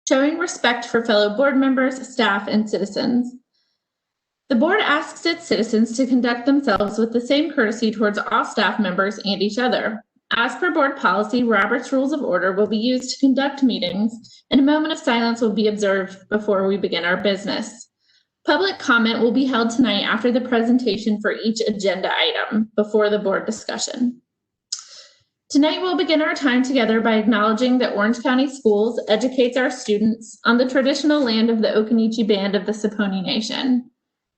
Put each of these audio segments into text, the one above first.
showing respect for fellow board members, staff, and citizens. The board asks its citizens to conduct themselves with the same courtesy towards all staff members and each other. As per board policy, Robert's Rules of Order will be used to conduct meetings, and a moment of silence will be observed before we begin our business. Public comment will be held tonight after the presentation for each agenda item before the board discussion. Tonight, we'll begin our time together by acknowledging that Orange County Schools educates our students on the traditional land of the Occaneechi Band of the Saponi Nation.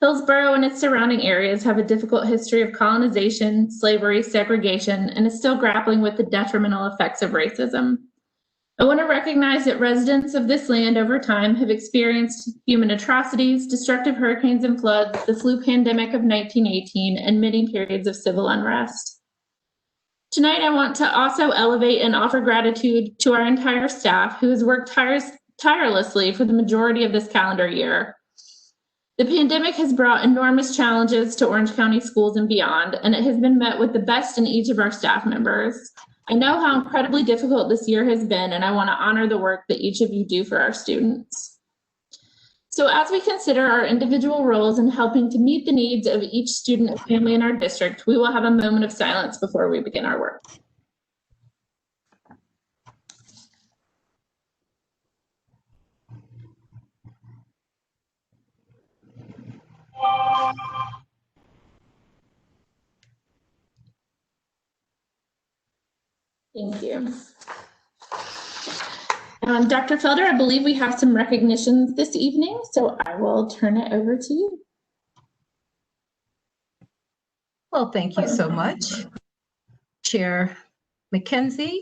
Hillsborough and its surrounding areas have a difficult history of colonization, slavery, segregation, and is still grappling with the detrimental effects of racism. I want to recognize that residents of this land over time have experienced human atrocities, destructive hurricanes and floods, the flu pandemic of 1918, and many periods of civil unrest. Tonight, I want to also elevate and offer gratitude to our entire staff who has worked tirelessly for the majority of this calendar year. The pandemic has brought enormous challenges to Orange County schools and beyond, and it has been met with the best in each of our staff members. I know how incredibly difficult this year has been, and I want to honor the work that each of you do for our students. So as we consider our individual roles in helping to meet the needs of each student and family in our district, we will have a moment of silence before we begin our work. Thank you. Dr. Felder, I believe we have some recognitions this evening, so I will turn it over to you. Well, thank you so much, Chair McKenzie.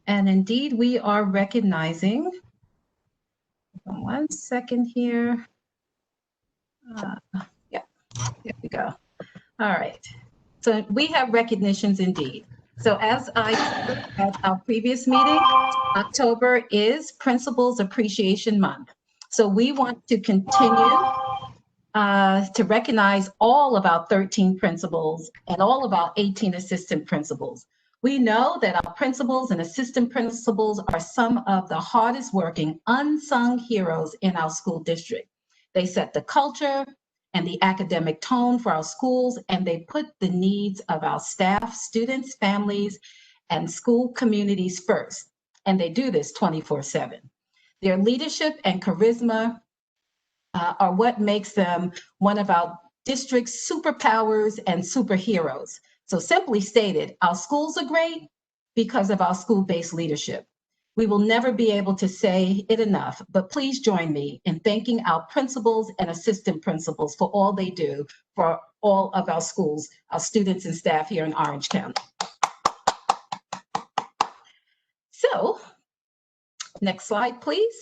And indeed, we are recognizing, one second here. Yeah, there we go. All right. So we have recognitions indeed. So as I said at our previous meeting, October is Principals Appreciation Month. So we want to continue to recognize all of our 13 principals and all of our 18 assistant principals. We know that our principals and assistant principals are some of the hardest working unsung heroes in our school district. They set the culture and the academic tone for our schools, and they put the needs of our staff, students, families, and school communities first. And they do this 24/7. Their leadership and charisma are what makes them one of our district's superpowers and superheroes. So simply stated, our schools are great because of our school-based leadership. We will never be able to say it enough, but please join me in thanking our principals and assistant principals for all they do for all of our schools, our students and staff here in Orange County. So, next slide, please.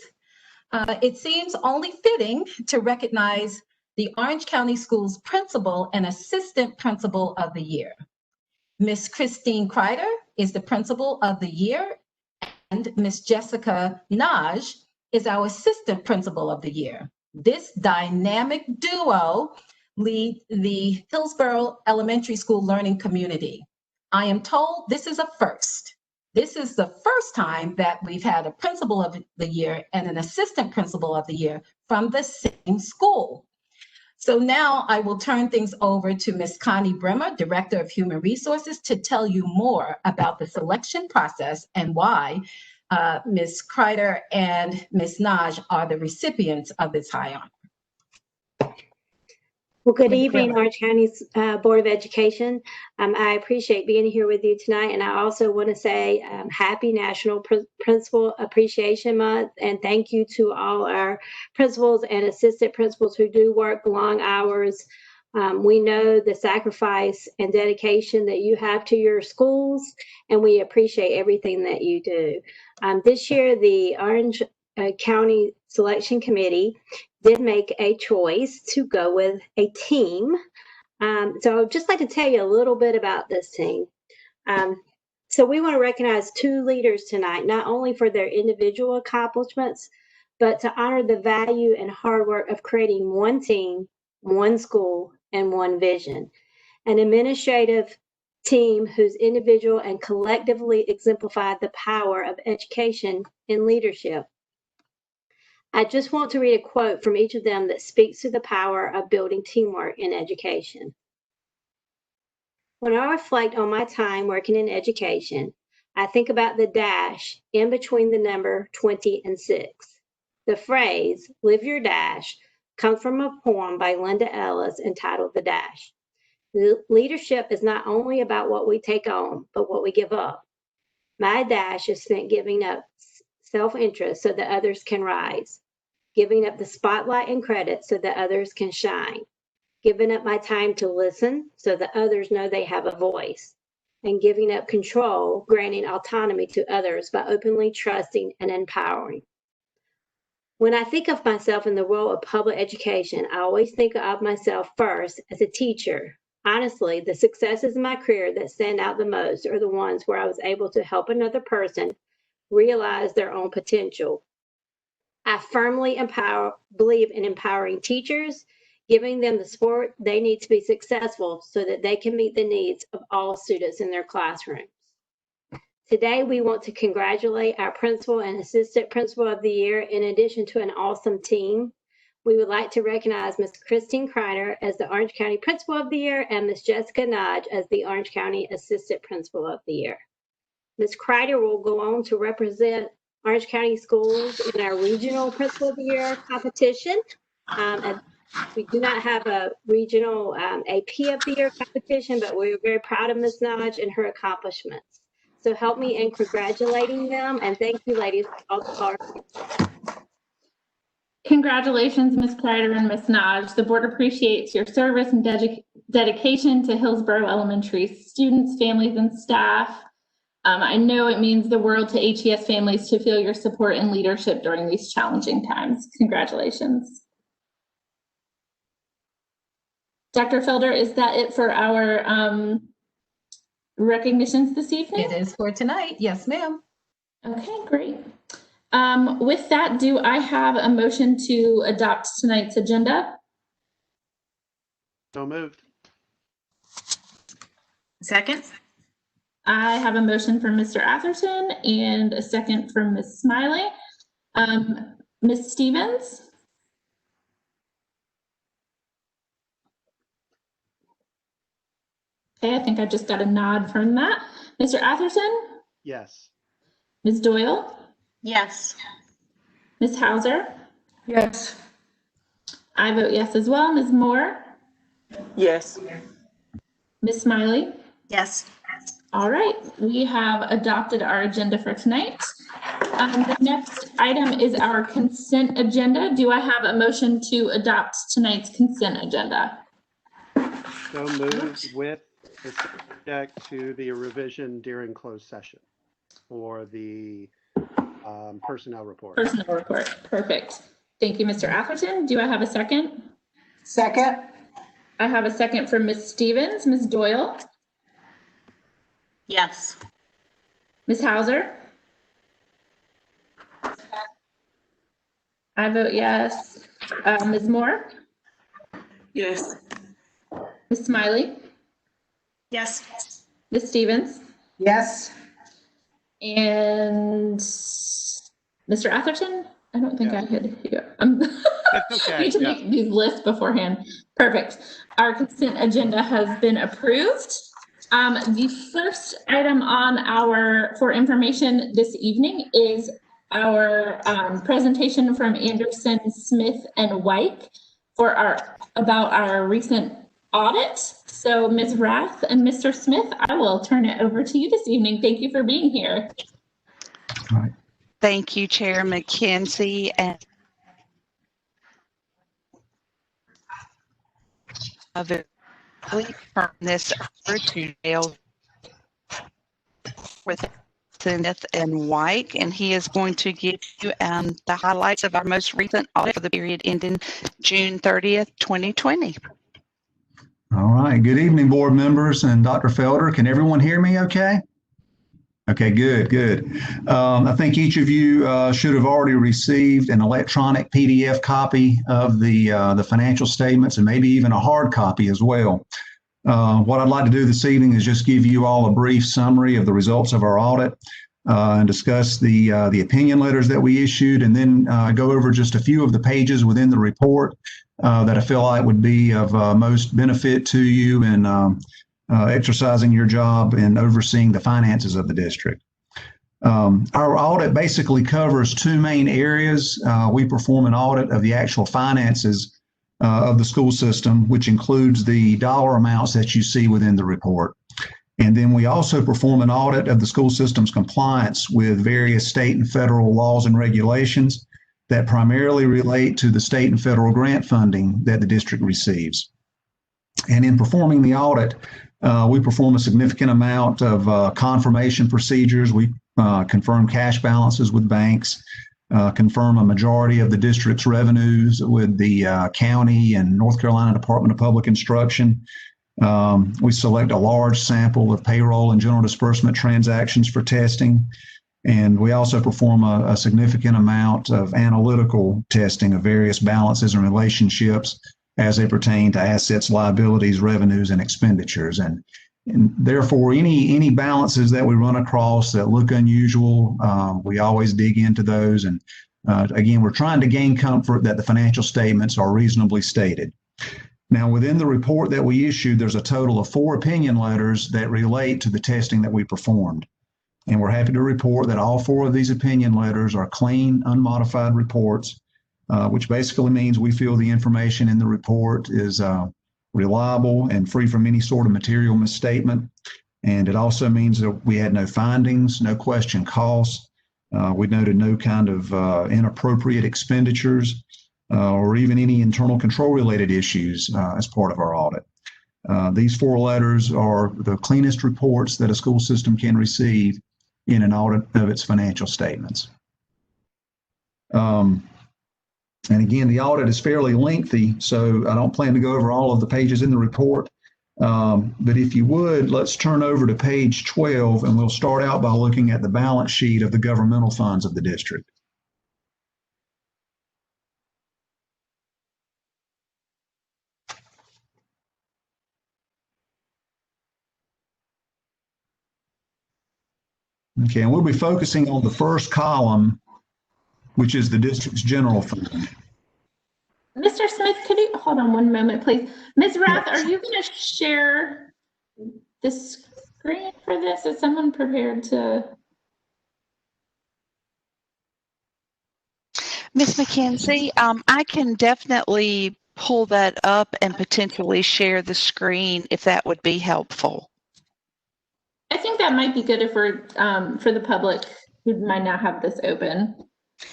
It seems only fitting to recognize the Orange County Schools Principal and Assistant Principal of the Year. Miss Christine Kreider is the Principal of the Year, and Miss Jessica Naj is our Assistant Principal of the Year. This dynamic duo lead the Hillsborough Elementary School learning community. I am told this is a first. This is the first time that we've had a Principal of the Year and an Assistant Principal of the Year from the same school. So now I will turn things over to Ms. Connie Bremer, Director of Human Resources, to tell you more about the selection process and why Ms. Kreider and Ms. Naj are the recipients of this high honor. Well, good evening, Orange County Board of Education. I appreciate being here with you tonight, and I also want to say happy National Principal Appreciation Month, and thank you to all our principals and assistant principals who do work long hours. We know the sacrifice and dedication that you have to your schools, and we appreciate everything that you do. This year, the Orange County Selection Committee did make a choice to go with a team. So I'd just like to tell you a little bit about this team. So we want to recognize two leaders tonight, not only for their individual accomplishments, but to honor the value and hard work of creating one team, one school, and one vision. An administrative team whose individual and collectively exemplified the power of education in leadership. I just want to read a quote from each of them that speaks to the power of building teamwork in education. When I reflect on my time working in education, I think about the dash in between the number 20 and 6. The phrase, live your dash, comes from a poem by Linda Ellis entitled The Dash. Leadership is not only about what we take on, but what we give up. My dash is spent giving up self-interest so that others can rise, giving up the spotlight and credit so that others can shine, giving up my time to listen so that others know they have a voice, and giving up control, granting autonomy to others by openly trusting and empowering. When I think of myself in the role of public education, I always think of myself first as a teacher. Honestly, the successes in my career that stand out the most are the ones where I was able to help another person realize their own potential. I firmly believe in empowering teachers, giving them the support they need to be successful so that they can meet the needs of all students in their classrooms. Today, we want to congratulate our Principal and Assistant Principal of the Year in addition to an awesome team. We would like to recognize Ms. Christine Kreiner as the Orange County Principal of the Year and Ms. Jessica Nodge as the Orange County Assistant Principal of the Year. Ms. Kreiner will go on to represent Orange County Schools in our Regional Principal of the Year competition. And we do not have a regional AP of the Year competition, but we're very proud of Ms. Nodge and her accomplishments. So help me in congratulating them, and thank you, ladies, for all the hard work. Congratulations, Ms. Kreider and Ms. Nodge. The board appreciates your service and dedication to Hillsborough Elementary students, families, and staff. I know it means the world to HES families to feel your support and leadership during these challenging times. Congratulations. Dr. Felder, is that it for our recognitions this evening? It is for tonight. Yes, ma'am. Okay, great. With that, do I have a motion to adopt tonight's agenda? So moved. Second. I have a motion from Mr. Atherton and a second from Ms. Smiley. Ms. Stevens? Okay, I think I just got a nod from that. Mr. Atherton? Yes. Ms. Doyle? Yes. Ms. Hauser? Yes. I vote yes as well. Ms. Moore? Yes. Ms. Smiley? Yes. All right, we have adopted our agenda for tonight. The next item is our consent agenda. Do I have a motion to adopt tonight's consent agenda? So moved with the subject to the revision during closed session for the personnel report. Personnel report, perfect. Thank you, Mr. Atherton. Do I have a second? Second. I have a second from Ms. Stevens. Ms. Doyle? Yes. Ms. Hauser? I vote yes. Ms. Moore? Yes. Ms. Smiley? Yes. Ms. Stevens? Yes. And Mr. Atherton? I don't think Yes. I had here. That's okay. I need to Yeah. make these lists beforehand. Perfect. Our consent agenda has been approved. The first item on for information this evening is our presentation from Anderson, Smith, and Wike about our recent audit. So Ms. Rath and Mr. Smith, I will turn it over to you this evening. Thank you for being here. All right. Thank you, Chair McKenzie. And from this over to Dale with Smith and Wike, and he is going to give you the highlights of our most recent audit for the period ending June 30th, 2020. All right. Good evening, board members and Dr. Felder. Can everyone hear me okay? Okay, good. I think each of you should have already received an electronic PDF copy of the financial statements and maybe even a hard copy as well. What I'd like to do this evening is just give you all a brief summary of the results of our audit. and discuss the opinion letters that we issued, and then go over just a few of the pages within the report that I feel like would be of most benefit to you in exercising your job and overseeing the finances of the district. Our audit basically covers two main areas. We perform an audit of the actual finances of the school system, which includes the dollar amounts that you see within the report. And then we also perform an audit of the school system's compliance with various state and federal laws and regulations that primarily relate to the state and federal grant funding that the district receives. And in performing the audit, we perform a significant amount of confirmation procedures. We confirm cash balances with banks, confirm a majority of the district's revenues with the county and North Carolina Department of Public Instruction. We select a large sample of payroll and general disbursement transactions for testing. And we also perform a significant amount of analytical testing of various balances and relationships as they pertain to assets, liabilities, revenues, and expenditures. And therefore, any balances that we run across that look unusual, we always dig into those. And again, we're trying to gain comfort that the financial statements are reasonably stated. Now, within the report that we issued, there's a total of 4 opinion letters that relate to the testing that we performed. And we're happy to report that all 4 of these opinion letters are clean, unmodified reports, which basically means we feel the information in the report is reliable and free from any sort of material misstatement. And it also means that we had no findings, no question costs. We noted no kind of inappropriate expenditures or even any internal control related issues as part of our audit. These 4 letters are the cleanest reports that a school system can receive in an audit of its financial statements. And again, the audit is fairly lengthy, so I don't plan to go over all of the pages in the report. But if you would, let's turn over to page 12, and we'll start out by looking at the balance sheet of the governmental funds of the district. Okay, and we'll be focusing on the first column, which is the district's general fund. Mr. Smith, could you hold on one moment, please? Ms. Rath, are you going to share the screen for this? Is someone prepared to? Ms. McKenzie, I can definitely pull that up and potentially share the screen if that would be helpful. I think that might be good if we're for the public who might not have this open.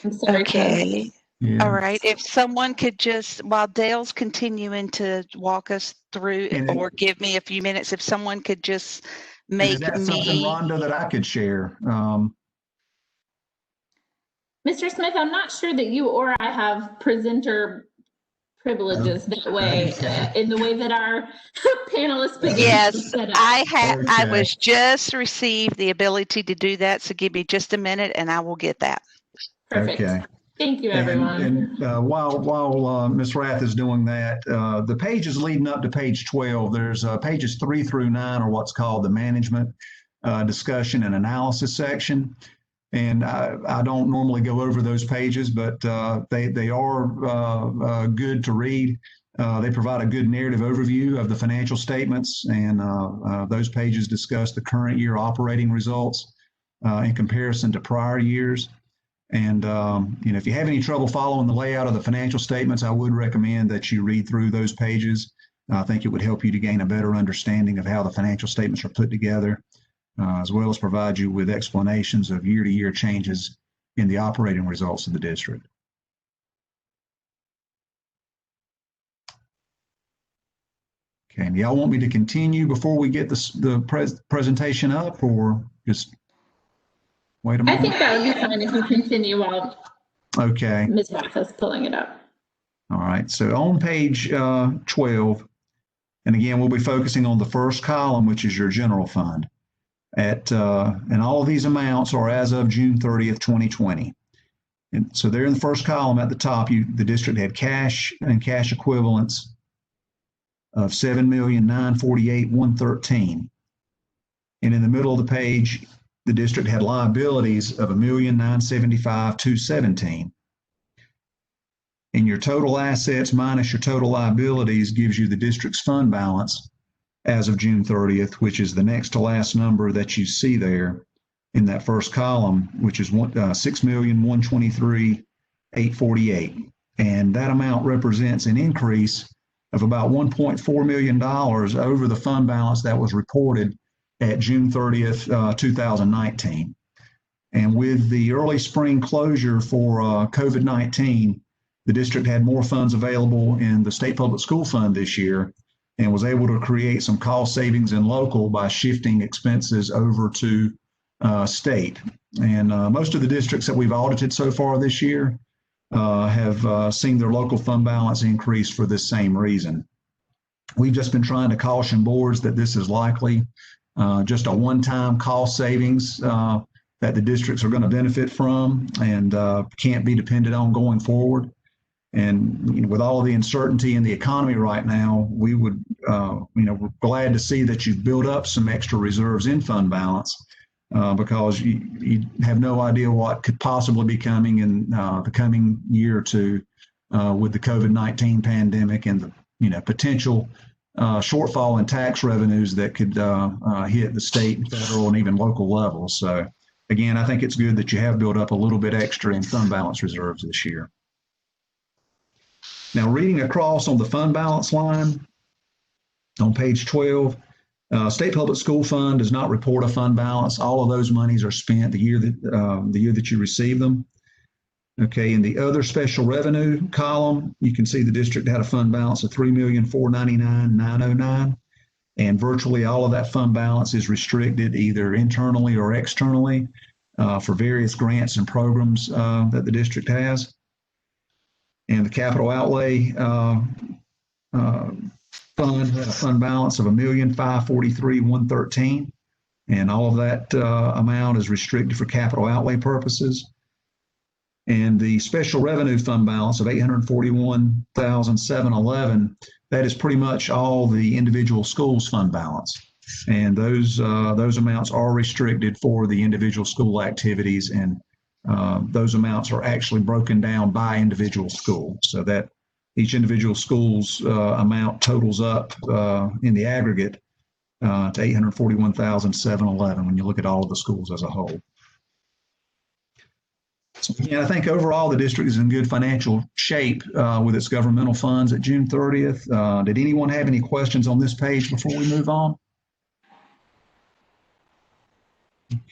I'm sorry. Okay. Yeah. All right. If someone could just, while Dale's continuing to walk us through or give me a few minutes, if someone could just make is that something, Rhonda, that I could share? Mr. Smith, I'm not sure that you or I have presenter privileges that way, in the way that our panelists. Yes, set up. I have. Okay. I was just received the ability to do that. So give me just a minute and I will get that. Perfect. Okay. Thank you, everyone. And while Ms. Rath is doing that, the pages leading up to page 12, there's pages 3 through 9 are what's called the management discussion and analysis section. And I don't normally go over those pages, but they are good to read. They provide a good narrative overview of the financial statements, and those pages discuss the current year operating results in comparison to prior years. And if you have any trouble following the layout of the financial statements, I would recommend that you read through those pages. I think it would help you to gain a better understanding of how the financial statements are put together, as well as provide you with explanations of year-to-year changes in the operating results of the district. Okay, and y'all want me to continue before we get the presentation up, or just wait a moment? I think that would be fine if you continue while Okay. Ms. Rath is pulling it up. All right, so on page 12, and again, we'll be focusing on the first column, which is your general fund. And all of these amounts are as of June 30th, 2020. And so there in the first column at the top, the district had cash and cash equivalents of $7,948,113. And in the middle of the page, the district had liabilities of $1,975,217. And your total assets minus your total liabilities gives you the district's fund balance as of June 30th, which is the next to last number that you see there in that first column, which is $6,123,848. And that amount represents an increase of about $1.4 million over the fund balance that was reported at June 30th, 2019. And with the early spring closure for COVID-19, the district had more funds available in the state public school fund this year and was able to create some cost savings in local by shifting expenses over to state. And most of the districts that we've audited so far this year have seen their local fund balance increase for this same reason. We've just been trying to caution boards that this is likely just a one-time cost savings that the districts are going to benefit from and can't be depended on going forward. And with all of the uncertainty in the economy right now, we would, we're glad to see that you've built up some extra reserves in fund balance because you have no idea what could possibly be coming in the coming year or two with the COVID-19 pandemic and the potential shortfall in tax revenues that could hit the state, federal, and even local levels. So again, I think it's good that you have built up a little bit extra in fund balance reserves this year. Now, reading across on the fund balance line on page 12, State Public School Fund does not report a fund balance. All of those monies are spent the year that you receive them. Okay, in the other special revenue column, you can see the district had a fund balance of $3,499,909, and virtually all of that fund balance is restricted either internally or externally for various grants and programs that the district has. And the capital outlay fund had a fund balance of $1,543,113, and all of that amount is restricted for capital outlay purposes. And the special revenue fund balance of $841,711, that is pretty much all the individual schools fund balance. And those amounts are restricted for the individual school activities, and those amounts are actually broken down by individual school, so that each individual school's amount totals up in the aggregate to $841,711 when you look at all of the schools as a whole. So again, I think overall the district is in good financial shape with its governmental funds at June 30th. Did anyone have any questions on this page before we move on?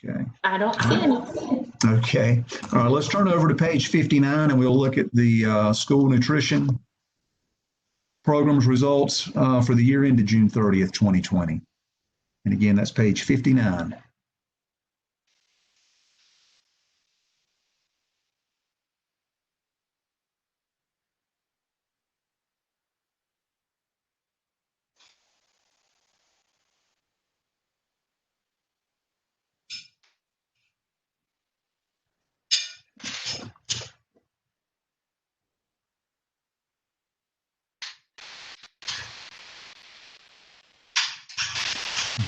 Okay. I don't see anything. Okay. All right, let's turn over to page 59 and we'll look at the school nutrition programs results for the year ended June 30th, 2020. And again, that's page 59.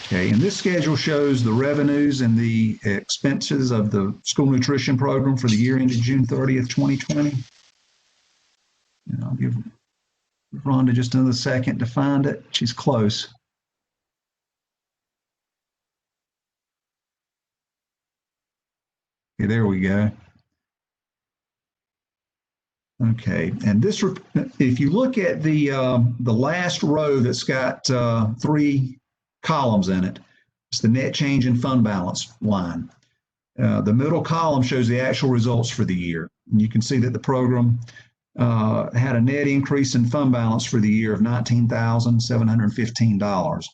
Okay, and this schedule shows the revenues and the expenses of the school nutrition program for the year ended June 30th, 2020. And I'll give Rhonda just another second to find it. She's close. Okay, there we go. Okay, and this, if you look at the last row that's got 3 columns in it, it's the net change in fund balance line. The middle column shows the actual results for the year. And you can see that the program had a net increase in fund balance for the year of $19,715.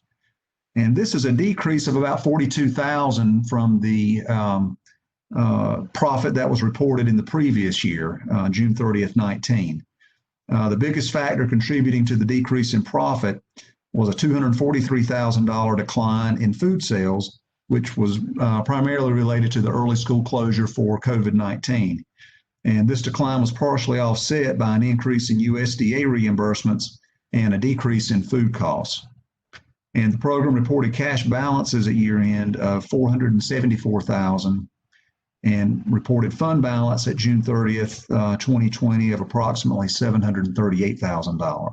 And this is a decrease of about $42,000 from the profit that was reported in the previous year, June 30th, 19. The biggest factor contributing to the decrease in profit was a $243,000 decline in food sales, which was primarily related to the early school closure for COVID-19. And this decline was partially offset by an increase in USDA reimbursements and a decrease in food costs. And the program reported cash balances at year end of $474,000 and reported fund balance at June 30th, 2020 of approximately $738,000. I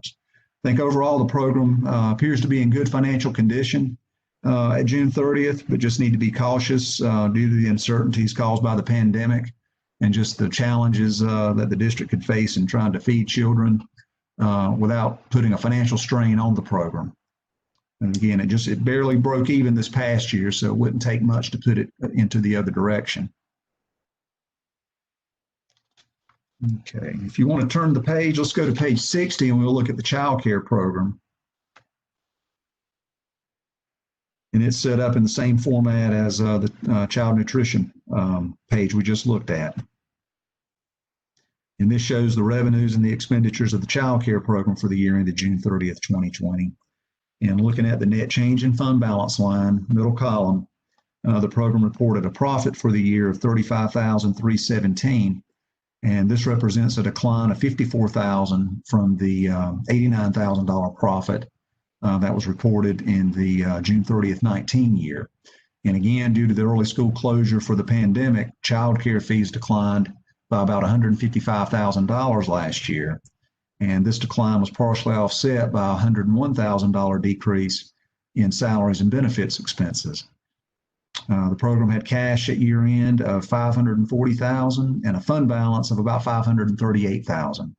think overall the program appears to be in good financial condition at June 30th, but just need to be cautious due to the uncertainties caused by the pandemic and just the challenges that the district could face in trying to feed children without putting a financial strain on the program. And again, it barely broke even this past year, so it wouldn't take much to put it into the other direction. Okay, if you want to turn the page, let's go to page 60 and we'll look at the child care program. And it's set up in the same format as the child nutrition page we just looked at. And this shows the revenues and the expenditures of the child care program for the year ended June 30th, 2020. And looking at the net change in fund balance line, middle column, the program reported a profit for the year of $35,317. And this represents a decline of $54,000 from the $89,000 profit that was reported in the June 30th, 19 year. And again, due to the early school closure for the pandemic, child care fees declined by about $155,000 last year. And this decline was partially offset by a $101,000 decrease in salaries and benefits expenses. The program had cash at year end of $540,000 and a fund balance of about $538,000.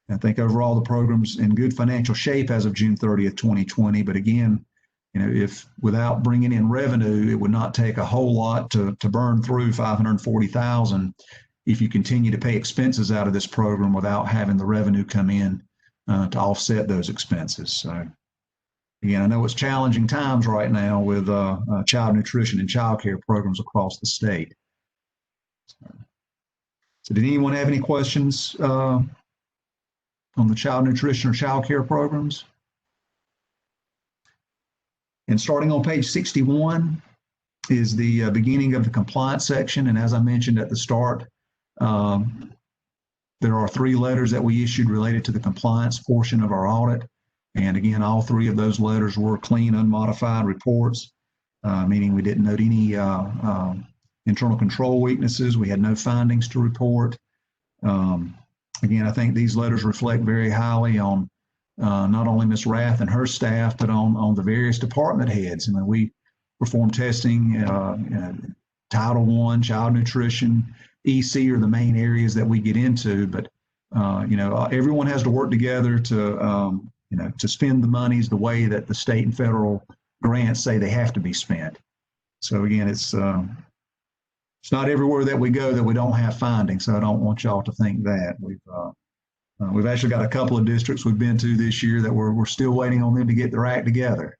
I think overall the program's in good financial shape as of June 30th, 2020. But again, if without bringing in revenue, it would not take a whole lot to burn through $540,000 if you continue to pay expenses out of this program without having the revenue come in to offset those expenses. So again, I know it's challenging times right now with child nutrition and child care programs across the state. So did anyone have any questions on the child nutrition or child care programs? And starting on page 61 is the beginning of the compliance section. And as I mentioned at the start, there are 3 letters that we issued related to the compliance portion of our audit. And again, all 3 of those letters were clean, unmodified reports, meaning we didn't note any internal control weaknesses. We had no findings to report. Again, I think these letters reflect very highly on not only Ms. Rath and her staff, but on the various department heads. I mean, we perform testing, Title I, child nutrition, EC are the main areas that we get into, but everyone has to work together to to spend the monies the way that the state and federal grants say they have to be spent. So again, it's not everywhere that we go that we don't have findings. So I don't want y'all to think that. We've actually got a couple of districts we've been to this year that we're still waiting on them to get their act together.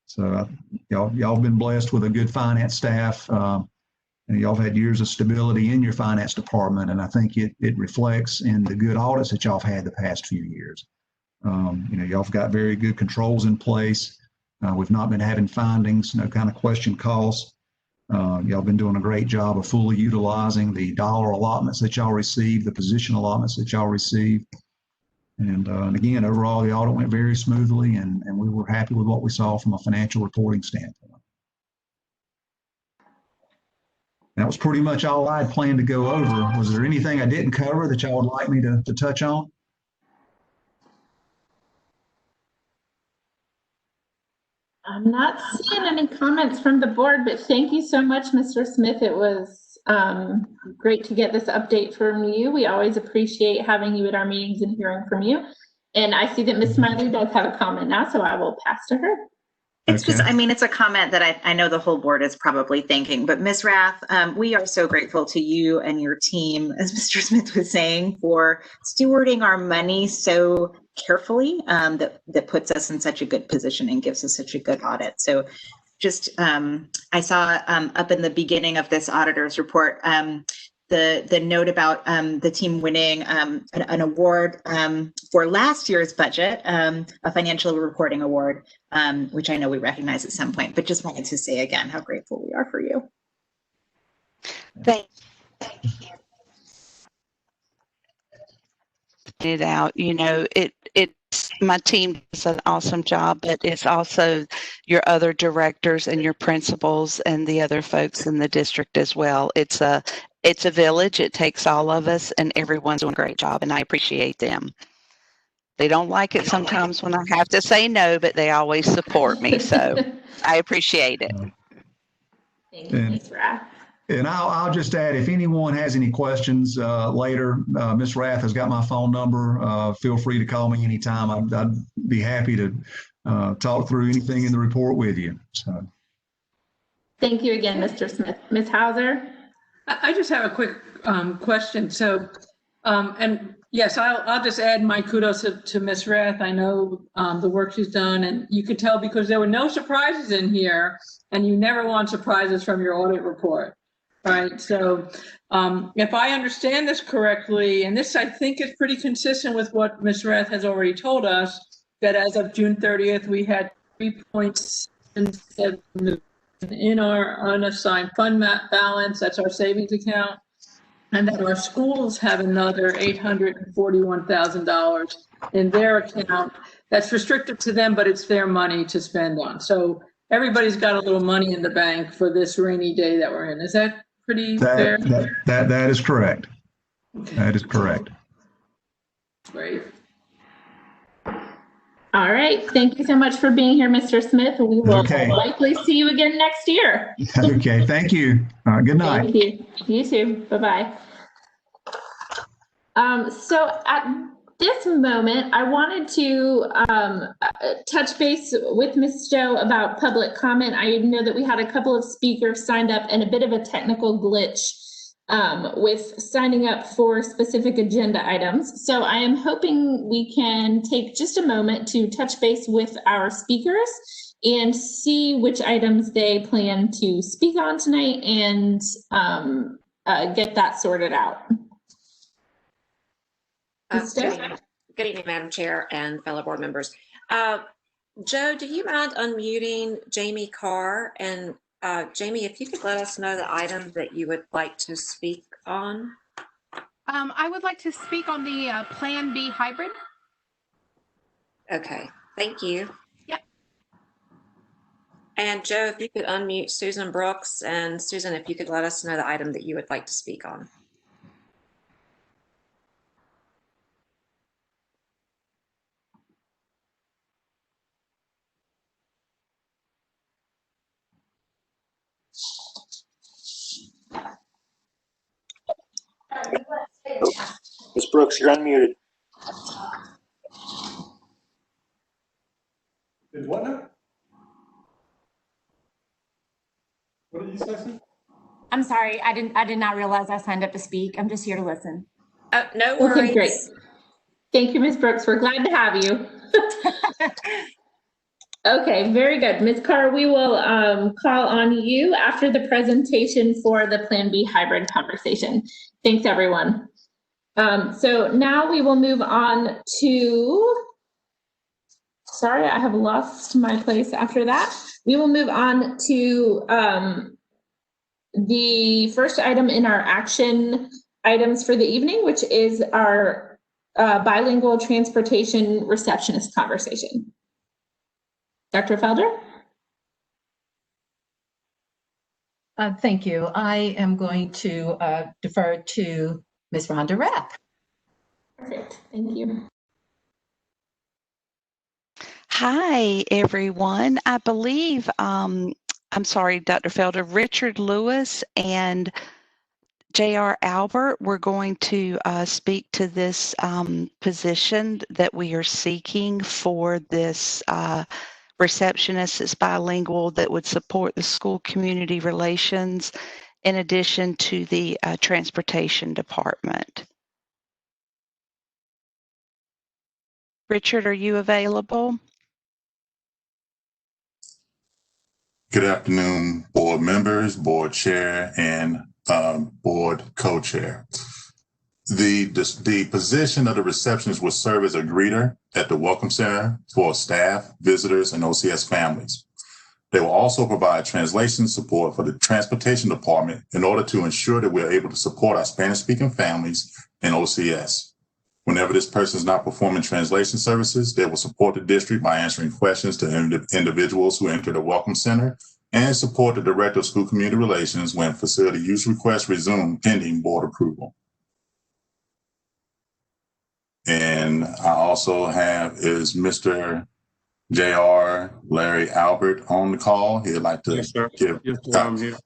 So y'all have been blessed with a good finance staff. And y'all have had years of stability in your finance department, and I think it reflects in the good audits that y'all have had the past few years. Y'all have got very good controls in place. We've not been having findings, no kind of question costs. Y'all been doing a great job of fully utilizing the dollar allotments that y'all receive, the position allotments that y'all receive. And again, overall, the audit went very smoothly, and we were happy with what we saw from a financial reporting standpoint. That was pretty much all I had planned to go over. Was there anything I didn't cover that y'all would like me to touch on? I'm not seeing any comments from the board, but thank you so much, Mr. Smith. It was great to get this update from you. We always appreciate having you at our meetings and hearing from you. And I see that Ms. Smiley does have a comment now, so I will pass to her. It's just, it's a comment that I know the whole board is probably thinking, but Ms. Rath, we are so grateful to you and your team, as Mr. Smith was saying, for stewarding our money so carefully, that puts us in such a good position and gives us such a good audit. So just, I saw up in the beginning of this auditor's report, the note about the team winning an award for last year's budget, a financial reporting award, which I know we recognize at some point, but just wanted to say again how grateful we are for you. Thank you. It out, it's my team does an awesome job, but it's also your other directors and your principals and the other folks in the district as well. It's a village. It takes all of us, and everyone's doing a great job, and I appreciate them. They don't like it sometimes when I have to say no, but they always support me, so I appreciate it. Thank you, Ms. Rath. And I'll just add, if anyone has any questions later, Ms. Rath has got my phone number. Feel free to call me anytime. I'd be happy to talk through anything in the report with you. So. Thank you again, Mr. Smith. Ms. Hauser? I just have a quick question. So, and yes, I'll just add my kudos to Ms. Rath. I know the work she's done, and you could tell because there were no surprises in here, and you never want surprises from your audit report. Right. So if I understand this correctly, and this I think is pretty consistent with what Ms. Rath has already told us, that as of June 30th, we had 3.77 million in our unassigned fund balance. That's our savings account. And that our schools have another $841,000 in their account. That's restricted to them, but it's their money to spend on. So everybody's got a little money in the bank for this rainy day that we're in. Is that pretty fair? That is correct. Okay. That is correct. Great. All right. Thank you so much for being here, Mr. Smith. We will likely see you again next year. Okay. Thank you. Good night. Thank you. You too. Bye-bye. So at this moment, I wanted to touch base with Ms. Joe about public comment. I know that we had a couple of speakers signed up and a bit of a technical glitch with signing up for specific agenda items. So I am hoping we can take just a moment to touch base with our speakers and see which items they plan to speak on tonight and get that sorted out. Good evening, Madam Chair and fellow board members. Joe, do you mind unmuting Jamie Carr? And Jamie, if you could let us know the item that you would like to speak on. I would like to speak on the Plan B hybrid. Okay, thank you. Yep. And Joe, if you could unmute Susan Brooks, and Susan, if you could let us know the item that you would like to speak on. Ms. Brooks, you're unmuted. What now? What did you say? I'm sorry, I did not realize I signed up to speak. I'm just here to listen. No worries. Okay, great. Thank you, Ms. Brooks. We're glad to have you. Okay, very good. Ms. Carr, we will call on you after the presentation for the Plan B hybrid conversation. Thanks, everyone. So now we will move on to, sorry, I have lost my place after that. We will move on to the first item in our action items for the evening, which is our bilingual transportation receptionist conversation. Dr. Felder? Thank you. I am going to defer to Ms. Rhonda Rapp. Perfect. Thank you. Hi, everyone. I believe, I'm sorry, Dr. Felder, Richard Lewis and J.R. Albert, we're going to speak to this position that we are seeking for this receptionist that's bilingual that would support the school community relations in addition to the transportation department. Richard, are you available? Good afternoon, board members, board chair, and board co-chair. The position of the receptionist will serve as a greeter at the Welcome Center for staff, visitors, and OCS families. They will also provide translation support for the transportation department in order to ensure that we're able to support our Spanish-speaking families in OCS. Whenever this person is not performing translation services, they will support the district by answering questions to individuals who enter the Welcome Center and support the Director of School Community Relations when facility use requests resume pending board approval. And I also have is Mr. J.R. Larry Albert on the call. He'd like to give, I'm here.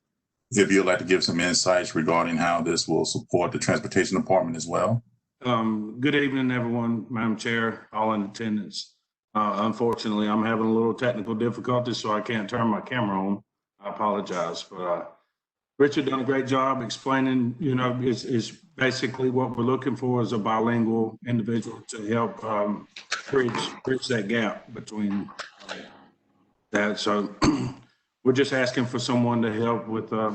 if you'd like to give some insights regarding how this will support the Transportation Department as well. Good evening, everyone, Madam Chair, all in attendance. Unfortunately, I'm having a little technical difficulty, so I can't turn my camera on. I apologize, but Richard done a great job explaining, you know, it's basically what we're looking for is a bilingual individual to help bridge that gap between that. So we're just asking for someone to help with the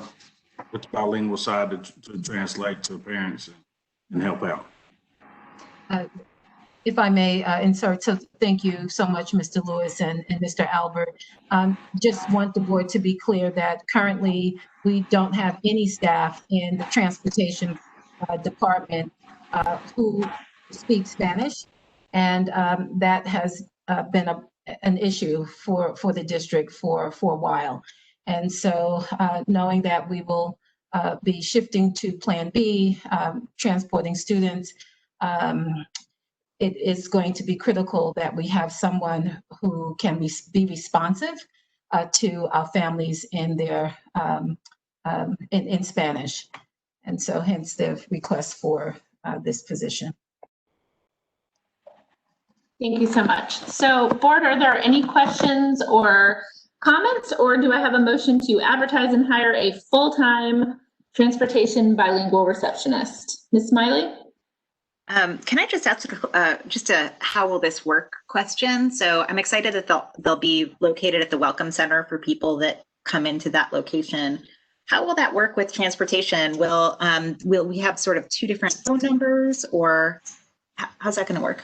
bilingual side to translate to parents and help out. If I may insert, so thank you so much, Mr. Lewis and Mr. Albert. Just want the board to be clear that currently we don't have any staff in the transportation department who speak Spanish, and that has been an issue for the district for a while. And so knowing that we will be shifting to Plan B, transporting students, it is going to be critical that we have someone who can be responsive to our families in their in Spanish, and so hence the request for this position. Thank you so much. So, board, are there any questions or comments, or do I have a motion to advertise and hire a full-time transportation bilingual receptionist? Ms. Smiley? Can I just ask just a how will this work question? So I'm excited that they'll be located at the Welcome Center for people that come into that location. How will that work with transportation? Will we have sort of two different phone numbers, or how's that going to work?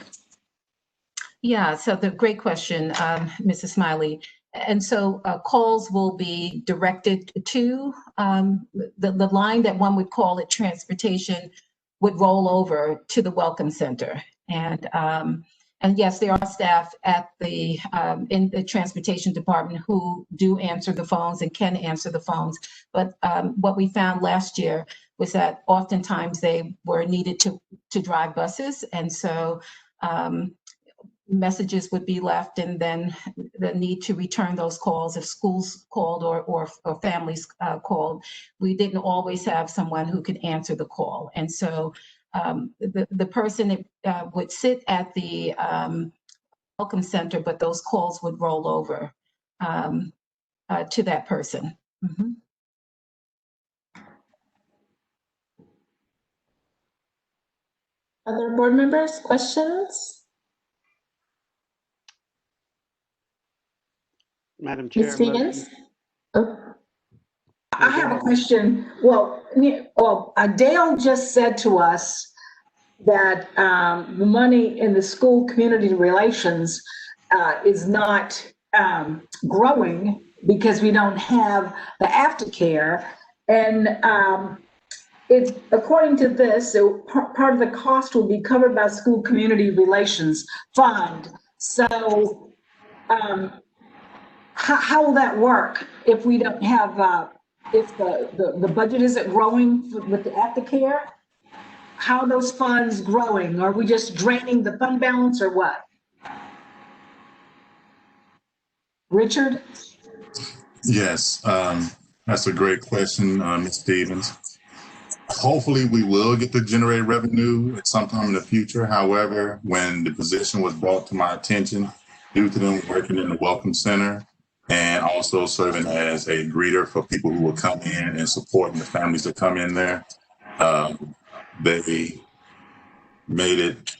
Yeah, so the great question, Mrs. Smiley. And so calls will be directed to the line that one would call it transportation would roll over to the Welcome Center. And yes, there are staff at the in the transportation department who do answer the phones and can answer the phones. But what we found last year was that oftentimes they were needed to drive buses. And so messages would be left, and then the need to return those calls if schools called or families called. We didn't always have someone who could answer the call. And so the person would sit at the Welcome Center, but those calls would roll over to that person. Mm-hmm. Other board members, questions? Madam Chair. Ms. Stevens? I have a question. Well, Dale just said to us that the money in the school community relations is not growing because we don't have the aftercare. And it's according to this, so part of the cost will be covered by school community relations fund. So how will that work if we don't have, if the budget isn't growing with the aftercare? How are those funds growing? Are we just draining the fund balance or what? Richard? Yes, that's a great question, Ms. Stevens. Hopefully we will get to generate revenue at some time in the future. However, when the position was brought to my attention, due to them working in the Welcome Center and also serving as a greeter for people who will come in and supporting the families that come in there, they made it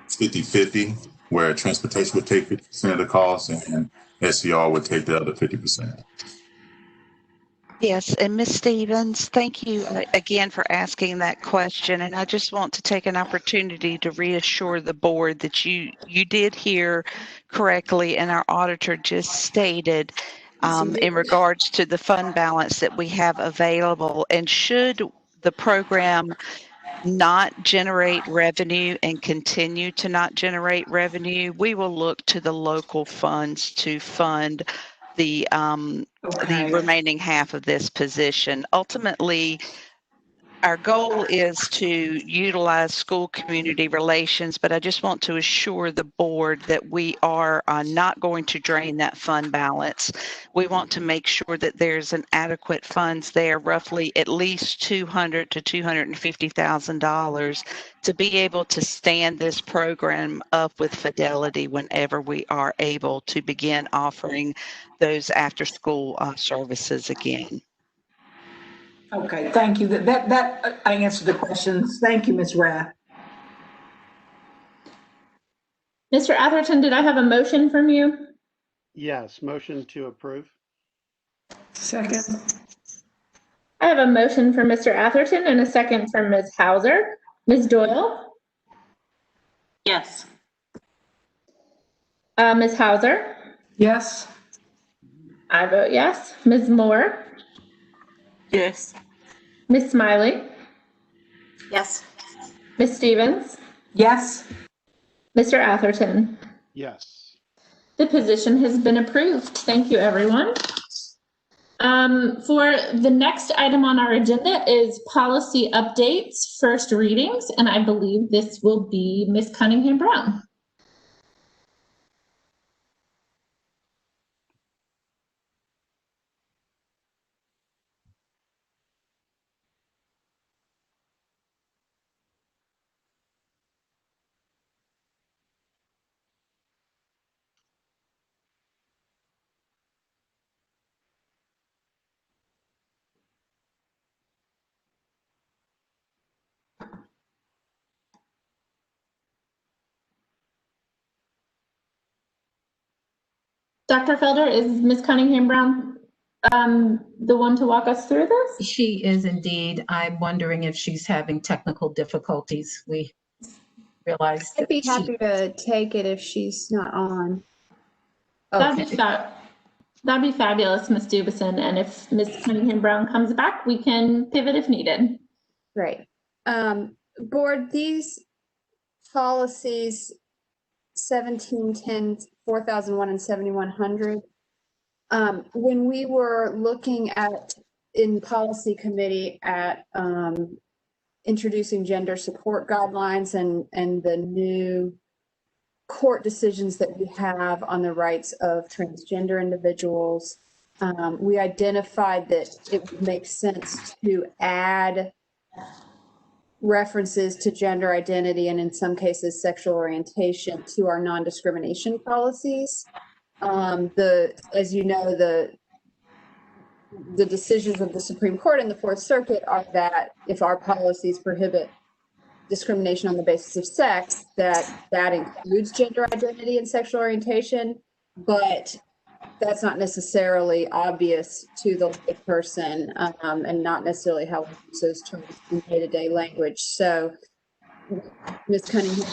50-50, where transportation would take 50% of the cost and SER would take the other 50%. Yes, and Ms. Stevens, thank you again for asking that question. And I just want to take an opportunity to reassure the board that you did hear correctly, and our auditor just stated in regards to the fund balance that we have available. And should the program not generate revenue and continue to not generate revenue, we will look to the local funds to fund the remaining half of this position. Ultimately, our goal is to utilize school community relations, but I just want to assure the board that we are not going to drain that fund balance. We want to make sure that there's an adequate funds there, roughly at least $200,000 to $250,000, to be able to stand this program up with fidelity whenever we are able to begin offering those after-school services again. Okay, thank you. That I answered the questions. Thank you, Ms. Rath. Mr. Atherton, did I have a motion from you? Yes, motion to approve. Second. I have a motion from Mr. Atherton and a second from Ms. Hauser. Ms. Doyle? Yes. Ms. Hauser? Yes. I vote yes. Ms. Moore? Yes. Ms. Smiley? Yes. Ms. Stevens? Yes. Mr. Atherton? Yes. The position has been approved. Thank you, everyone. For the next item on our agenda is policy updates, first readings, and I believe this will be Ms. Cunningham Brown. Dr. Felder, is Ms. Cunningham Brown the one to walk us through this? She is indeed. I'm wondering if she's having technical difficulties. We realized. I'd be happy to take it if she's not on. Okay. That'd be fabulous, Ms. Dubison. And if Ms. Cunningham Brown comes back, we can pivot if needed. Great. Board, these policies 1710, 4001, and 7100, when we were looking at in policy committee at introducing gender support guidelines and the new court decisions that we have on the rights of transgender individuals, we identified that it would make sense to add references to gender identity and in some cases sexual orientation to our non-discrimination policies. As you know, the decisions of the Supreme Court and the Fourth Circuit are that if our policies prohibit discrimination on the basis of sex, that includes gender identity and sexual orientation, but that's not necessarily obvious to the lay person and not necessarily how we use those terms in day-to-day language. So Ms. Cunningham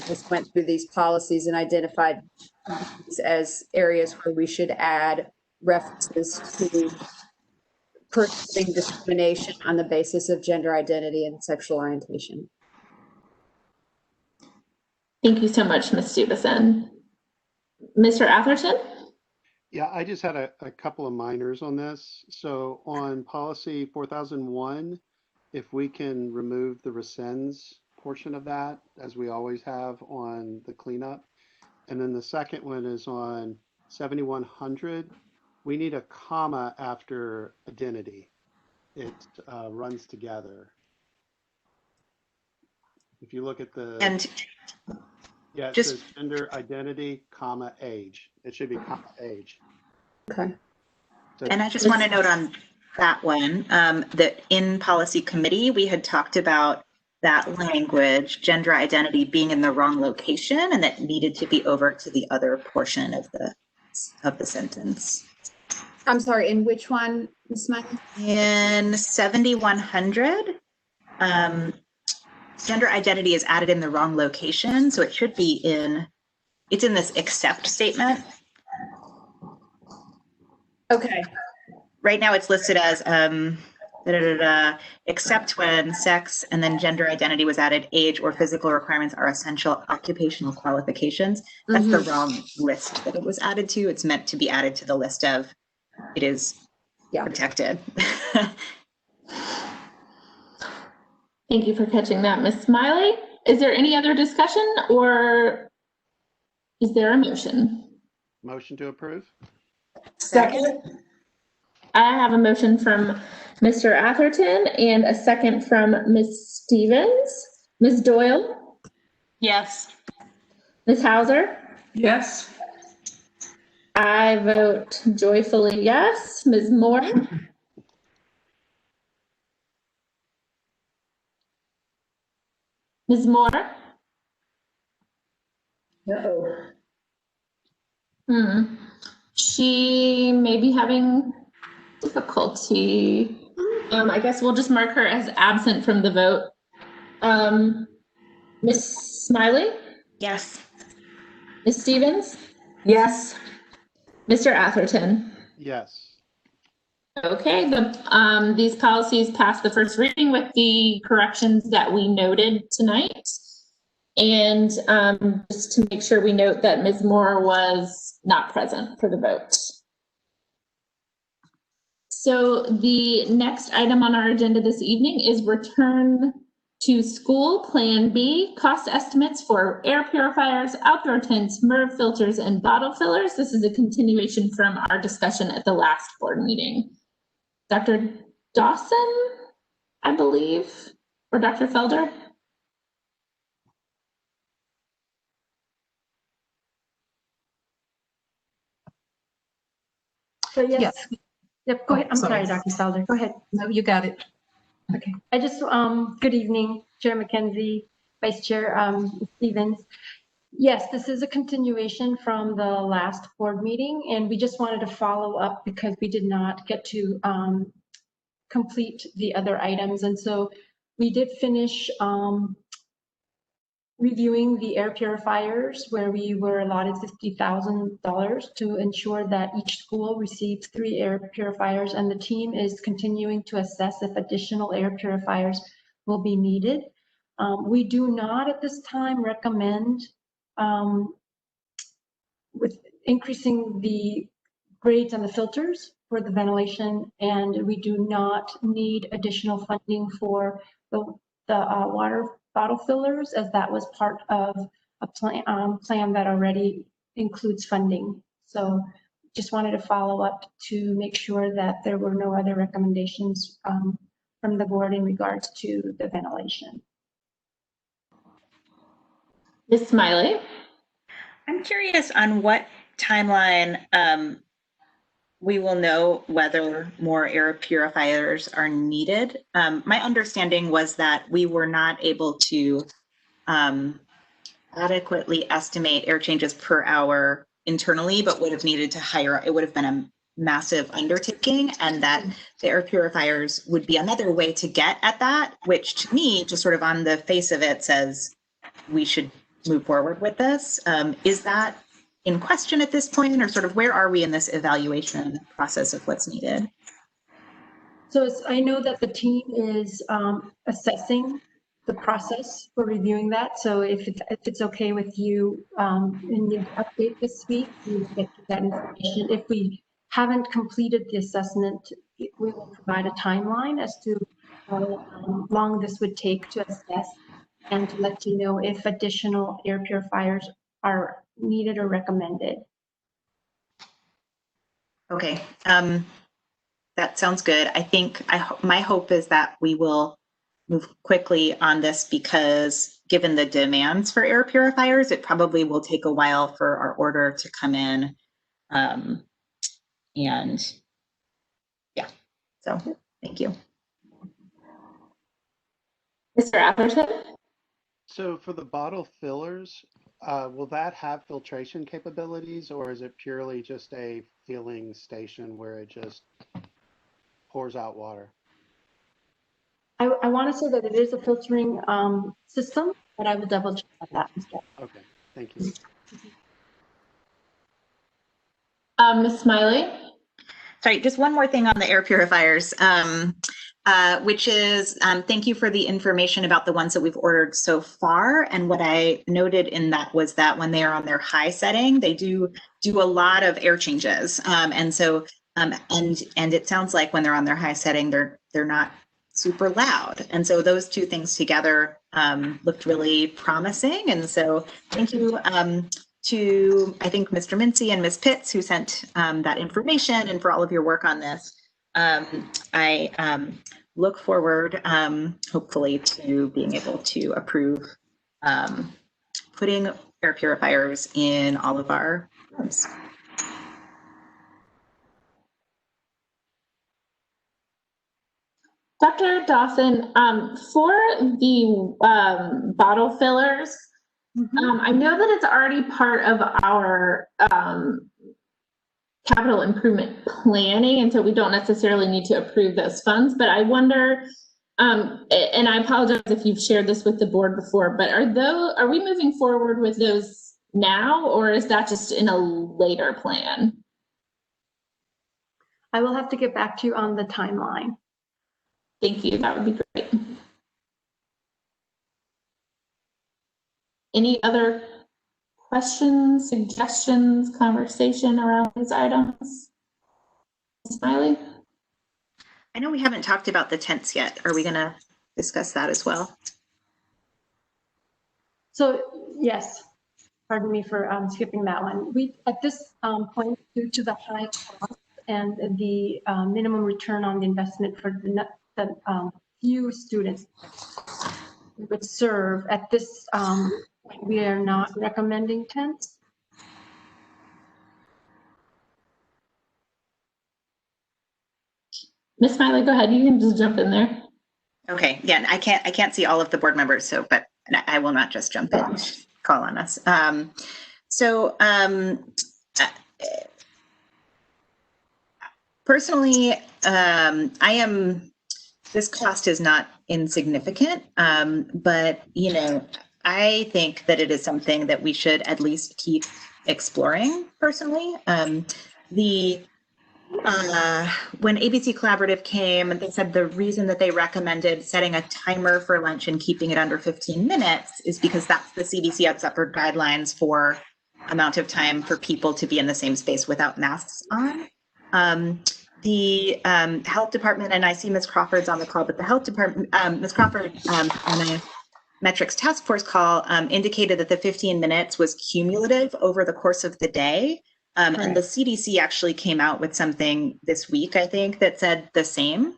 just went through these policies and identified these as areas where we should add references to prohibiting discrimination on the basis of gender identity and sexual orientation. Thank you so much, Ms. Stubison. Mr. Atherton? Yeah, I just had a couple of minors on this. So on policy 4001, if we can remove the rescinds portion of that, as we always have on the cleanup. And then the second one is on 7100. We need a comma after identity. It runs together. If you look at the... Yeah, it says gender identity, comma, age. It should be comma, age. Okay. So, and I just want to note on that one that in policy committee, we had talked about that language, gender identity, being in the wrong location, and that needed to be over to the other portion of the sentence. I'm sorry, in which one, Ms. Smiley? In 7100, gender identity is added in the wrong location, so it should be it's in this except statement. Okay. Right now it's listed as except when sex and then gender identity was added, age or physical requirements are essential occupational qualifications. That's the wrong list that it was added to. It's meant to be added to the list of it is protected. Thank you for catching that, Ms. Smiley. Is there any other discussion or is there a motion? Motion to approve? Second. I have a motion from Mr. Atherton and a second from Ms. Stevens. Ms. Doyle? Yes. Ms. Hauser? Yes. I vote joyfully yes. Ms. Moore? Ms. Moore? She may be having difficulty. I guess we'll just mark her as absent from the vote. Ms. Smiley? Yes. Ms. Stevens? Yes. Mr. Atherton? Yes. Okay, these policies passed the first reading with the corrections that we noted tonight. And just to make sure we note that Ms. Moore was not present for the vote. So the next item on our agenda this evening is return to school Plan B, cost estimates for air purifiers, outdoor tents, MERV filters, and bottle fillers. This is a continuation from our discussion at the last board meeting. Dr. Dawson, I believe, or Dr. Felder? So yes. Yep, go ahead. I'm Sorry. sorry, Dr. Felder. Go ahead. No, you got it. Okay. I just, good evening, Chair McKenzie, Vice Chair Stevens. Yes, this is a continuation from the last board meeting, and we just wanted to follow up because we did not get to complete the other items. And so we did finish reviewing the air purifiers where we were allotted $50,000 to ensure that each school receives 3 air purifiers, and the team is continuing to assess if additional air purifiers will be needed. We do not at this time recommend with increasing the grades on the filters for the ventilation, and we do not need additional funding for the water bottle fillers, as that was part of a plan that already includes funding. So just wanted to follow up to make sure that there were no other recommendations from the board in regards to the ventilation. Ms. Smiley? I'm curious on what timeline we will know whether more air purifiers are needed. My understanding was that we were not able to adequately estimate air changes per hour internally, but would have needed to hire, it would have been a massive undertaking, and that the air purifiers would be another way to get at that, which to me, just sort of on the face of it, says we should move forward with this. Is that in question at this point, or sort of where are we in this evaluation process of what's needed? So I know that the team is assessing the process for reviewing that. So if it's okay with you, in the update this week, we will get that information. If we haven't completed the assessment, we will provide a timeline as to how long this would take to assess and to let you know if additional air purifiers are needed or recommended. Okay, that sounds good. I think my hope is that we will move quickly on this, because given the demands for air purifiers, it probably will take a while for our order to come in. And yeah, so thank you. Mr. Atherton? So for the bottle fillers, will that have filtration capabilities, or is it purely just a filling station where it just pours out water? I want to say that it is a filtering system, but I will double check on that instead. Okay, thank you. Ms. Smiley? Sorry, just one more thing on the air purifiers. which is thank you for the information about the ones that we've ordered so far. And what I noted in that was that when they are on their high setting, they do a lot of air changes. And so, and it sounds like when they're on their high setting, they're not super loud. And so those two things together looked really promising. And so thank you to, I think, Mr. Mincy and Ms. Pitts, who sent that information, and for all of your work on this. I look forward, hopefully, to being able to approve putting air purifiers in all of our rooms. Dr. Dawson, for the bottle fillers, I know that it's already part of our capital improvement planning, and so we don't necessarily need to approve those funds, but I wonder, and I apologize if you've shared this with the board before, but are we moving forward with those now, or is that just in a later plan? I will have to get back to you on the timeline. Thank you, that would be great. Any other questions, suggestions, conversation around these items? Ms. Smiley? I know we haven't talked about the tents yet. Are we going to discuss that as well? So yes, pardon me for skipping that one. We, at this point, due to the high cost and the minimum return on the investment for the few students we would serve, at this we are not recommending tents. Ms. Smiley, go ahead. You can just jump in there. Okay. Yeah, I can't see all of the board members, so but I will not just jump in. Call on us. Personally, this cost is not insignificant, but you know, I think that it is something that we should at least keep exploring. Personally, when ABC Collaborative came, they said the reason that they recommended setting a timer for lunch and keeping it under 15 minutes is because that's the CDC upper guidelines for amount of time for people to be in the same space without masks on. The health department, and I see Ms. Crawford's on the call, but the health department, Ms. Crawford on a metrics task force call indicated that the 15 minutes was cumulative over the course of the day. And the CDC actually came out with something this week, I think, that said the same.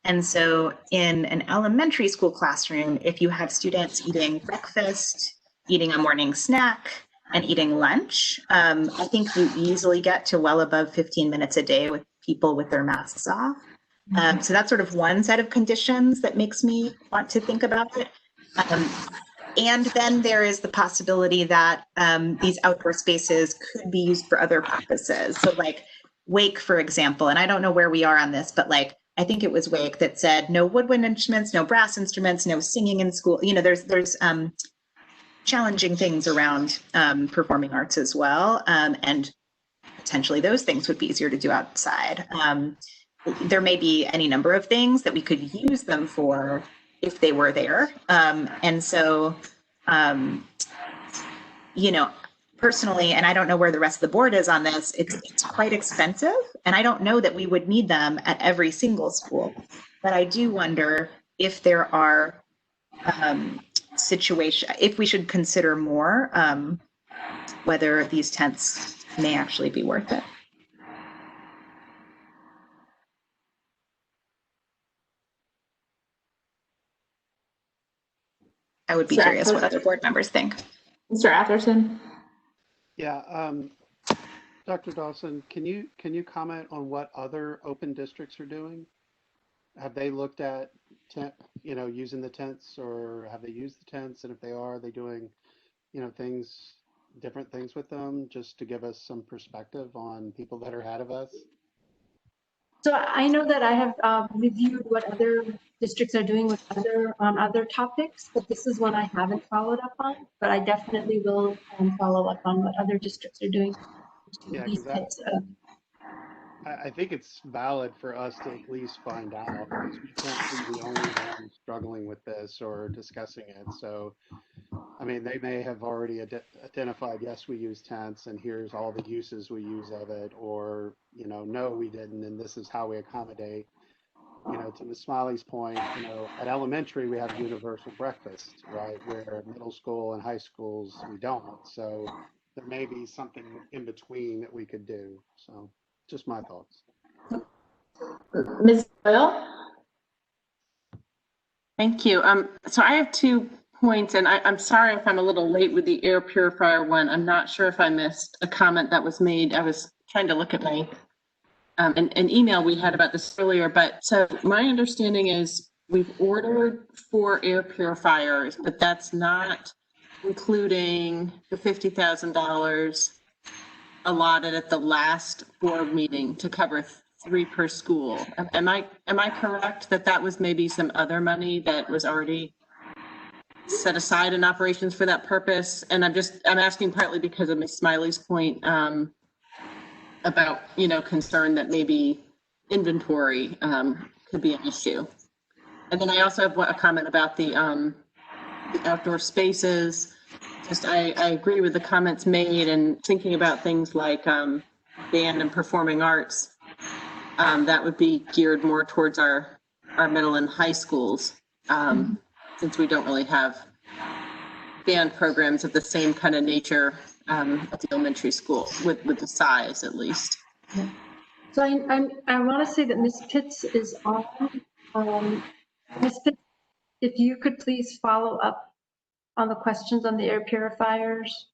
And so in an elementary school classroom, if you have students eating breakfast, eating a morning snack, and eating lunch, I think you easily get to well above 15 minutes a day with people with their masks off. So that's sort of one set of conditions that makes me want to think about it. And then there is the possibility that these outdoor spaces could be used for other purposes. So like Wike, for example, and I don't know where we are on this, but like, I think it was Wike that said no woodwind instruments, no brass instruments, no singing in school. You know, there's challenging things around performing arts as well. And potentially those things would be easier to do outside. There may be any number of things that we could use them for if they were there. And so, you know, personally, and I don't know where the rest of the board is on this, it's quite expensive. And I don't know that we would need them at every single school. But I do wonder if there are situations, if we should consider more, whether these tents may actually be worth it. I would be curious what other board members think. Mr. Atherton? Yeah, Dr. Dawson, can you comment on what other open districts are doing? Have they looked at using the tents, or have they used the tents? And if they are they doing, different things with them, just to give us some perspective on people that are ahead of us? So I know that I have reviewed what other districts are doing with other topics, but this is one I haven't followed up on, but I definitely will follow up on what other districts are doing. Yeah, these types of. I think it's valid for us to at least find out because we can't be the only ones struggling with this or discussing it. So, I mean, they may have already identified, yes, we use tents and here's all the uses we use of it, or, you know, no, we didn't, and this is how we accommodate. You know, to Ms. Smiley's point, you know, at elementary, we have universal breakfast, right? Where at middle school and high schools, we don't. So there may be something in between that we could do. So just my thoughts. Ms. Doyle? Thank you. So I have 2 points, and I'm sorry if I'm a little late with the air purifier one. I'm not sure if I missed a comment that was made. I was trying to look at my an email we had about this earlier, but so my understanding is we've ordered 4 air purifiers, but that's not including the $50,000 allotted at the last board meeting to cover 3 per school. Am I correct that that was maybe some other money that was already set aside in operations for that purpose? And I'm asking partly because of Ms. Smiley's point about, you know, concern that maybe inventory could be an issue. And then I also have a comment about the outdoor spaces. Just I agree with the comments made, and thinking about things like band and performing arts, that would be geared more towards our middle and high schools, since we don't really have band programs of the same kind of nature at the elementary school, with the size at least. Yeah. So I want to say that Ms. Pitts is on. Ms. Pitts, if you could please follow up on the questions on the air purifiers.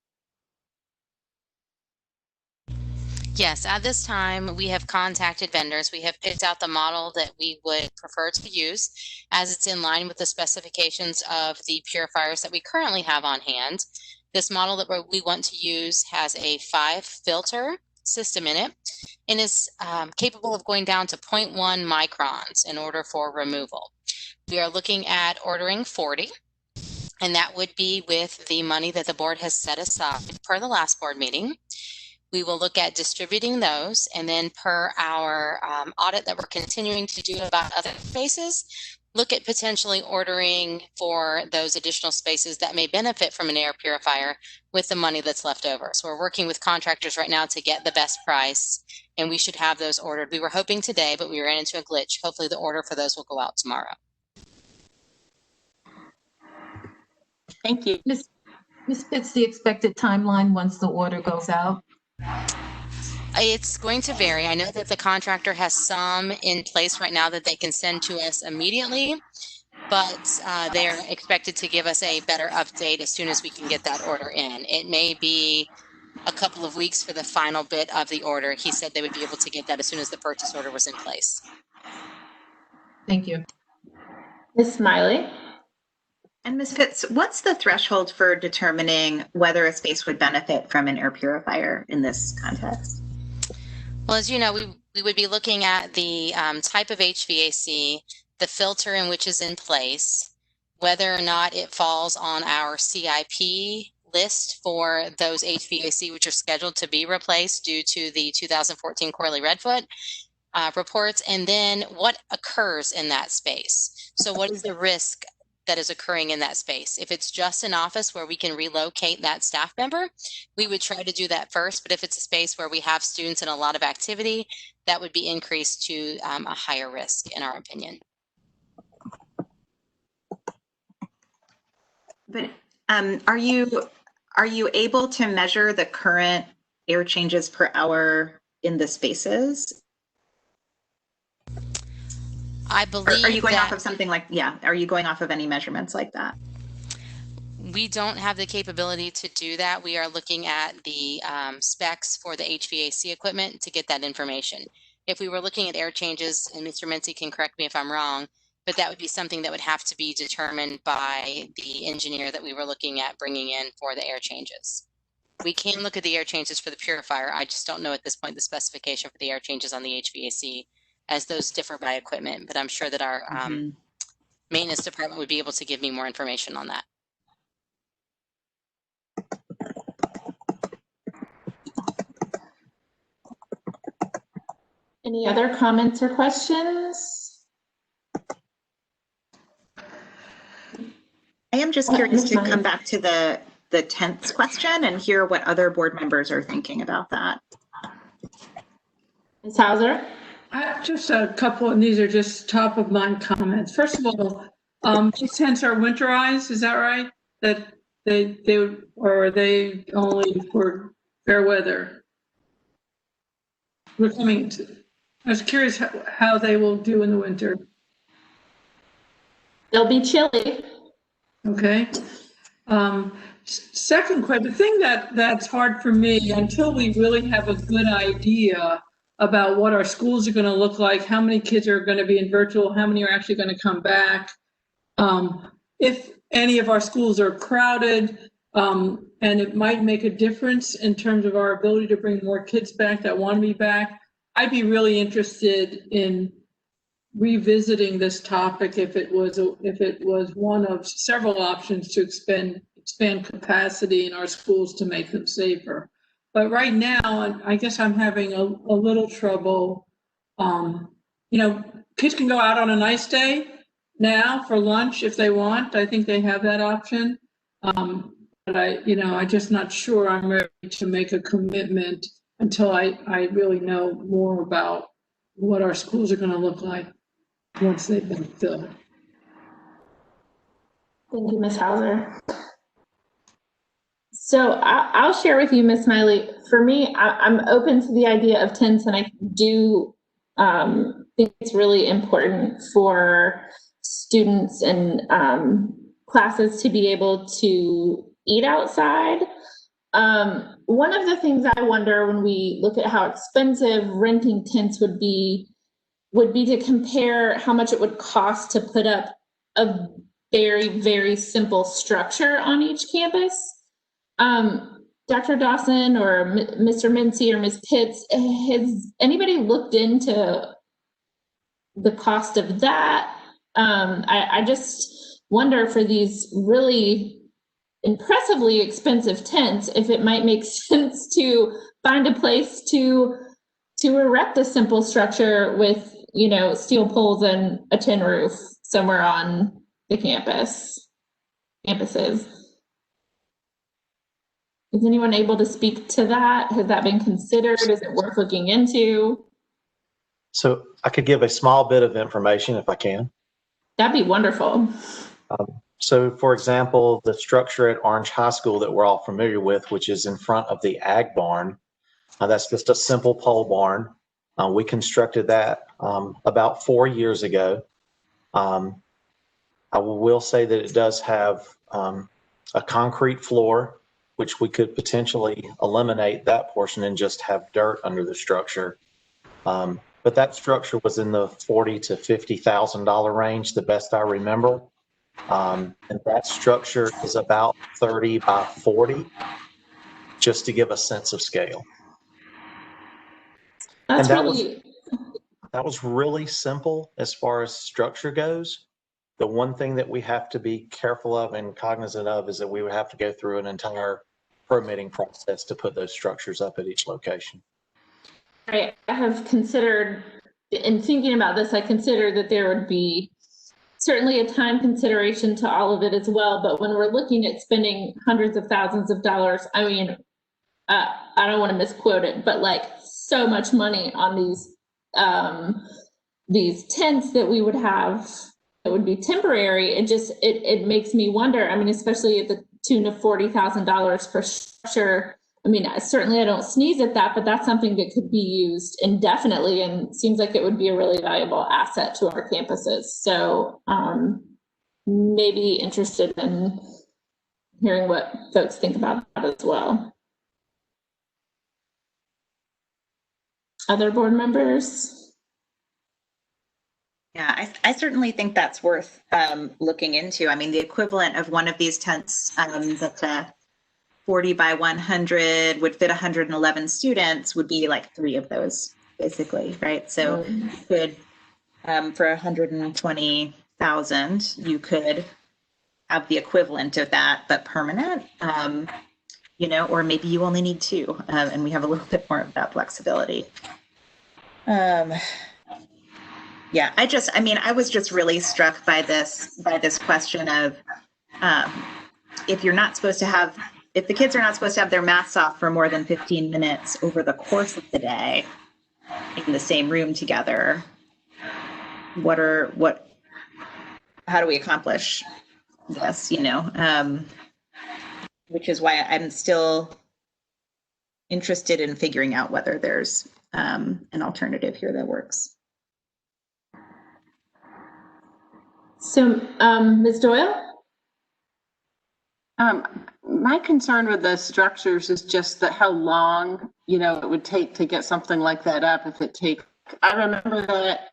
Yes, at this time, we have contacted vendors. We have picked out the model that we would prefer to use, as it's in line with the specifications of the purifiers that we currently have on hand. This model that we want to use has a 5-filter system in it and is capable of going down to 0.1 microns in order for removal. We are looking at ordering 40, and that would be with the money that the board has set aside per the last board meeting. We will look at distributing those, and then per our audit that we're continuing to do about other spaces, look at potentially ordering for those additional spaces that may benefit from an air purifier with the money that's left over. So we're working with contractors right now to get the best price, and we should have those ordered. We were hoping today, but we ran into a glitch. Hopefully the order for those will go out tomorrow. Thank you. Ms. Pitts, the expected timeline once the order goes out? It's going to vary. I know that the contractor has some in place right now that they can send to us immediately, but they're expected to give us a better update as soon as we can get that order in. It may be a couple of weeks for the final bit of the order. He said they would be able to get that as soon as the purchase order was in place. Thank you. Ms. Smiley? And Ms. Pitts, what's the threshold for determining whether a space would benefit from an air purifier in this context? Well, as you know, we would be looking at the type of HVAC, the filter in which is in place, whether or not it falls on our CIP list for those HVAC which are scheduled to be replaced due to the 2014 Corley Redfoot reports, and then what occurs in that space. So what is the risk that is occurring in that space? If it's just an office where we can relocate that staff member, we would try to do that first. But if it's a space where we have students and a lot of activity, that would be increased to a higher risk, in our opinion. But are you able to measure the current air changes per hour in the spaces? I believe. Are you going off of something like, are you going off of any measurements like that? We don't have the capability to do that. We are looking at the specs for the HVAC equipment to get that information. If we were looking at air changes, and Mr. Mincy can correct me if I'm wrong, but that would be something that would have to be determined by the engineer that we were looking at bringing in for the air changes. We can look at the air changes for the purifier. I just don't know at this point the specification for the air changes on the HVAC, as those differ by equipment, but I'm sure that our maintenance department would be able to give me more information on that. Any other comments or questions? I am just curious to come back to the tents question and hear what other board members are thinking about that. Ms. Hauser? Just a couple, and these are just top of mind comments. First of all, these tents are winterized, is that right? That or are they only for fair weather? We're coming to, I was curious how they will do in the winter. They'll be chilly. Okay. Second question, the thing that's hard for me until we really have a good idea about what our schools are going to look like, how many kids are going to be in virtual, how many are actually going to come back. If any of our schools are crowded, and it might make a difference in terms of our ability to bring more kids back that want to be back, I'd be really interested in revisiting this topic if it was one of several options to expand capacity in our schools to make them safer. But right now, I guess I'm having a little trouble. Kids can go out on a nice day now for lunch if they want. I think they have that option. But I'm just not sure I'm ready to make a commitment until I really know more about what our schools are going to look like once they've been filled. Thank you, Ms. Hauser. So I'll share with you, Ms. Miley. For me, I'm open to the idea of tents, and I do think it's really important for students and classes to be able to eat outside. One of the things I wonder when we look at how expensive renting tents would be to compare how much it would cost to put up a very, very simple structure on each campus. Dr. Dawson or Mr. Mincy or Ms. Pitts, has anybody looked into the cost of that? I just wonder for these really impressively expensive tents, if it might make sense to find a place to erect a simple structure with, steel poles and a tin roof somewhere on the campuses. Is anyone able to speak to that? Has that been considered? Is it worth looking into? So I could give a small bit of information if I can. That'd be wonderful. So for example, the structure at Orange High School that we're all familiar with, which is in front of the Ag Barn, that's just a simple pole barn. We constructed that about 4 years ago. I will say that it does have a concrete floor, which we could potentially eliminate that portion and just have dirt under the structure. But that structure was in the $40,000 to $50,000 range, the best I remember. And that structure is about 30 by 40, just to give a sense of scale. That's and that was really simple as far as structure goes. The one thing that we have to be careful of and cognizant of is that we would have to go through an entire permitting process to put those structures up at each location. I have considered, in thinking about this, I considered that there would be certainly a time consideration to all of it as well. But when we're looking at spending hundreds of thousands of dollars, I mean, I don't want to misquote it, but like so much money on these tents that we would have that would be temporary, it makes me wonder. I mean, especially at the tune of $40,000 per structure. I mean, certainly I don't sneeze at that, but that's something that could be used indefinitely and seems like it would be a really valuable asset to our campuses. So maybe interested in hearing what folks think about that as well. Other board members? Yeah, I certainly think that's worth looking into. I mean, the equivalent of one of these tents that's a 40 by 100 would fit 111 students would be like 3 of those, basically, right? So you could, for 120,000, you could have the equivalent of that, but permanent, or maybe you only need 2, and we have a little bit more of that flexibility. Yeah, I was just really struck by this question of if the kids are not supposed to have their masks off for more than 15 minutes over the course of the day in the same room together, how do we accomplish this, which is why I'm still interested in figuring out whether there's an alternative here that works. So, Ms. Doyle? My concern with the structures is just that how long, it would take to get something like that up. I remember that,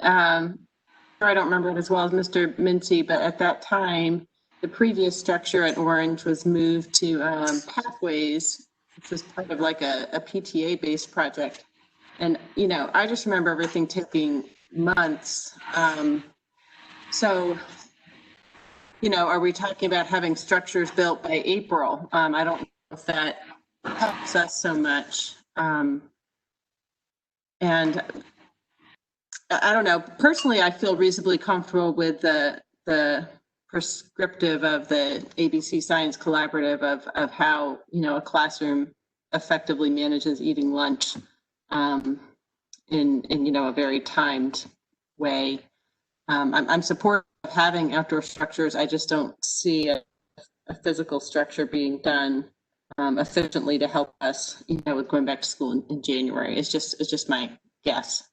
I don't remember it as well as Mr. Mincy, but at that time, the previous structure at Orange was moved to Pathways, which was part of like a PTA-based project. And, I just remember everything taking months. So, are we talking about having structures built by April? I don't know if that helps us so much. And I don't know, personally, I feel reasonably comfortable with the prescriptive of the ABC Science Collaborative of how, a classroom effectively manages eating lunch in a very timed way. I'm supportive of having outdoor structures. I just don't see a physical structure being done efficiently to help us, with going back to school in January. It's just my guess.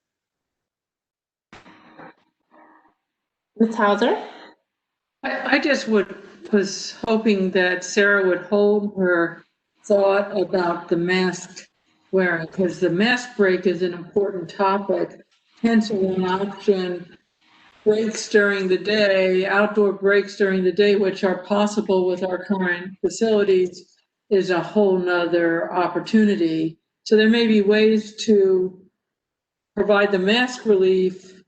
Ms. Hauser? I just was hoping that Sarah would hold her thought about the mask wearing, because the mask break is an important topic. Canceling option, breaks during the day, outdoor breaks during the day, which are possible with our current facilities, is a whole nother opportunity. So there may be ways to provide the mask relief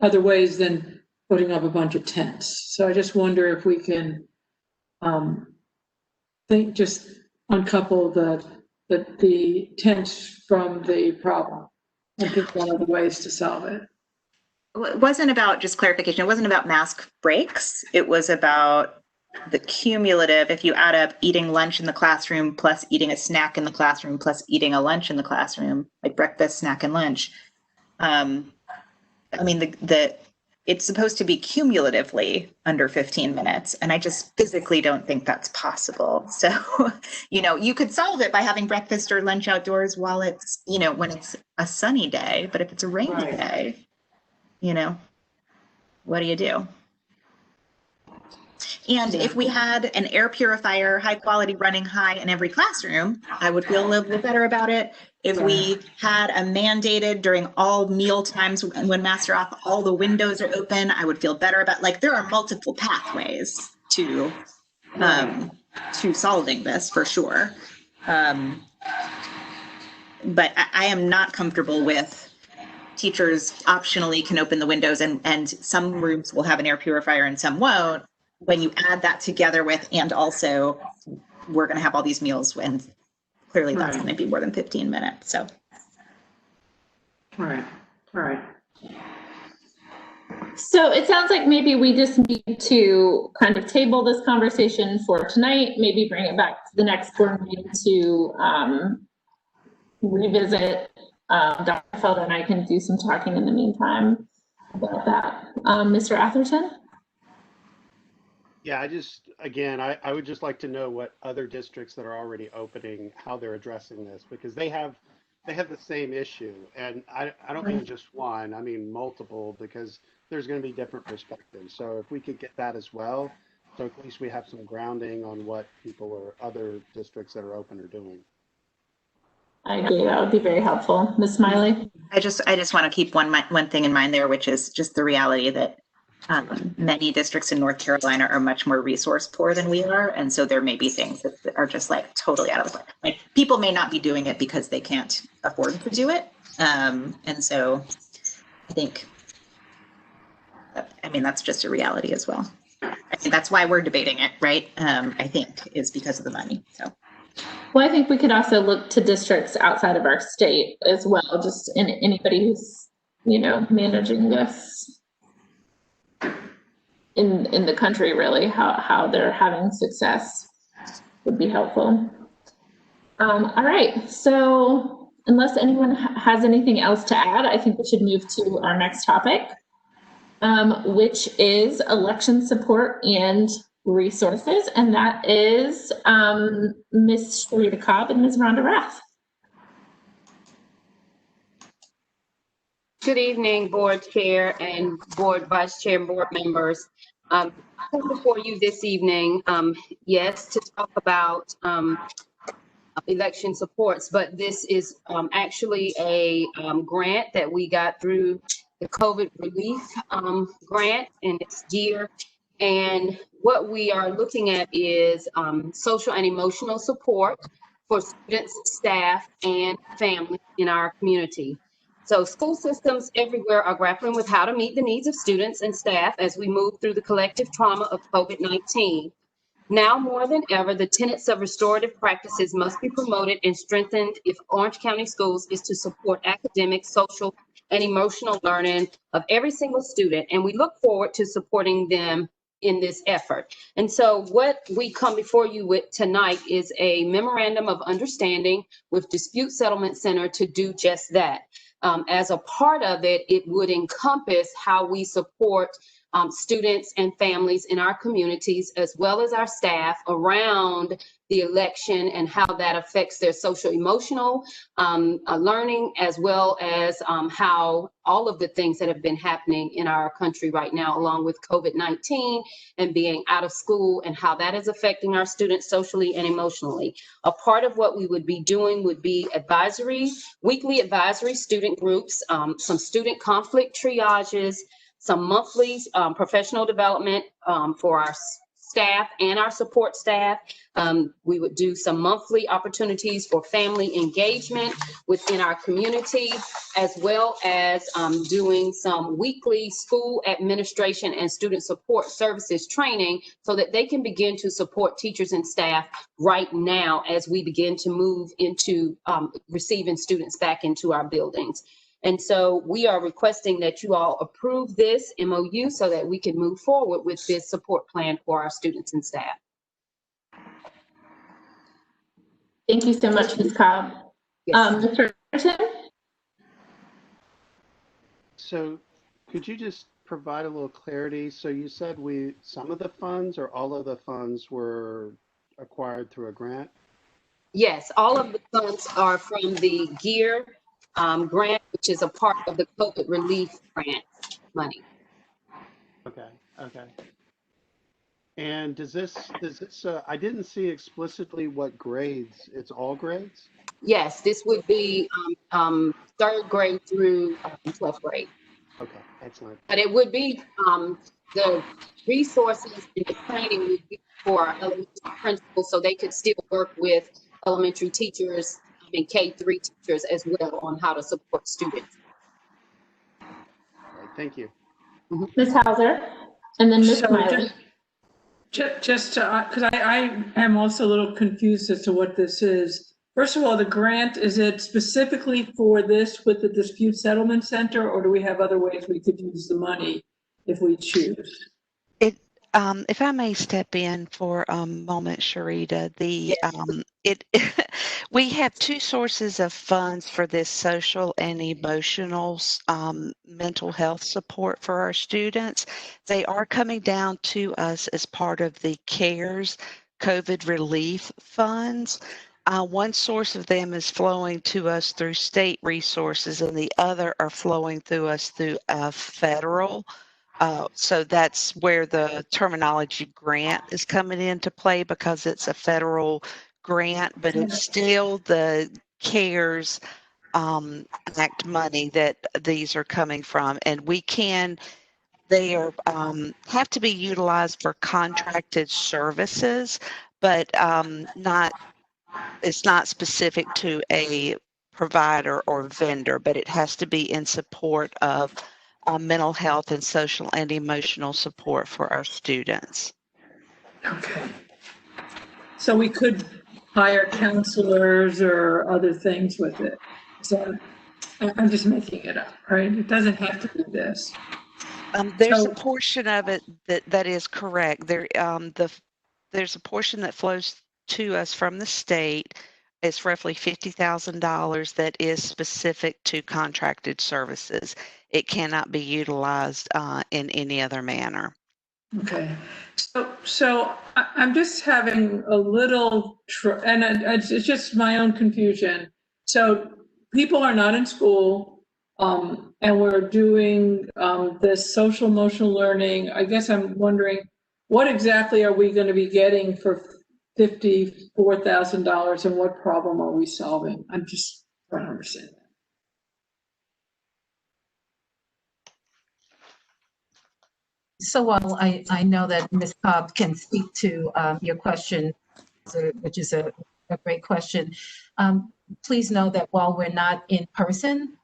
other ways than putting up a bunch of tents. So I just wonder if we can just uncouple the tents from the problem and think one of the ways to solve it. It wasn't about, just clarification, it wasn't about mask breaks. It was about the cumulative, if you add up eating lunch in the classroom plus eating a snack in the classroom plus eating a lunch in the classroom, like breakfast, snack, and lunch. It's supposed to be cumulatively under 15 minutes, and I just physically don't think that's possible. So, you could solve it by having breakfast or lunch outdoors while it's, when it's a sunny day, but if it's a rainy day, what do you do? And if we had an air purifier, high quality running high in every classroom, I would feel a little bit better about it. If we had a mandated during all meal times when masks are off, all the windows are open, I would feel better about, there are multiple pathways to solving this for sure. But I am not comfortable with teachers optionally can open the windows and some rooms will have an air purifier and some won't. When you add that together with, and also we're going to have all these meals when clearly that's going to be more than 15 minutes. So. Right. So it sounds like maybe we just need to kind of table this conversation for tonight, maybe bring it back to the next board meeting to revisit. Dr. Felder and I can do some talking in the meantime about that. Mr. Atherton? Yeah, I would just like to know what other districts that are already opening, how they're addressing this, because they have the same issue. And I don't mean just one, I mean multiple, because there's going to be different perspectives. So if we could get that as well, so at least we have some grounding on what people or other districts that are open are doing. I agree, that would be very helpful. Ms. Smiley? I just want to keep one thing in mind there, which is just the reality that many districts in North Carolina are much more resource poor than we are. And so there may be things that are just totally out of the way. People may not be doing it because they can't afford to do it. And so I think, that's just a reality as well. I think that's why we're debating it, right? I think is because of the money, so. Well, I think we could also look to districts outside of our state as well, just in anybody who's, managing this in the country, really, how they're having success would be helpful. All right, so unless anyone has anything else to add, I think we should move to our next topic, which is election support and resources, and that is Ms. Sharita Cobb and Ms. Rhonda Rath. Good evening, Board Chair and Board Vice Chair and Board members. I'm before you this evening, yes, to talk about election supports, but this is actually a grant that we got through the COVID relief grant, and it's GEAR. And what we are looking at is social and emotional support for students, staff, and families in our community. So school systems everywhere are grappling with how to meet the needs of students and staff as we move through the collective trauma of COVID-19. Now more than ever, the tenets of restorative practices must be promoted and strengthened if Orange County Schools is to support academic, social, and emotional learning of every single student. And we look forward to supporting them in this effort. And so what we come before you with tonight is a memorandum of understanding with Dispute Settlement Center to do just that. As a part of it, it would encompass how we support students and families in our communities, as well as our staff, around the election and how that affects their social emotional learning, as well as how all of the things that have been happening in our country right now, along with COVID-19 and being out of school, and how that is affecting our students socially and emotionally. A part of what we would be doing would be weekly advisory student groups, some student conflict triages, some monthly professional development for our staff and our support staff. We would do some monthly opportunities for family engagement within our community, as well as doing some weekly school administration and student support services training so that they can begin to support teachers and staff right now as we begin to move into receiving students back into our buildings. And so we are requesting that you all approve this MOU so that we can move forward with this support plan for our students and staff. Thank you so much, Ms. Cobb. Yes. Mr. Anderson? So could you just provide a little clarity? So you said some of the funds or all of the funds were acquired through a grant? Yes, all of the funds are from the GEAR grant, which is a part of the COVID relief grant money. Okay. And does this, I didn't see explicitly what grades, it's all grades? Yes, this would be third grade through 12th grade. Okay, excellent. But it would be the resources and the training would be for our elementary principals, so they could still work with elementary teachers and K-3 teachers as well on how to support students. All right, thank you. Ms. Hauser, and then Ms. So Miley. Just because I am also a little confused as to what this is. First of all, the grant, is it specifically for this with the Dispute Settlement Center, or do we have other ways we could use the money if we choose? If I may step in for a moment, Sharita, we have two sources of funds for this social and emotional mental health support for our students. They are coming down to us as part of the CARES COVID relief funds. One source of them is flowing to us through state resources, and the other are flowing through us through federal. So that's where the terminology grant is coming into play, because it's a federal grant, but it's still the CARES Act money that these are coming from. And they are have to be utilized for contracted services, but it's not specific to a provider or vendor, but it has to be in support of mental health and social and emotional support for our students. Okay. So we could hire counselors or other things with it. So I'm just making it up, right? It doesn't have to be this. There's a portion of it that is correct. There's a portion that flows to us from the state. It's roughly $50,000 that is specific to contracted services. It cannot be utilized in any other manner. Okay, so I'm just having a little, and it's just my own confusion. So people are not in school, and we're doing this social emotional learning. I guess I'm wondering, what exactly are we going to be getting for $54,000, and what problem are we solving? I'm just trying to understand that. So while I know that Ms. Cobb can speak to your question, which is a great question, please know that while we're not in person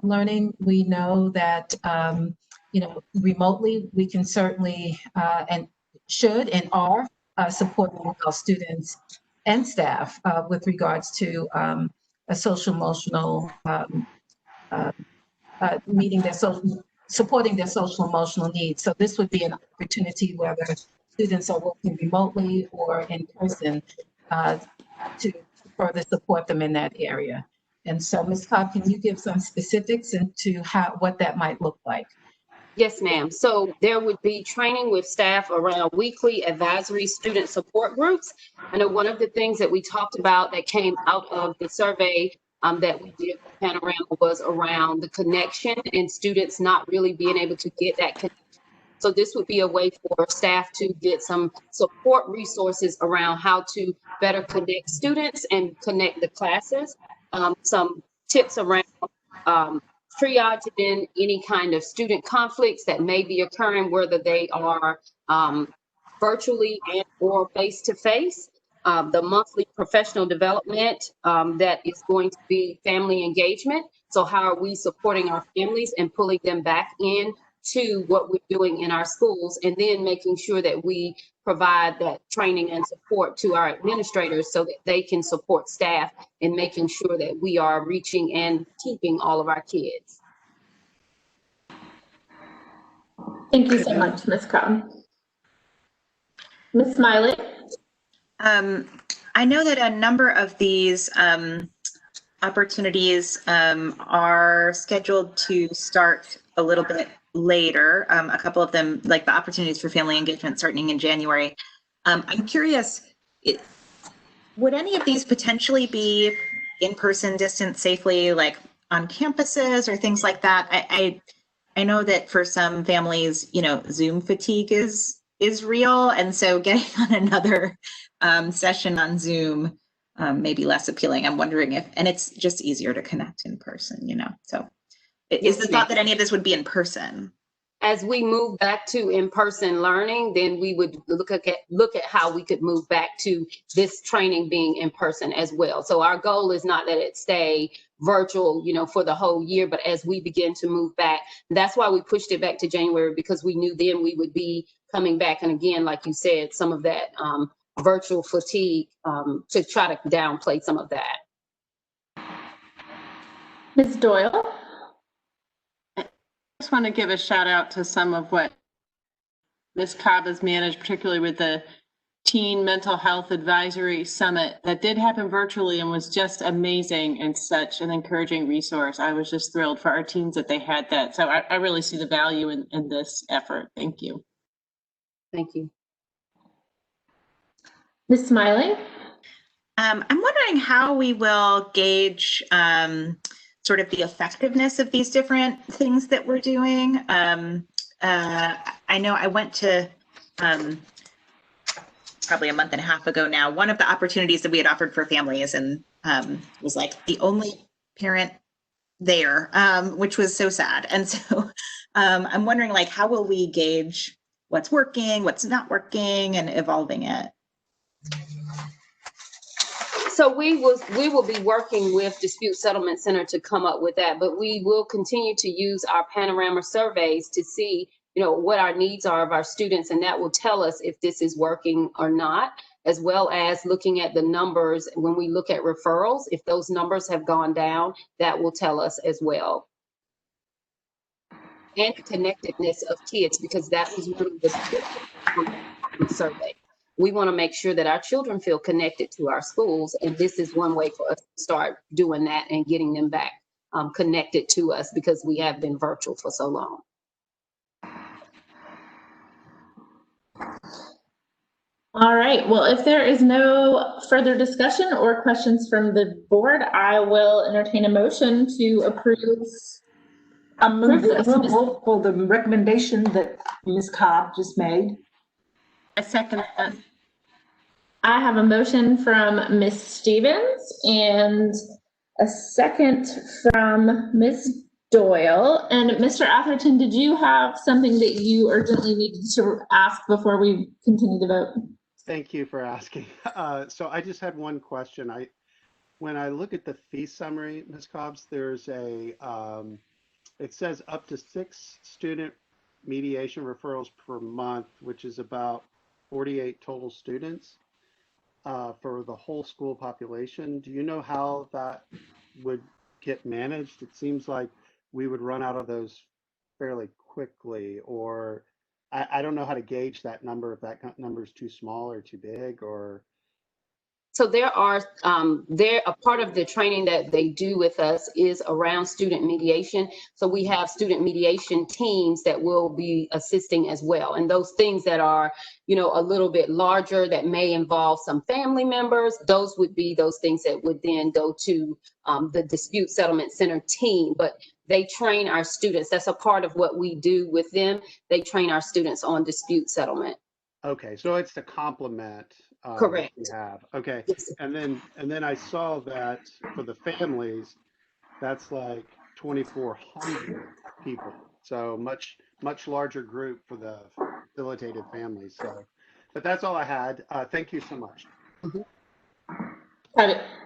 learning, we know that, remotely we can certainly and should and are supporting our students and staff with regards to a social emotional meeting their social, supporting their social emotional needs. So this would be an opportunity whether students are working remotely or in person to further support them in that area. And so Ms. Cobb, can you give some specifics into what that might look like? Yes, ma'am. So there would be training with staff around weekly advisory student support groups. I know one of the things that we talked about that came out of the survey that we did for Panorama was around the connection and students not really being able to get that connection. So this would be a way for staff to get some support resources around how to better connect students and connect the classes. Some tips around triaging any kind of student conflicts that may be occurring, whether they are virtually and or face-to-face. The monthly professional development that is going to be family engagement. So how are we supporting our families and pulling them back in to what we're doing in our schools, and then making sure that we provide that training and support to our administrators so that they can support staff in making sure that we are reaching and keeping all of our kids. Thank you so much, Ms. Cobb. Ms. Smiley? I know that a number of these opportunities are scheduled to start a little bit later. A couple of them, like the opportunities for family engagement, starting in January. I'm curious, would any of these potentially be in-person, distance safely, like on campuses or things like that? I know that for some families, Zoom fatigue is real, and so getting on another session on Zoom may be less appealing. I'm wondering if, and it's just easier to connect in person, So is the thought that any of this would be in person? As we move back to in-person learning, then we would look at how we could move back to this training being in person as well. So our goal is not that it stay virtual, for the whole year, but as we begin to move back, that's why we pushed it back to January, because we knew then we would be coming back. And again, like you said, some of that virtual fatigue to try to downplay some of that. Ms. Doyle? I just want to give a shout out to some of what Ms. Cobb has managed, particularly with the Teen Mental Health Advisory Summit that did happen virtually and was just amazing and such an encouraging resource. I was just thrilled for our teams that they had that. So I really see the value in this effort. Thank you. Thank you. Ms. Smiley? I'm wondering how we will gauge sort of the effectiveness of these different things that we're doing. I know I went to probably a month and a half ago now, one of the opportunities that we had offered for families, and was like the only parent there, which was so sad. And so I'm wondering, like, how will we gauge what's working, what's not working, and evolving it? So we will be working with Dispute Settlement Center to come up with that, but we will continue to use our Panorama surveys to see, what our needs are of our students, and that will tell us if this is working or not. as well as looking at the numbers. When we look at referrals, if those numbers have gone down, that will tell us as well. And connectedness of kids, because that was one of the survey. We want to make sure that our children feel connected to our schools, and this is one way for us to start doing that and getting them back connected to us, because we have been virtual for so long. All right, well, if there is no further discussion or questions from the board, I will entertain a motion to approve. For the recommendation that Ms. Cobb just made. I second that. I have a motion from Ms. Stevens and a second from Ms. Doyle. And Mr. Atherton, did you have something that you urgently needed to ask before we continue the vote? Thank you for asking. So I just had one question. When I look at the fee summary, Ms. Cobbs, there's a, it says up to 6 student mediation referrals per month, which is about 48 total students for the whole school population. Do you know how that would get managed? It seems like we would run out of those fairly quickly, or I don't know how to gauge that number, if that number is too small or too big, or. So there are, a part of the training that they do with us is around student mediation. So we have student mediation teams that will be assisting as well. And those things that are, you know, a little bit larger, that may involve some family members, those would be those things that would then go to the Dispute Settlement Center team. But they train our students. That's a part of what we do with them. They train our students on dispute settlement. Okay, so it's to complement. Correct. What we have. Okay, and then I saw that for the families, that's like 2,400 people. So much larger group for the facilitated families. So, but that's all I had. Thank you so much.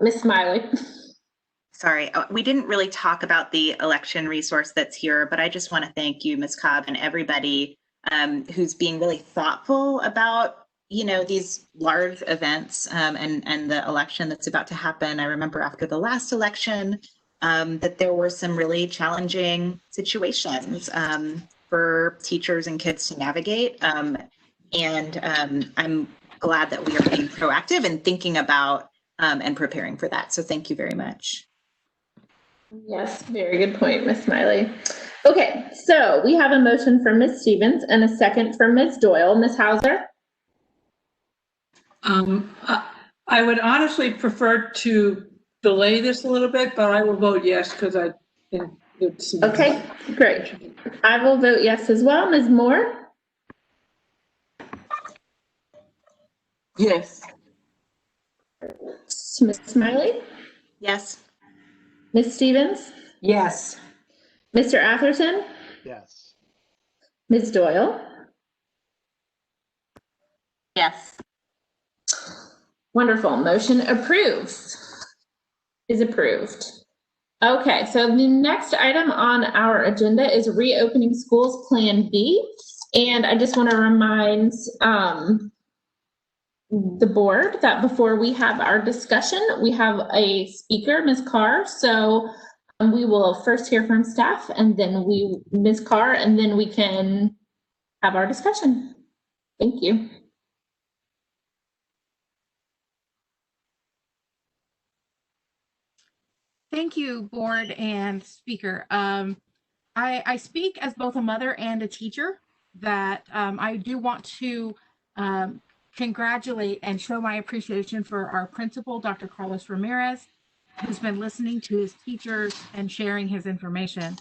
Ms. Smiley. Sorry, we didn't really talk about the election resource that's here, but I just want to thank you, Ms. Cobb, and everybody who's being really thoughtful about, you know, these large events and the election that's about to happen. I remember after the last election that there were some really challenging situations for teachers and kids to navigate. And I'm glad that we are being proactive and thinking about and preparing for that. So thank you very much. Yes, very good point, Ms. Smiley. Okay, so we have a motion from Ms. Stevens and a second from Ms. Doyle. Ms. Hauser? I would honestly prefer to delay this a little bit, but I will vote yes because I think it's. Okay, great. I will vote yes as well. Ms. Moore? Yes. Ms. Smiley? Yes. Ms. Stevens? Yes. Mr. Atherton? Yes. Ms. Doyle? Yes. Wonderful. Motion is approved. Okay, so the next item on our agenda is reopening schools Plan B. And I just want to remind the board that before we have our discussion, we have a speaker, Ms. Carr. So we will first hear from staff and then Ms. Carr, and then we can have our discussion. Thank you. Thank you, board and speaker. I speak as both a mother and a teacher. That I do want to congratulate and show my appreciation for our principal, Dr. Carlos Ramirez, who's been listening to his teachers and sharing his information.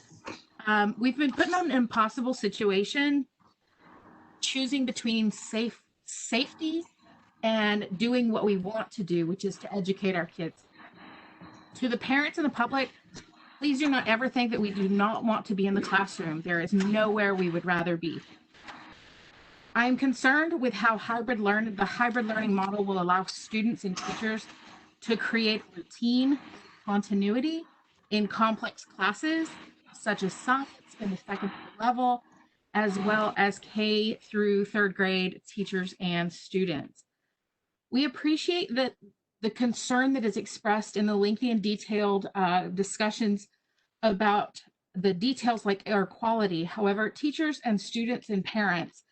We've been put in an impossible situation, choosing between safety and doing what we want to do, which is to educate our kids. To the parents and the public, please do not ever think that we do not want to be in the classroom. There is nowhere we would rather be. I am concerned with how the hybrid learning model will allow students and teachers to create routine continuity in complex classes, such as science in the second level, as well as K through third grade teachers and students. We appreciate that the concern that is expressed in the lengthy and detailed discussions about the details like air quality. However, teachers and students and parents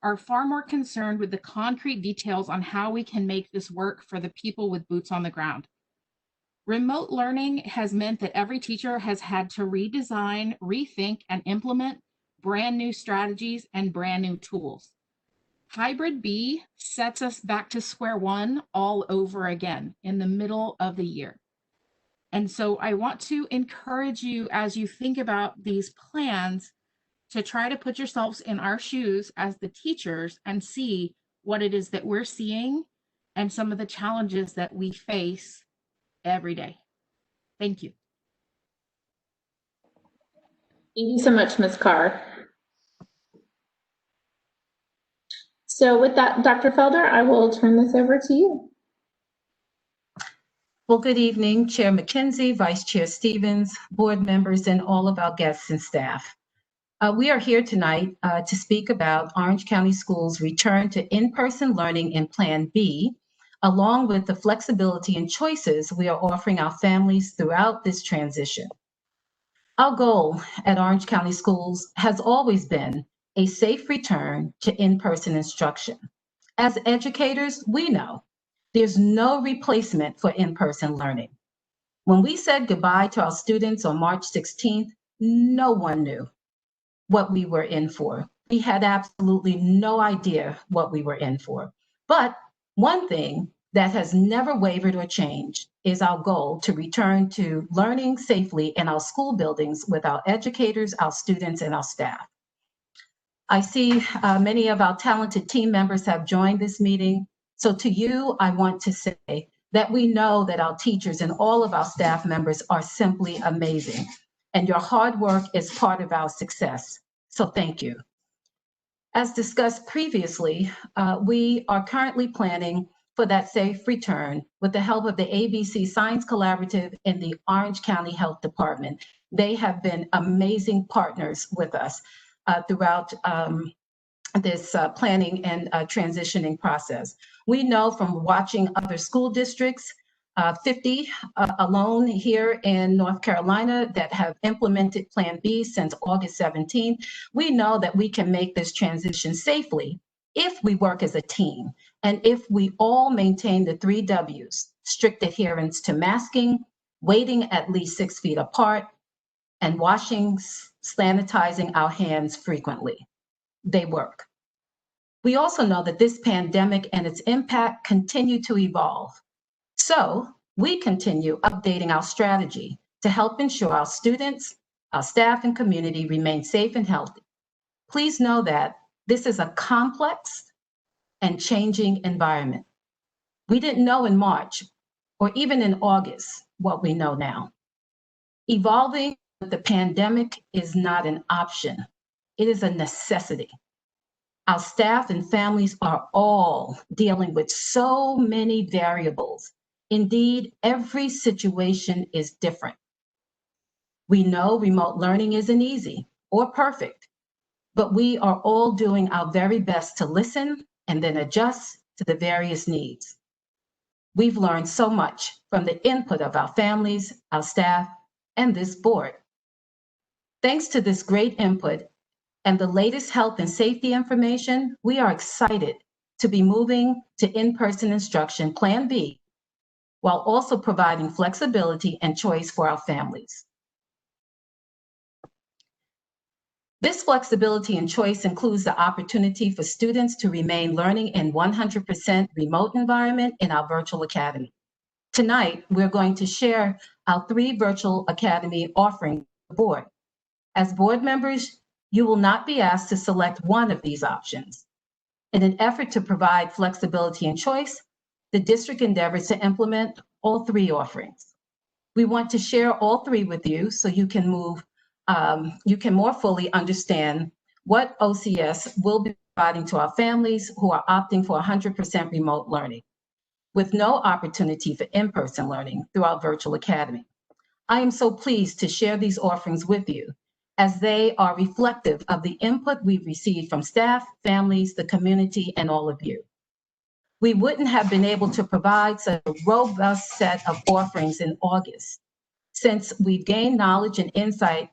are far more concerned with the concrete details on how we can make this work for the people with boots on the ground. Remote learning has meant that every teacher has had to redesign, rethink, and implement brand new strategies and brand new tools. Hybrid B sets us back to square one all over again in the middle of the year. And so I want to encourage you as you think about these plans to try to put yourselves in our shoes as the teachers and see what it is that we're seeing and some of the challenges that we face every day. Thank you. Thank you so much, Ms. Carr. So with that, Dr. Felder, I will turn this over to you. Well, good evening, Chair McKenzie, Vice Chair Stevens, board members, and all of our guests and staff. We are here tonight to speak about Orange County Schools' return to in-person learning in Plan B, along with the flexibility and choices we are offering our families throughout this transition. Our goal at Orange County Schools has always been a safe return to in-person instruction. As educators, we know there's no replacement for in-person learning. When we said goodbye to our students on March 16th, no one knew what we were in for. We had absolutely no idea what we were in for. But one thing that has never wavered or changed is our goal to return to learning safely in our school buildings with our educators, our students, and our staff. I see many of our talented team members have joined this meeting. So to you, I want to say that we know that our teachers and all of our staff members are simply amazing, and your hard work is part of our success. So thank you. As discussed previously, we are currently planning for that safe return with the help of the ABC Science Collaborative and the Orange County Health Department. They have been amazing partners with us throughout this planning and transitioning process. We know from watching other school districts, 50 alone here in North Carolina that have implemented Plan B since August 17th. We know that we can make this transition safely if we work as a team and if we all maintain the 3 W's: strict adherence to masking, waiting at least 6 feet apart, and washing, sanitizing our hands frequently. They work. We also know that this pandemic and its impact continue to evolve. So we continue updating our strategy to help ensure our students, our staff, and community remain safe and healthy. Please know that this is a complex and changing environment. We didn't know in March or even in August what we know now. Evolving with the pandemic is not an option. It is a necessity. Our staff and families are all dealing with so many variables. Indeed, every situation is different. We know remote learning isn't easy or perfect, but we are all doing our very best to listen and then adjust to the various needs. We've learned so much from the input of our families, our staff, and this board. Thanks to this great input and the latest health and safety information, we are excited to be moving to in-person instruction Plan B, while also providing flexibility and choice for our families. This flexibility and choice includes the opportunity for students to remain learning in 100% remote environment in our virtual academy. Tonight, we're going to share our 3 virtual academy offerings to the board. As board members, you will not be asked to select one of these options. In an effort to provide flexibility and choice, the district endeavors to implement all 3 offerings. We want to share all 3 with you so you can more fully understand what OCS will be providing to our families who are opting for 100% remote learning, with no opportunity for in-person learning through our virtual academy. I am so pleased to share these offerings with you, as they are reflective of the input we've received from staff, families, the community, and all of you. We wouldn't have been able to provide such a robust set of offerings in August, since we've gained knowledge and insight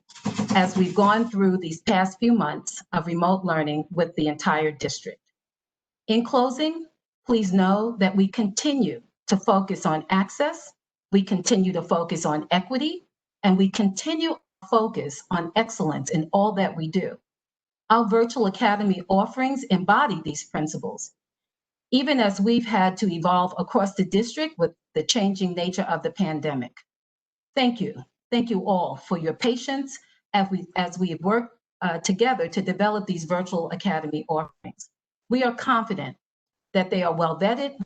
as we've gone through these past few months of remote learning with the entire district. In closing, please know that we continue to focus on access, we continue to focus on equity, and we continue to focus on excellence in all that we do. Our virtual academy offerings embody these principles, even as we've had to evolve across the district with the changing nature of the pandemic. Thank you. Thank you all for your patience as we work together to develop these virtual academy offerings. We are confident that they are well vetted,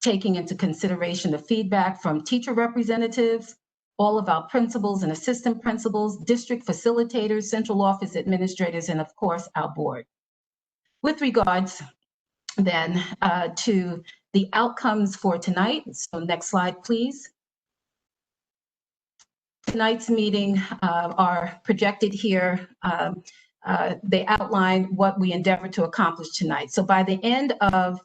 taking into consideration the feedback from teacher representatives, all of our principals and assistant principals, district facilitators, central office administrators, and of course, our board. With regards then to the outcomes for tonight, so next slide, please. Tonight's meeting are projected here. They outline what we endeavor to accomplish tonight. So by the end of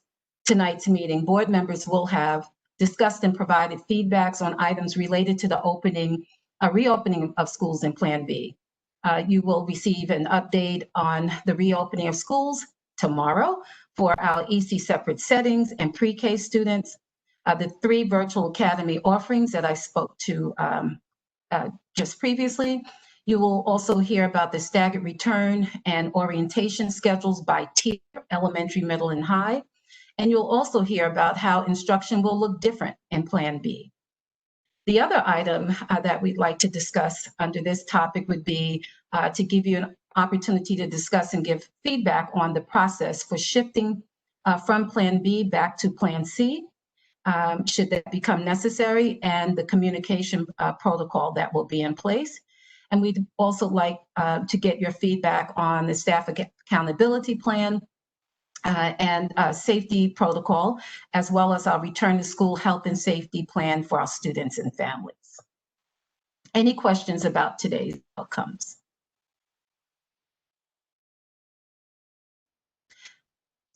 tonight's meeting, board members will have discussed and provided feedbacks on items related to the reopening of schools in Plan B. You will receive an update on the reopening of schools tomorrow for our EC separate settings and pre-K students, the 3 virtual academy offerings that I spoke to just previously. You will also hear about the staggered return and orientation schedules by tier, elementary, middle, and high. And you'll also hear about how instruction will look different in Plan B. The other item that we'd like to discuss under this topic would be to give you an opportunity to discuss and give feedback on the process for shifting from Plan B back to Plan C, should that become necessary, and the communication protocol that will be in place. And we'd also like to get your feedback on the staff accountability plan and safety protocol, as well as our return to school health and safety plan for our students and families. Any questions about today's outcomes?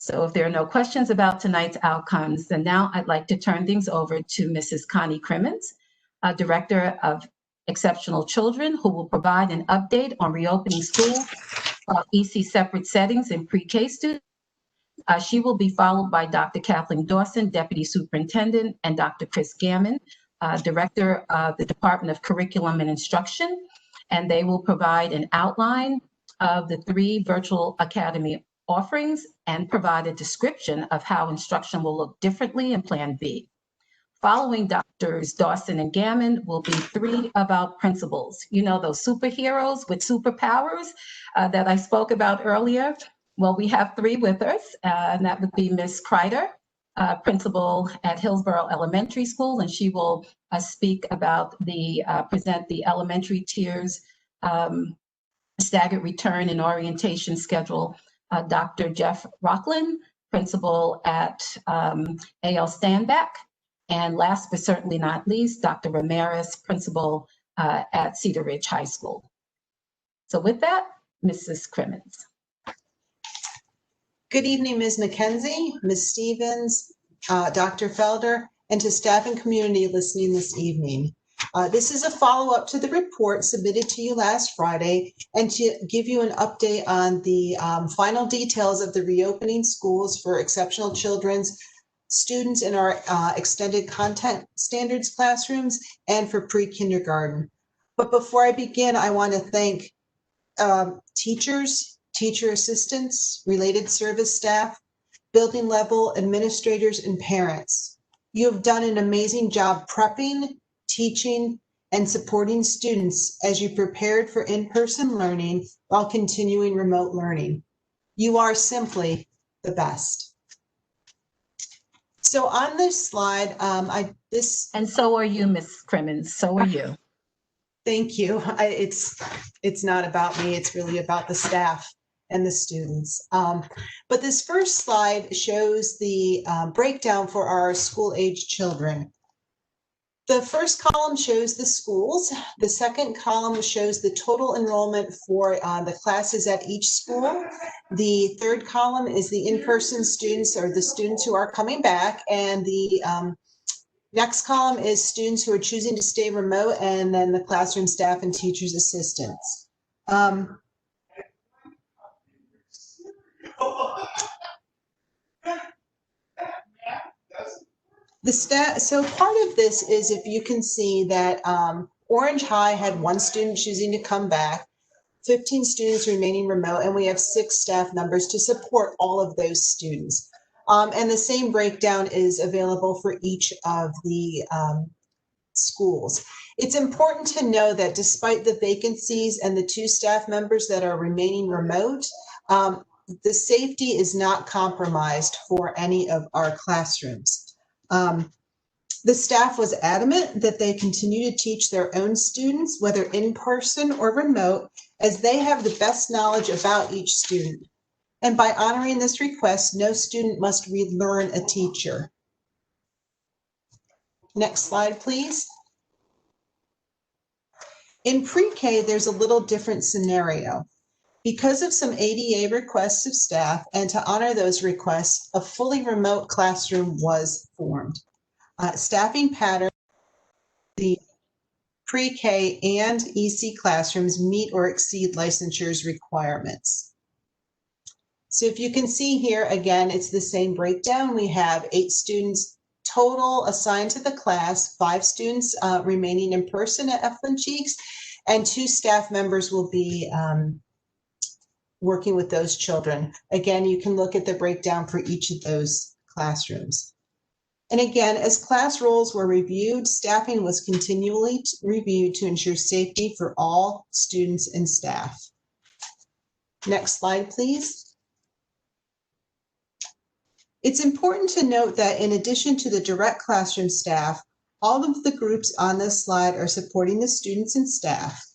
So if there are no questions about tonight's outcomes, then now I'd like to turn things over to Mrs. Connie Crimmins, Director of Exceptional Children, who will provide an update on reopening schools, EC separate settings, and pre-K students. She will be followed by Dr. Kathleen Dawson, Deputy Superintendent, and Dr. Chris Gammon, Director of the Department of Curriculum and Instruction. And they will provide an outline of the 3 virtual academy offerings and provide a description of how instruction will look differently in Plan B. Following Drs. Dawson and Gammon will be 3 of our principals. You know, those superheroes with superpowers that I spoke about earlier. Well, we have 3 with us, and that would be Ms. Kreider, principal at Hillsborough Elementary School, and she will speak about present the elementary tiers staggered return and orientation schedule. Dr. Jeff Rockland, principal at A.L. Standback, and last but certainly not least, Dr. Ramirez, principal at Cedar Ridge High School. So with that, Mrs. Crimmins. Good evening, Ms. McKenzie, Ms. Stevens, Dr. Felder, and to staff and community listening this evening. This is a follow-up to the report submitted to you last Friday and to give you an update on the final details of the reopening schools for exceptional children's students in our extended content standards classrooms and for pre-kindergarten. But before I begin, I want to thank teachers, teacher assistants, related service staff, building level administrators, and parents. You have done an amazing job prepping, teaching, and supporting students as you prepared for in-person learning while continuing remote learning. You are simply the best. So on this slide, and so are you, Ms. Crimmins. So are you. Thank you. It's not about me. It's really about the staff and the students. But this first slide shows the breakdown for our school-age children. The first column shows the schools. The second column shows the total enrollment for the classes at each school. The third column is the in-person students, or the students who are coming back. And the next column is students who are choosing to stay remote, and then the classroom staff and teachers' assistants. So part of this is, if you can see that Orange High had 1 student choosing to come back, 15 students remaining remote, and we have 6 staff members to support all of those students. And the same breakdown is available for each of the schools. It's important to know that despite the vacancies and the 2 staff members that are remaining remote, the safety is not compromised for any of our classrooms. The staff was adamant that they continue to teach their own students, whether in person or remote, as they have the best knowledge about each student. And by honoring this request, no student must relearn a teacher. Next slide, please. In pre-K, there's a little different scenario. Because of some ADA requests of staff, and to honor those requests, a fully remote classroom was formed. Staffing pattern, the pre-K and EC classrooms meet or exceed licensures requirements. So if you can see here, again, it's the same breakdown. We have 8 students total assigned to the class, 5 students remaining in person at Eflin Cheeks, and 2 staff members will be working with those children. Again, you can look at the breakdown for each of those classrooms. And again, as class roles were reviewed, staffing was continually reviewed to ensure safety for all students and staff. Next slide, please. It's important to note that in addition to the direct classroom staff, all of the groups on this slide are supporting the students and staff.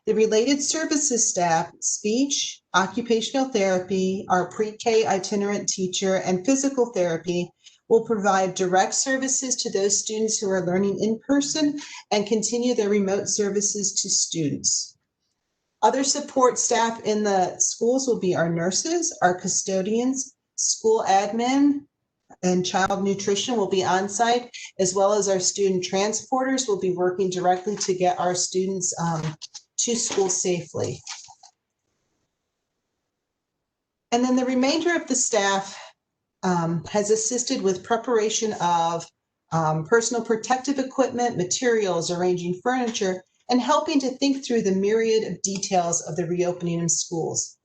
The related services staff, speech, occupational therapy, our pre-K itinerant teacher, and physical therapy will provide direct services to those students who are learning in person and continue their remote services to students. Other support staff in the schools will be our nurses, our custodians, school admin, and child nutrition will be on site, as well as our student transporters will be working directly to get our students to school safely. And then the remainder of the staff has assisted with preparation of personal protective equipment, materials, arranging furniture, and helping to think through the myriad of details of the reopening of schools.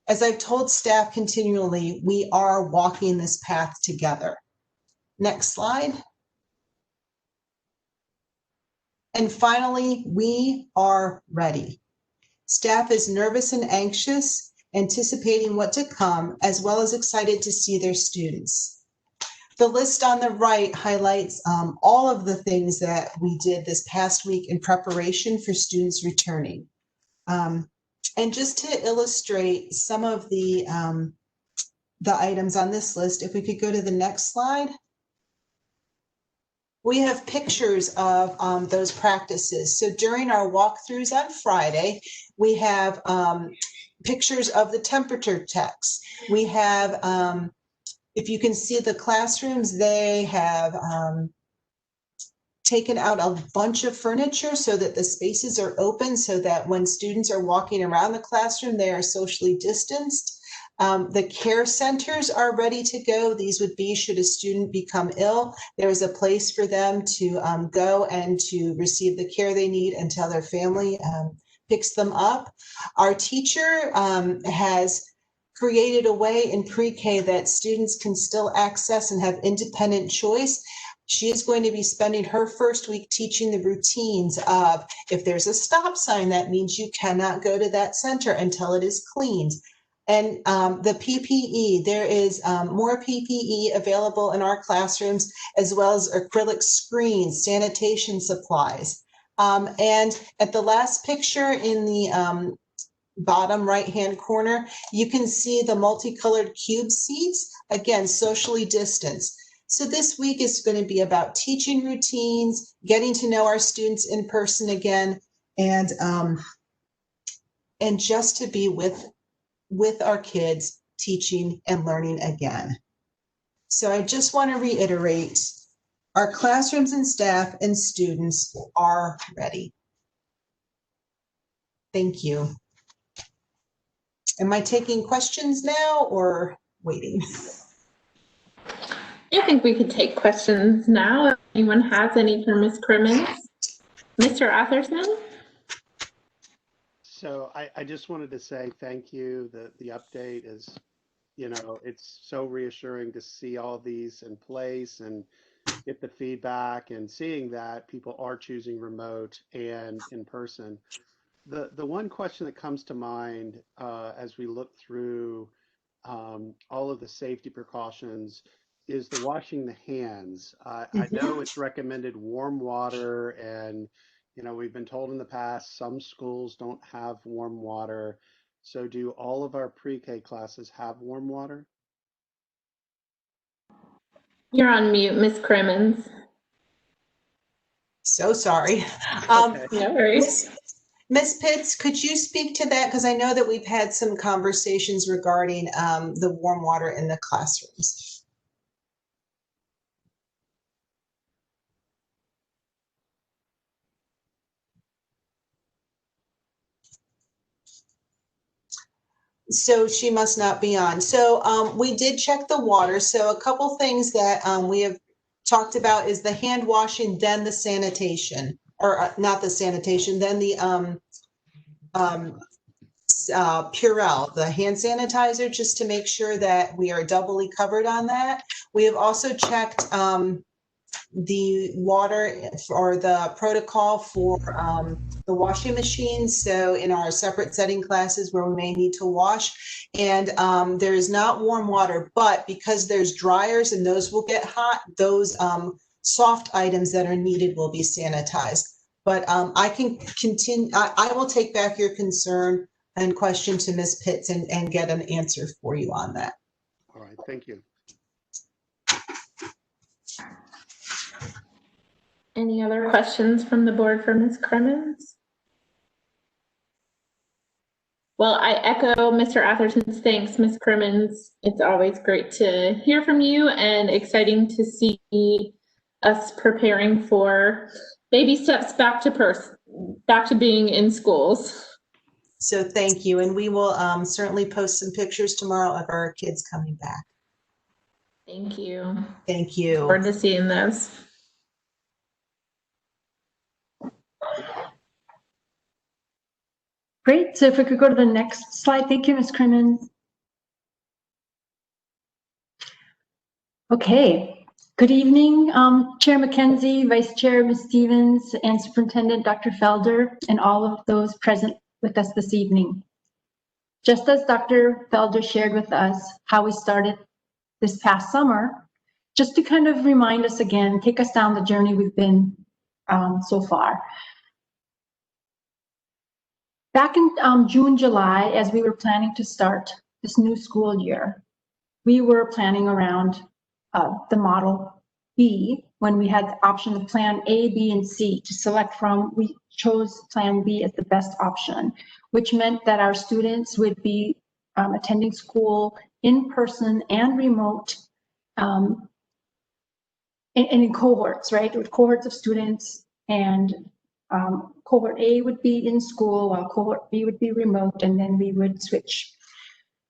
As I've told staff continually, we are walking this path together. Next slide. And finally, we are ready. Staff is nervous and anxious, anticipating what to come, as well as excited to see their students. The list on the right highlights all of the things that we did this past week in preparation for students returning. And just to illustrate some of the items on this list, if we could go to the next slide. We have pictures of those practices. So during our walkthroughs on Friday, we have pictures of the temperature checks. We have, if you can see the classrooms, they have taken out a bunch of furniture so that the spaces are open, so that when students are walking around the classroom, they are socially distanced. The care centers are ready to go. These would be, should a student become ill, there is a place for them to go and to receive the care they need until their family picks them up. Our teacher has created a way in pre-K that students can still access and have independent choice. She is going to be spending her first week teaching the routines of, if there's a stop sign, that means you cannot go to that center until it is cleaned. And the PPE, there is more PPE available in our classrooms, as well as acrylic screens, sanitation supplies. And at the last picture in the bottom right-hand corner, you can see the multicolored cube seats, again, socially distanced. So this week is going to be about teaching routines, getting to know our students in person again, and just to be with our kids, teaching and learning again. So I just want to reiterate, our classrooms and staff and students are ready. Thank you. Am I taking questions now or waiting? I think we could take questions now. If anyone has any for Ms. Crimmins. Mr. Atherton? So I just wanted to say thank you. The update is, you know, it's so reassuring to see all these in place and get the feedback and seeing that people are choosing remote and in person. The one question that comes to mind as we look through all of the safety precautions is the washing the hands. I know it's recommended warm water, and you know, we've been told in the past some schools don't have warm water. So do all of our pre-K classes have warm water? You're on mute, Ms. Crimmins. So sorry. No worries. Ms. Pitts, could you speak to that? Because I know that we've had some conversations regarding the warm water in the classrooms. So she must not be on. So we did check the water. So a couple things that we have talked about is the hand washing, then the sanitation, or not the sanitation, then the Purell, the hand sanitizer, just to make sure that we are doubly covered on that. We have also checked the water or the protocol for the washing machine. So in our separate setting classes where we may need to wash, and there is not warm water, but because there's dryers and those will get hot, those soft items that are needed will be sanitized. But I can continue, I will take back your concern and question to Ms. Pitts and get an answer for you on that. All right, thank you. Any other questions from the board for Ms. Crimmins? Well, I echo Mr. Atherton's thanks, Ms. Crimmins. It's always great to hear from you and exciting to see us preparing for baby steps back to being in schools. So thank you. And we will certainly post some pictures tomorrow of our kids coming back. Thank you. Thank you. Look forward to seeing those. Great. So if we could go to the next slide. Thank you, Ms. Crimmins. Okay. Good evening, Chair McKenzie, Vice Chair Ms. Stevens, and Superintendent Dr. Felder, and all of those present with us this evening. Just as Dr. Felder shared with us how we started this past summer, just to kind of remind us again, take us down the journey we've been so far. Back in June, July, as we were planning to start this new school year, we were planning around the model B when we had the option of plan A, B, and C to select from. We chose plan B as the best option, which meant that our students would be attending school in person and remote and in cohorts, right? With cohorts of students, and cohort A would be in school while cohort B would be remote, and then we would switch.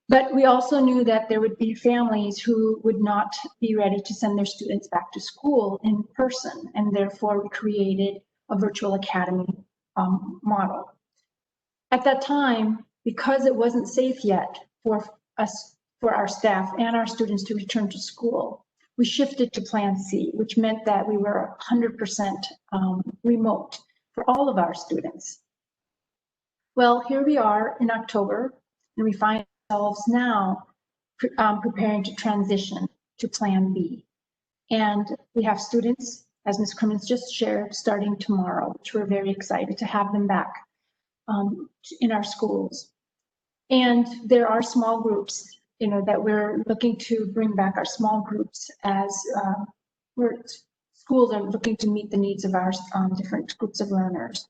But we also knew that there would be families who would not be ready to send their students back to school in person, and therefore we created a virtual academy model. At that time, because it wasn't safe yet for us, for our staff and our students to return to school, we shifted to plan C, which meant that we were 100% remote for all of our students. Well, here we are in October, and we find ourselves now preparing to transition to plan B. And we have students, as Ms. Crimmins just shared, starting tomorrow, which we're very excited to have them back in our schools. And there are small groups that we're looking to bring back our small groups as schools are looking to meet the needs of our different groups of learners.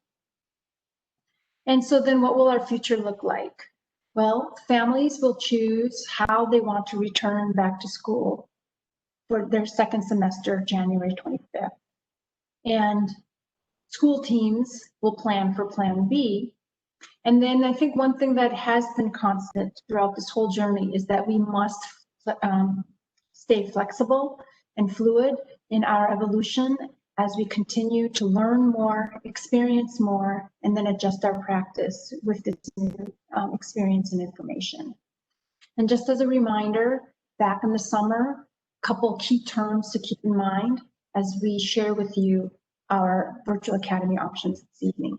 And so then what will our future look like? Well, families will choose how they want to return back to school for their second semester, January 25th. And school teams will plan for Plan B. And then I think one thing that has been constant throughout this whole journey is that we must stay flexible and fluid in our evolution as we continue to learn more, experience more, and then adjust our practice with this new experience and information. And just as a reminder, back in the summer, a couple key terms to keep in mind as we share with you our virtual academy options this evening.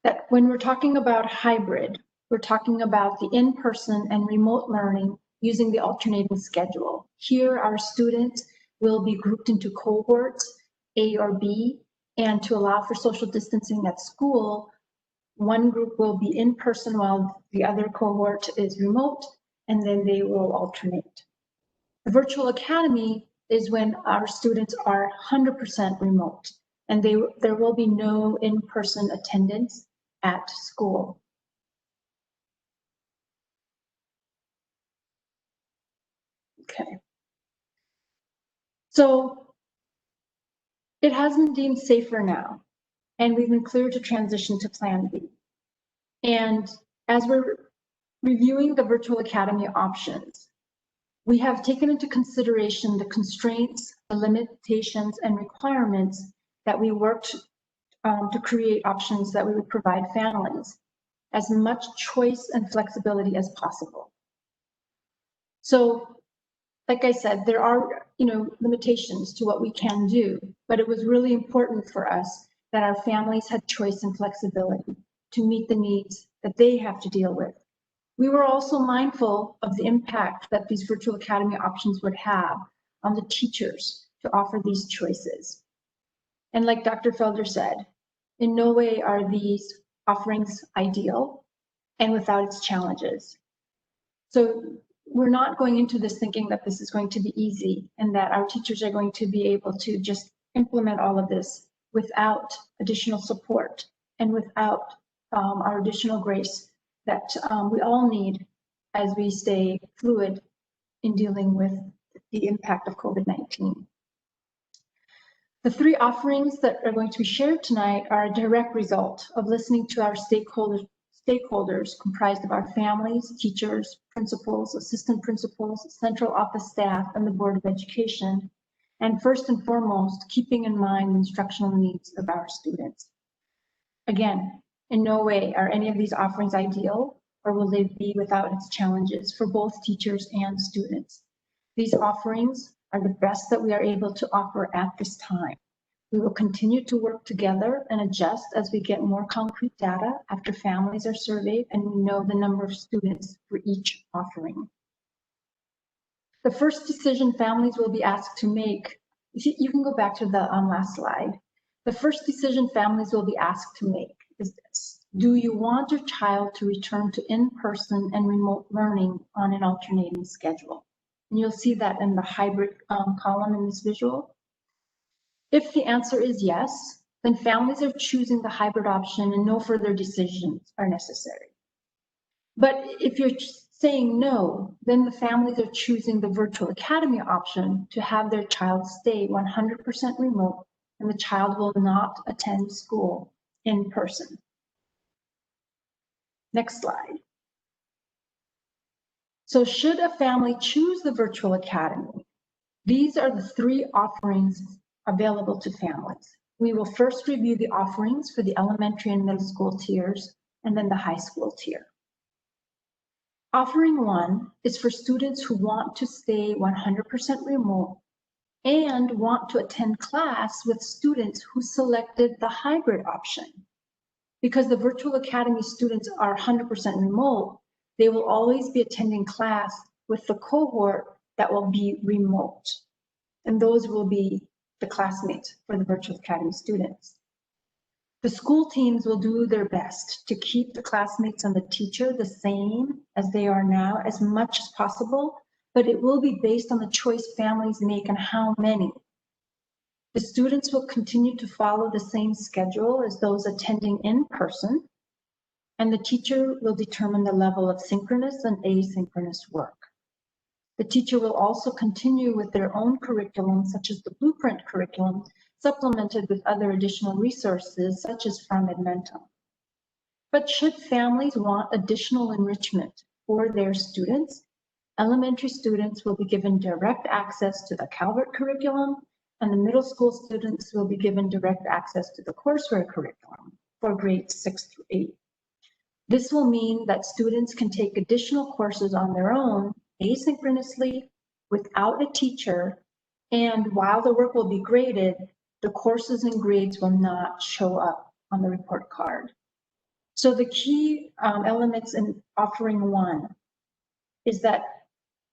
That when we're talking about hybrid, we're talking about the in-person and remote learning using the alternating schedule. Here, our students will be grouped into cohorts, A or B, and to allow for social distancing at school, one group will be in person while the other cohort is remote, and then they will alternate. The virtual academy is when our students are 100% remote, and there will be no in-person attendance at school. Okay. So it has been deemed safer now, and we've been cleared to transition to Plan B. And as we're reviewing the virtual academy options, we have taken into consideration the constraints, the limitations, and requirements that we worked to create options that we would provide families as much choice and flexibility as possible. So, like I said, there are limitations to what we can do, but it was really important for us that our families had choice and flexibility to meet the needs that they have to deal with. We were also mindful of the impact that these virtual academy options would have on the teachers to offer these choices. And like Dr. Felder said, in no way are these offerings ideal and without its challenges. So we're not going into this thinking that this is going to be easy and that our teachers are going to be able to just implement all of this without additional support and without our additional grace that we all need as we stay fluid in dealing with the impact of COVID-19. The three offerings that are going to be shared tonight are a direct result of listening to our stakeholders comprised of our families, teachers, principals, assistant principals, central office staff, and the Board of Education, and first and foremost, keeping in mind the instructional needs of our students. Again, in no way are any of these offerings ideal, or will they be without its challenges for both teachers and students. These offerings are the best that we are able to offer at this time. We will continue to work together and adjust as we get more concrete data after families are surveyed and we know the number of students for each offering. The first decision families will be asked to make, you can go back to the last slide. The first decision families will be asked to make is this: do you want your child to return to in-person and remote learning on an alternating schedule? And you'll see that in the hybrid column in this visual. If the answer is yes, then families are choosing the hybrid option and no further decisions are necessary. But if you're saying no, then the families are choosing the virtual academy option to have their child stay 100% remote and the child will not attend school in person. Next slide. So should a family choose the virtual academy, these are the three offerings available to families. We will first review the offerings for the elementary and middle school tiers and then the high school tier. Offering one is for students who want to stay 100% remote and want to attend class with students who selected the hybrid option. Because the virtual academy students are 100% remote, they will always be attending class with the cohort that will be remote. And those will be the classmates for the virtual academy students. The school teams will do their best to keep the classmates and the teacher the same as they are now as much as possible, but it will be based on the choice families make and how many. The students will continue to follow the same schedule as those attending in person, and the teacher will determine the level of synchronous and asynchronous work. The teacher will also continue with their own curriculum, such as the blueprint curriculum, supplemented with other additional resources, such as From Edmentum. But should families want additional enrichment for their students, elementary students will be given direct access to the Calvert curriculum, and the middle school students will be given direct access to the courseware curriculum for grades 6 through 8. This will mean that students can take additional courses on their own, asynchronously, without a teacher, and while the work will be graded, the courses and grades will not show up on the report card. So the key elements in offering one is that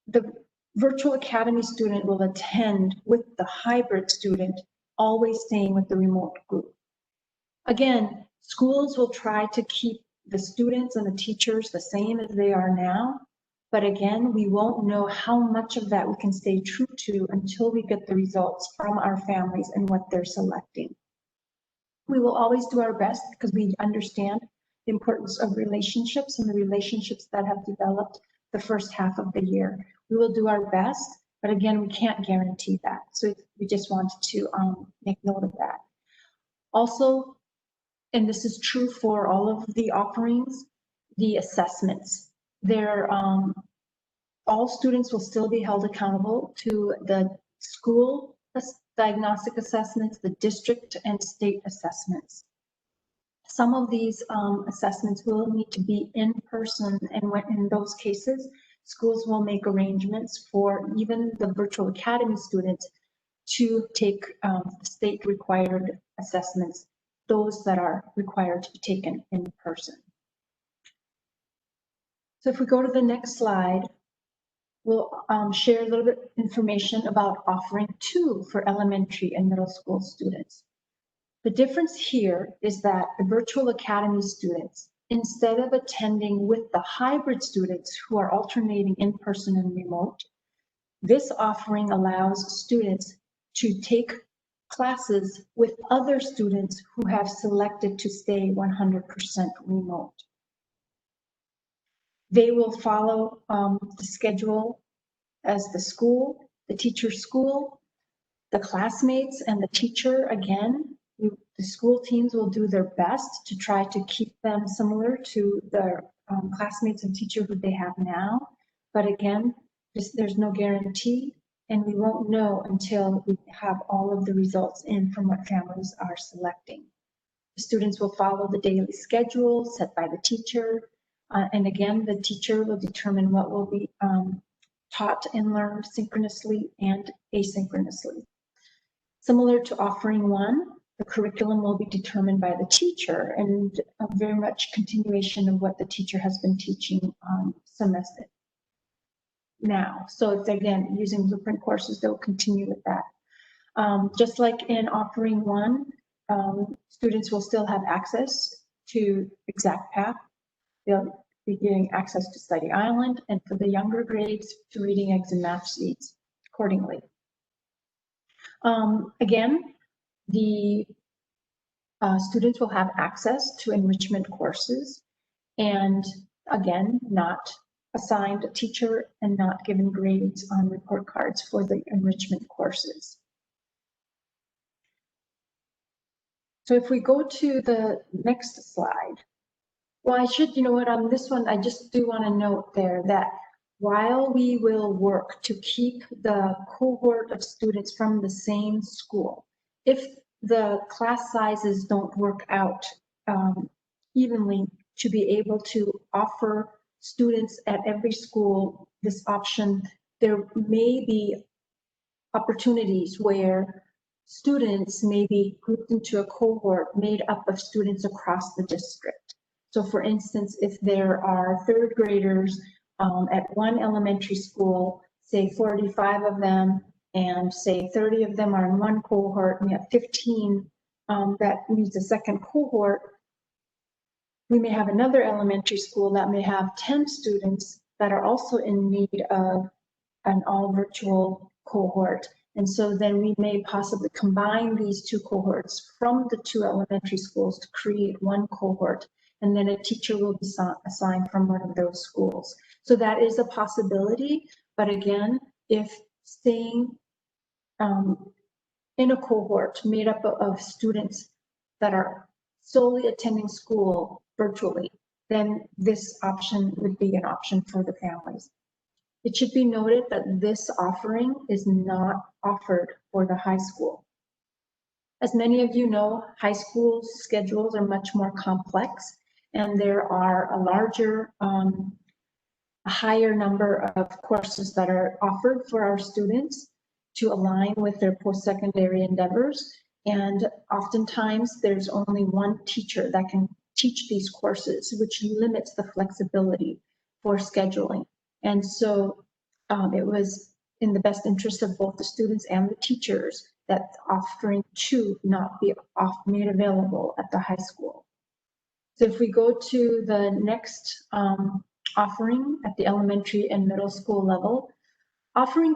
the virtual academy student will attend with the hybrid student, always staying with the remote group. Again, schools will try to keep the students and the teachers the same as they are now, but again, we won't know how much of that we can stay true to until we get the results from our families and what they're selecting. We will always do our best because we understand the importance of relationships and the relationships that have developed the first half of the year. We will do our best, but again, we can't guarantee that. So we just wanted to make note of that. Also, and this is true for all of the offerings, the assessments. All students will still be held accountable to the school diagnostic assessments, the district and state assessments. Some of these assessments will need to be in person, and when in those cases, schools will make arrangements for even the virtual academy students to take state required assessments, those that are required to be taken in person. So if we go to the next slide, we'll share a little bit information about offering two for elementary and middle school students. The difference here is that the virtual academy students, instead of attending with the hybrid students who are alternating in person and remote, this offering allows students to take classes with other students who have selected to stay 100% remote. They will follow the schedule as the school, the teacher's school, the classmates and the teacher. Again, the school teams will do their best to try to keep them similar to the classmates and teacher who they have now. But again, there's no guarantee, and we won't know until we have all of the results in from what families are selecting. The students will follow the daily schedule set by the teacher. And again, the teacher will determine what will be taught and learned synchronously and asynchronously. Similar to offering one, the curriculum will be determined by the teacher, and very much continuation of what the teacher has been teaching semester now. So it's again, using blueprint courses, they'll continue with that. Just like in offering one, students will still have access to Exact Path. They'll be getting access to Study Island, and for the younger grades, to reading eggs and math sheets accordingly. Again, the students will have access to enrichment courses, and again, not assigned a teacher and not given grades on report cards for the enrichment courses. So if we go to the next slide, well, I should, you know what, on this one, I just do want to note there that while we will work to keep the cohort of students from the same school, if the class sizes don't work out evenly, to be able to offer students at every school this option, there may be opportunities where students may be grouped into a cohort made up of students across the district. So for instance, if there are third graders at one elementary school, say 45 of them, and say 30 of them are in one cohort, and we have 15 that needs a second cohort, we may have another elementary school that may have 10 students that are also in need of an all virtual cohort. And so then we may possibly combine these two cohorts from the two elementary schools to create one cohort. And then a teacher will be assigned from one of those schools. So that is a possibility. But again, if staying in a cohort made up of students that are solely attending school virtually, then this option would be an option for the families. It should be noted that this offering is not offered for the high school. As many of you know, high school schedules are much more complex, and there are a higher number of courses that are offered for our students to align with their post-secondary endeavors. And oftentimes there's only one teacher that can teach these courses, which limits the flexibility for scheduling. And so it was in the best interest of both the students and the teachers that offering two not be made available at the high school. So if we go to the next offering at the elementary and middle school level, offering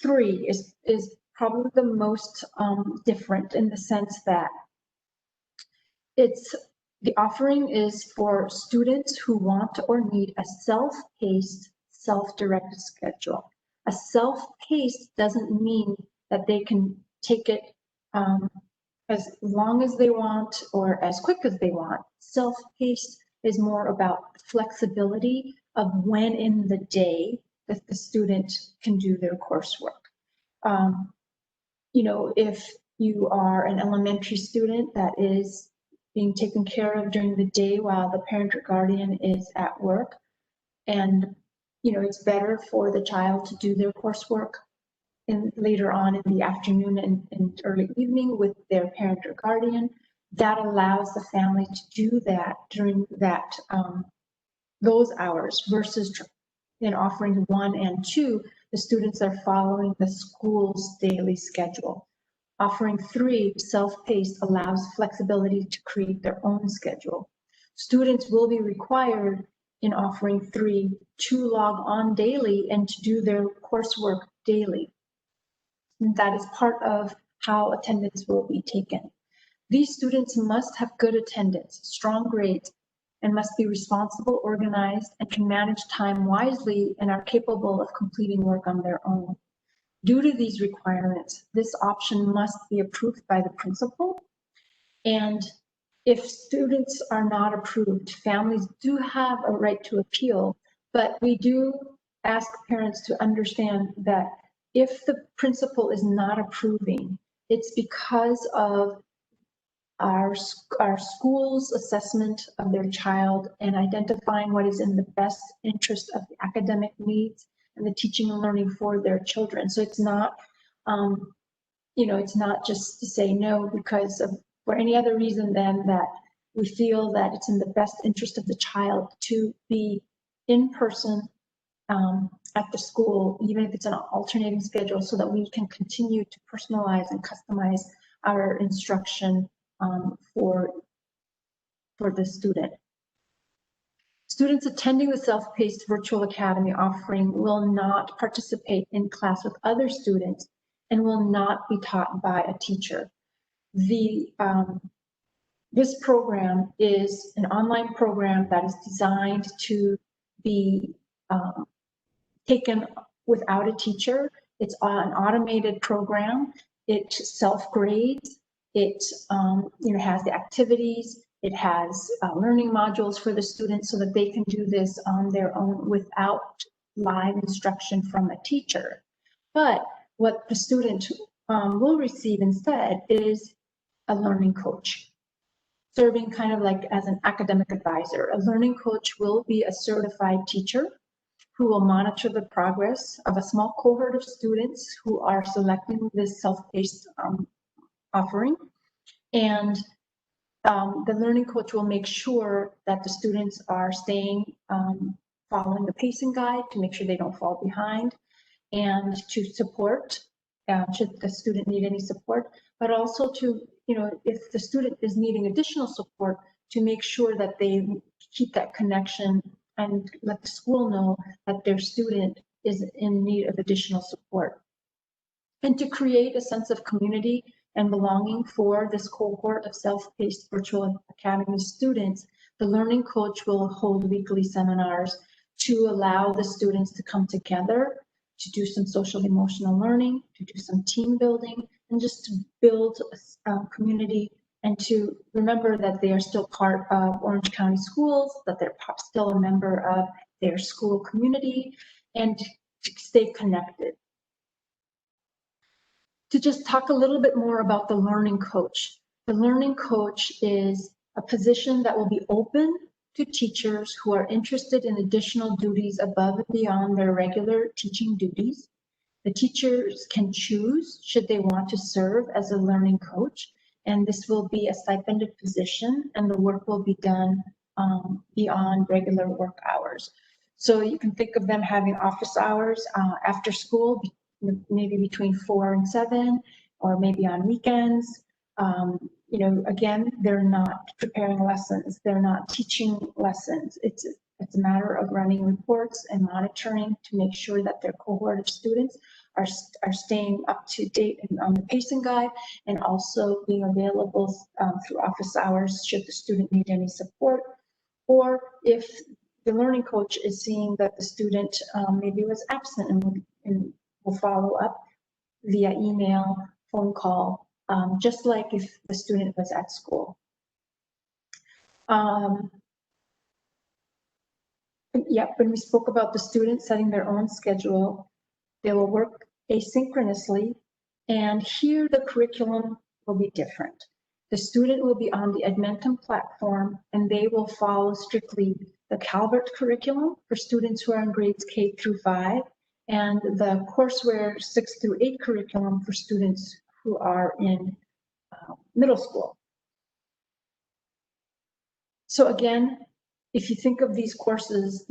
3 is probably the most different in the sense that the offering is for students who want or need a self-paced, self-directed schedule. A self-paced doesn't mean that they can take it as long as they want or as quick as they want. Self-paced is more about flexibility of when in the day that the student can do their coursework. You know, if you are an elementary student that is being taken care of during the day while the parent or guardian is at work, and you know, it's better for the child to do their coursework later on in the afternoon and early evening with their parent or guardian. That allows the family to do that during that those hours versus in offering 1 and 2, the students are following the school's daily schedule. Offering 3, self-paced, allows flexibility to create their own schedule. Students will be required in offering 3 to log on daily and to do their coursework daily. And that is part of how attendance will be taken. These students must have good attendance, strong grades, and must be responsible, organized, and can manage time wisely and are capable of completing work on their own. Due to these requirements, this option must be approved by the principal. And if students are not approved, families do have a right to appeal, but we do ask parents to understand that if the principal is not approving, it's because of our school's assessment of their child and identifying what is in the best interest of the academic needs and the teaching and learning for their children. So it's not, you know, it's not just to say no because of for any other reason than that we feel that it's in the best interest of the child to be in person at the school, even if it's an alternating schedule, so that we can continue to personalize and customize our instruction for the student. Students attending the self-paced virtual academy offering will not participate in class with other students and will not be taught by a teacher. This program is an online program that is designed to be taken without a teacher. It's an automated program. It self-grades. It has the activities. It has learning modules for the students so that they can do this on their own without live instruction from a teacher. But what the student will receive instead is a learning coach, serving kind of like as an academic advisor. A learning coach will be a certified teacher who will monitor the progress of a small cohort of students who are selecting this self-paced offering. And the learning coach will make sure that the students are staying, following the pacing guide to make sure they don't fall behind, and to support, should the student need any support, but also to if the student is needing additional support, to make sure that they keep that connection and let the school know that their student is in need of additional support. And to create a sense of community and belonging for this cohort of self-paced virtual academy students, the learning coach will hold weekly seminars to allow the students to come together, to do some social emotional learning, to do some team building, and just to build a community, and to remember that they are still part of Orange County Schools, that they're still a member of their school community, and to stay connected. To just talk a little bit more about the learning coach. The learning coach is a position that will be open to teachers who are interested in additional duties above and beyond their regular teaching duties. The teachers can choose should they want to serve as a learning coach, and this will be a stipended position, and the work will be done beyond regular work hours. So you can think of them having office hours after school, maybe between 4 and 7, or maybe on weekends. Again, they're not preparing lessons, they're not teaching lessons. It's a matter of running reports and monitoring to make sure that their cohort of students are staying up to date on the pacing guide, and also being available through office hours should the student need any support, or if the learning coach is seeing that the student maybe was absent, and will follow up via email, phone call, just like if the student was at school. When we spoke about the students setting their own schedule, they will work asynchronously, and here the curriculum will be different. The student will be on the Edmentum platform, and they will follow strictly the Calvert curriculum for students who are in grades K through 5, and the courseware 6 through 8 curriculum for students who are in middle school. So again, if you think of these courses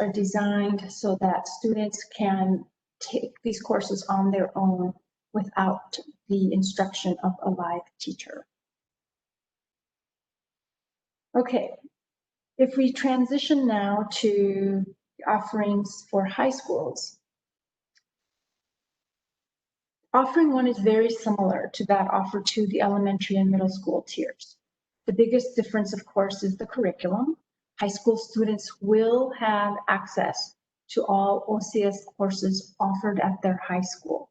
are designed so that students can take these courses on their own without the instruction of a live teacher. Okay, if we transition now to offerings for high schools. Offering 1 is very similar to that offered to the elementary and middle school tiers. The biggest difference, of course, is the curriculum. High school students will have access to all OCS courses offered at their high school.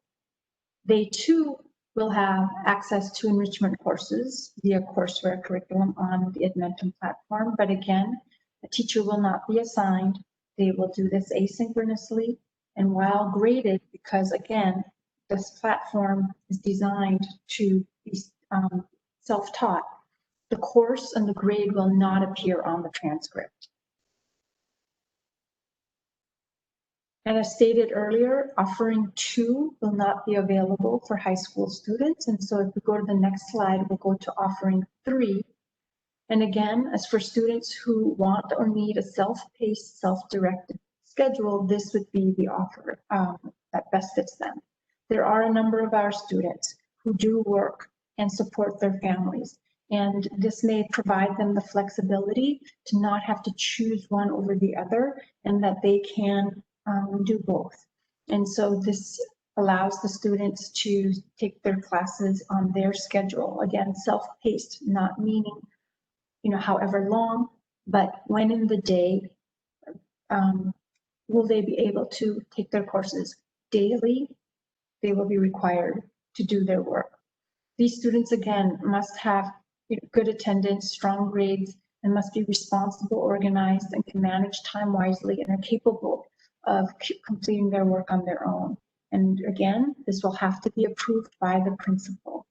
They too will have access to enrichment courses via courseware curriculum on the Edmentum platform, but again, a teacher will not be assigned. They will do this asynchronously and while graded, because again, this platform is designed to be self-taught. The course and the grade will not appear on the transcript. And as stated earlier, offering 2 will not be available for high school students. And so if we go to the next slide, we'll go to offering 3. And again, as for students who want or need a self-paced, self-directed schedule, this would be the offer that best fits them. There are a number of our students who do work and support their families, and this may provide them the flexibility to not have to choose one over the other, and that they can do both. And so this allows the students to take their classes on their schedule. Again, self-paced, not meaning, however long, but when in the day will they be able to take their courses daily. They will be required to do their work. These students, again, must have good attendance, strong grades, and must be responsible, organized, and can manage time wisely, and are capable of completing their work on their own. And again, this will have to be approved by the principal.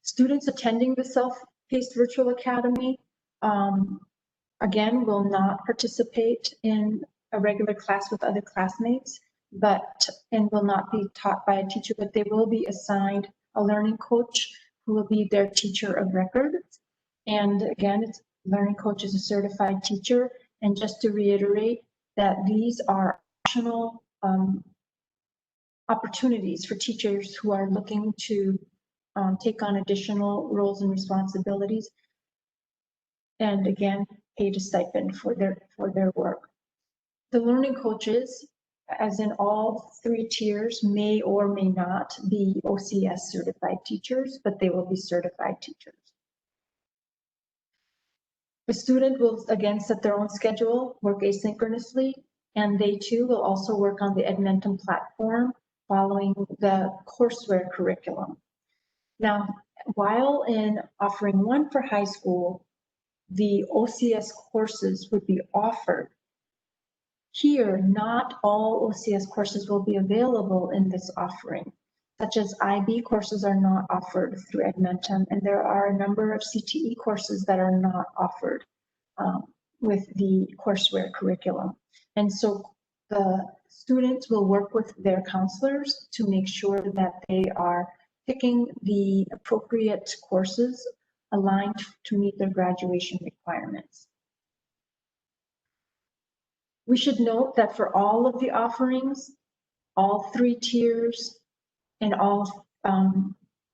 Students attending the Self-Paced Virtual Academy, again, will not participate in a regular class with other classmates, and will not be taught by a teacher, but they will be assigned a learning coach who will be their teacher of record. And again, learning coach is a certified teacher. And just to reiterate that these are optional opportunities for teachers who are looking to take on additional roles and responsibilities, and again, paid a stipend for their work. The learning coaches, as in all 3 tiers, may or may not be OCS certified teachers, but they will be certified teachers. The student will again set their own schedule, work asynchronously, and they too will also work on the Edmentum platform following the courseware curriculum. Now, while in offering one for high school, the OCS courses would be offered. Here, not all OCS courses will be available in this offering, such as IB courses are not offered through Edmentum, and there are a number of CTE courses that are not offered with the courseware curriculum. And so the students will work with their counselors to make sure that they are picking the appropriate courses aligned to meet their graduation requirements. We should note that for all of the offerings, all 3 tiers and all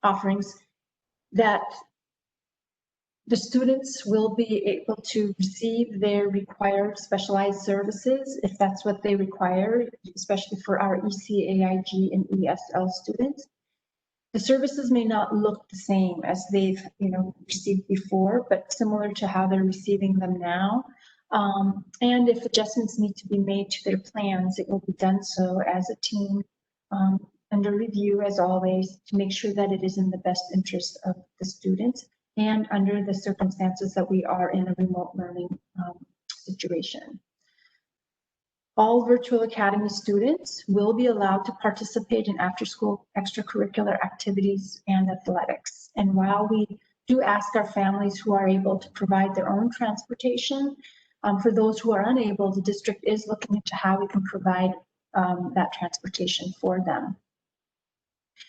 offerings, that the students will be able to receive their required specialized services if that's what they require, especially for our ECAIG and ESL students. The services may not look the same as they've received before, but similar to how they're receiving them now. And if adjustments need to be made to their plans, it will be done so as a team under review, as always, to make sure that it is in the best interest of the students and under the circumstances that we are in a remote learning situation. All Virtual Academy students will be allowed to participate in after-school extracurricular activities and athletics. And while we do ask our families who are able to provide their own transportation, for those who are unable, the district is looking into how we can provide that transportation for them.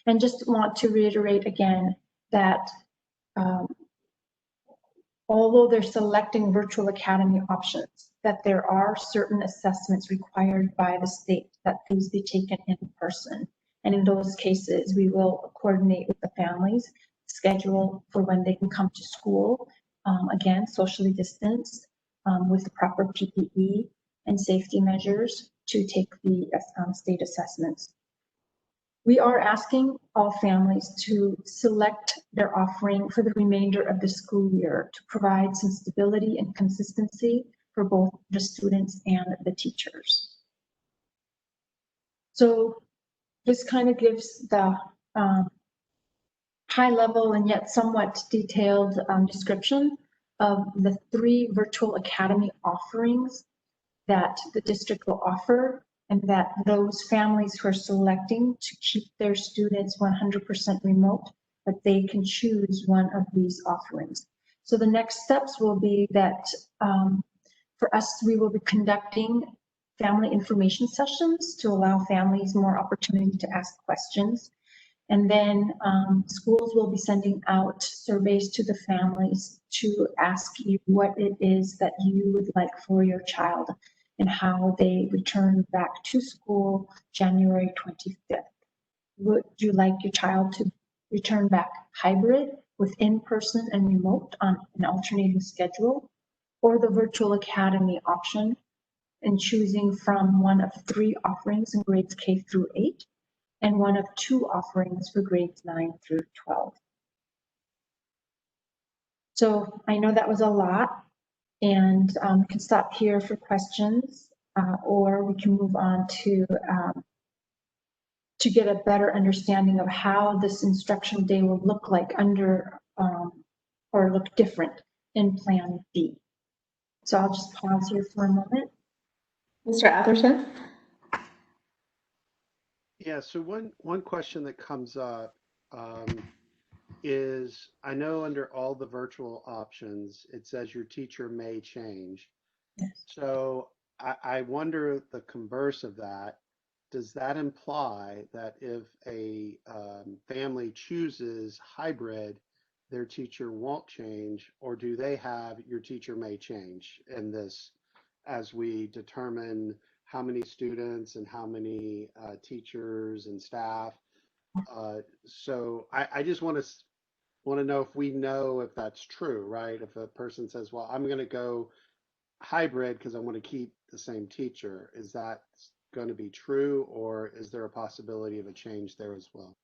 And just want to reiterate again that although they're selecting Virtual Academy options, that there are certain assessments required by the state that these be taken in person. And in those cases, we will coordinate with the families, schedule for when they can come to school, again, socially distanced, with the proper PPE and safety measures to take the state assessments. We are asking all families to select their offering for the remainder of the school year to provide some stability and consistency for both the students and the teachers. So this kind of gives the high level and yet somewhat detailed description of the 3 Virtual Academy offerings that the district will offer, and that those families who are selecting to keep their students 100% remote, but they can choose one of these offerings. So the next steps will be that for us, we will be conducting family information sessions to allow families more opportunity to ask questions. And then schools will be sending out surveys to the families to ask you what it is that you would like for your child and how they return back to school January 25th. Would you like your child to return back hybrid with in-person and remote on an alternating schedule, or the Virtual Academy option and choosing from one of 3 offerings in grades K through 8 and one of 2 offerings for grades 9 through 12. So I know that was a lot, and we can stop here for questions, or we can move on to get a better understanding of how this instructional day will look like under or look different in Plan B. So I'll just pause here for a moment. Mr. Atherton? Yeah, so one question that comes up is, I know under all the virtual options, it says your teacher may change. Yes. So I wonder the converse of that. Does that imply that if a family chooses hybrid, their teacher won't change, or do they have your teacher may change in this as we determine how many students and how many teachers and staff So I just want to know if we know if that's true, right? If a person says, well, I'm going to go hybrid because I want to keep the same teacher, is that going to be true, or is there a possibility of a change there as well?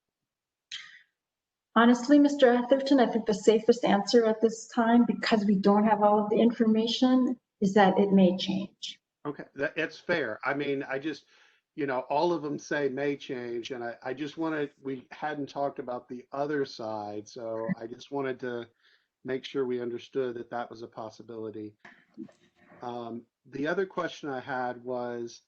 Honestly, Mr. Atherton, I think the safest answer at this time, because we don't have all of the information, is that it may change. Okay, that's fair. I mean, I just, all of them say may change, and I just wanted, we hadn't talked about the other side, so I just wanted to make sure we understood that that was a possibility. The other question I had was,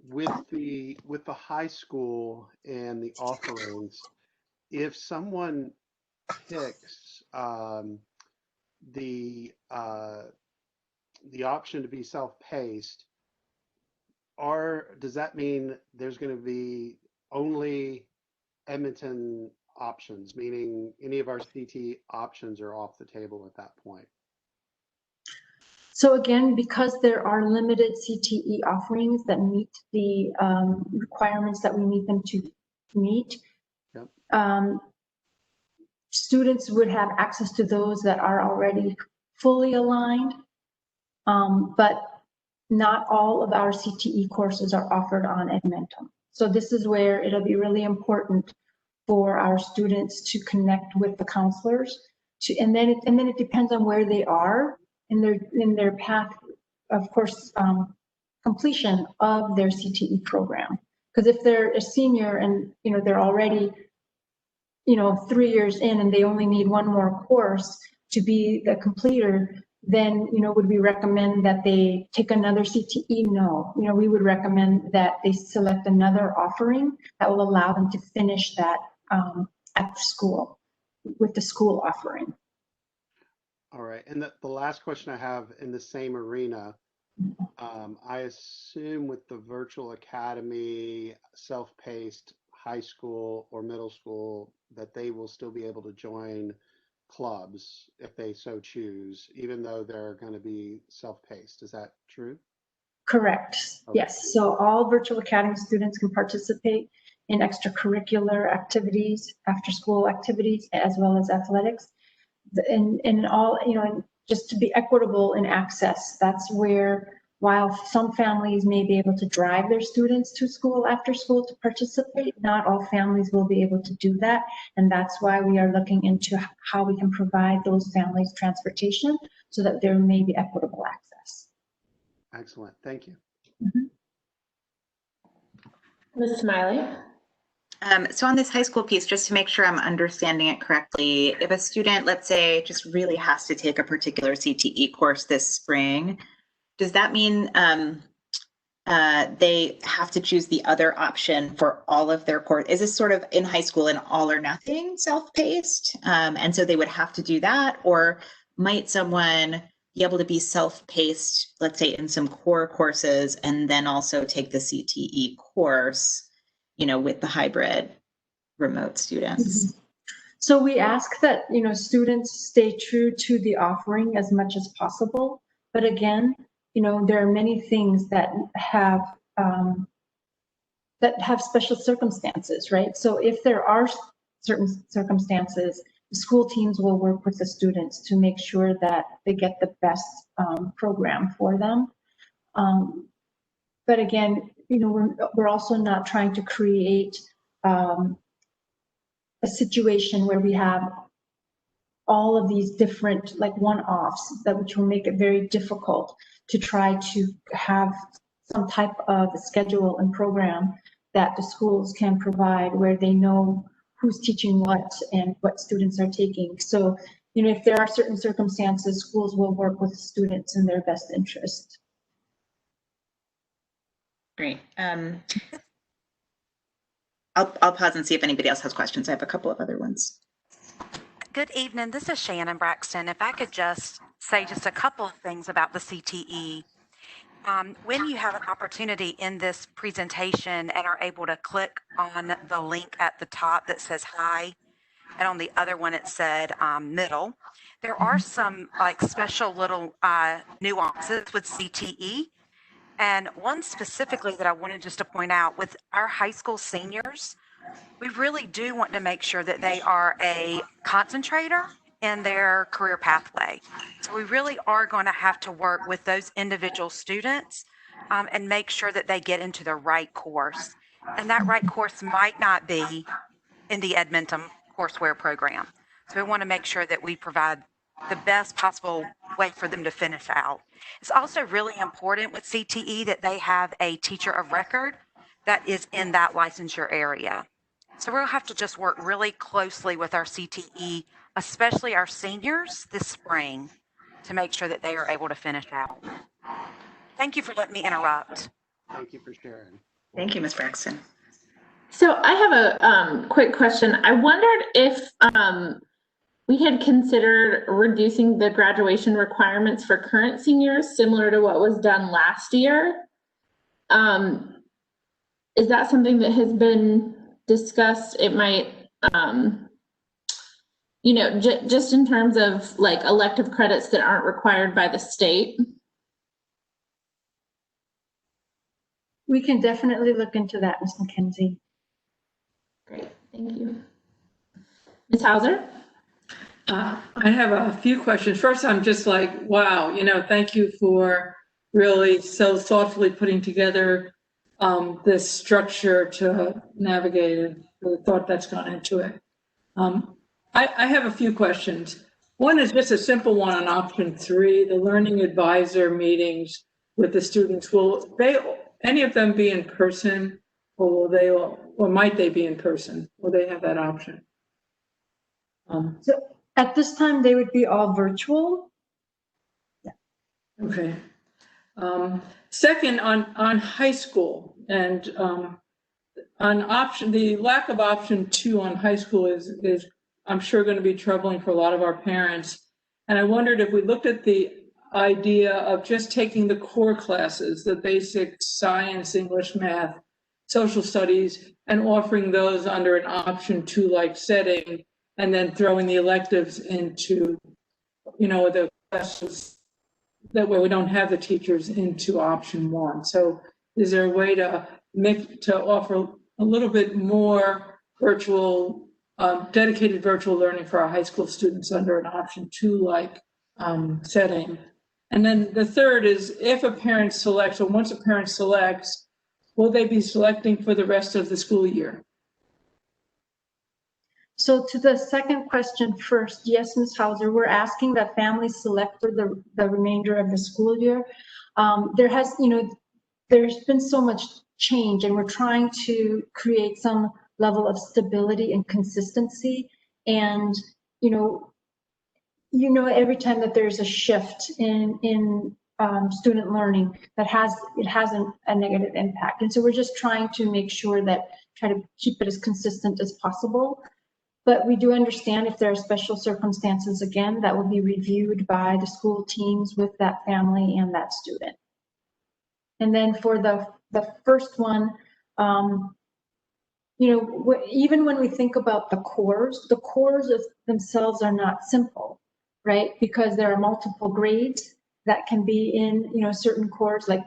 with the high school and the offerings, if someone picks the option to be self-paced, does that mean there's going to be only Edmonton options, meaning any of our CT options are off the table at that point? So again, because there are limited CTE offerings that meet the requirements that we need them to meet, yep. Students would have access to those that are already fully aligned, but not all of our CTE courses are offered on Edmentum. So this is where it'll be really important for our students to connect with the counselors, and then it depends on where they are in their path, of course, completion of their CTE program. Because if they're a senior and they're already 3 years in and they only need one more course to be the completer, then would we recommend that they take another CTE? No. We would recommend that they select another offering that will allow them to finish that at school with the school offering. All right, and the last question I have in the same arena, I assume with the virtual academy, self-paced high school or middle school, that they will still be able to join clubs if they so choose, even though they're going to be self-paced. Is that true? Correct. Okay. Yes. So all virtual academy students can participate in extracurricular activities, after-school activities, as well as athletics. And all, just to be equitable in access, that's where, while some families may be able to drive their students to school after school to participate, not all families will be able to do that. And that's why we are looking into how we can provide those families transportation so that there may be equitable access. Excellent. Thank you. Mm-hmm. Ms. Smiley? So on this high school piece, just to make sure I'm understanding it correctly, if a student, let's say, just really has to take a particular CTE course this spring, does that mean they have to choose the other option for all of their course? Is this sort of in high school an all or nothing self-paced? And so they would have to do that? Or might someone be able to be self-paced, let's say in some core courses, and then also take the CTE course, with the hybrid remote students? Mm-hmm. So we ask that, students stay true to the offering as much as possible. But again, there are many things that have special circumstances, right? So if there are certain circumstances, the school teams will work with the students to make sure that they get the best program for them. But again, we're also not trying to create a situation where we have all of these different one-offs which will make it very difficult to try to have some type of schedule and program that the schools can provide where they know who's teaching what and what students are taking. So, if there are certain circumstances, schools will work with students in their best interest. Great. I'll pause and see if anybody else has questions. I have a couple of other ones. Good evening. This is Shannon Braxton. If I could just say just a couple of things about the CTE. When you have an opportunity in this presentation and are able to click on the link at the top that says hi, and on the other one it said middle, there are some special little nuances with CTE. And one specifically that I wanted just to point out with our high school seniors, we really do want to make sure that they are a concentrator in their career pathway. So we really are going to have to work with those individual students and make sure that they get into the right course. And that right course might not be in the Edmonton courseware program. So we want to make sure that we provide the best possible way for them to finish out. It's also really important with CTE that they have a teacher of record that is in that licensure area. So we'll have to just work really closely with our CTE, especially our seniors this spring, to make sure that they are able to finish out. Thank you for letting me interrupt. Thank you for sharing. Thank you, Ms. Braxton. So I have a quick question. I wondered if we had considered reducing the graduation requirements for current seniors, similar to what was done last year. Is that something that has been discussed? It might, you know, just in terms of like elective credits that aren't required by the state. We can definitely look into that, Ms. McKenzie. Great, thank you. Ms. Hauser? I have a few questions. First, I'm just like, wow, you know, thank you for really so thoughtfully putting together this structure to navigate it, the thought that's gone into it. I have a few questions. One is just a simple one on option 3, the learning advisor meetings with the students. Will they, any of them be in person, or will they, or might they be in person? Will they have that option? So at this time, they would be all virtual. Yeah. Okay. Second, on high school and on option, the lack of option 2 on high school is I'm sure going to be troubling for a lot of our parents. And I wondered if we looked at the idea of just taking the core classes, the basic science, English, math, social studies, and offering those under an option 2 like setting, and then throwing the electives into, you know, the classes that way we don't have the teachers into option 1. So is there a way to offer a little bit more virtual, dedicated virtual learning for our high school students under an option 2 like setting? And then the third is, if a parent selects, or once a parent selects, will they be selecting for the rest of the school year? So to the second question first, yes, Ms. Hauser, we're asking that families select for the remainder of the school year. There has, you know, there's been so much change, and we're trying to create some level of stability and consistency. And, you know, every time that there's a shift in student learning, it has a negative impact. And so we're just trying to make sure that, try to keep it as consistent as possible. But we do understand if there are special circumstances, again, that will be reviewed by the school teams with that family and that student. And then for the first one, you know, even when we think about the cores themselves are not simple, right? Because there are multiple grades that can be in, you know, certain cores, like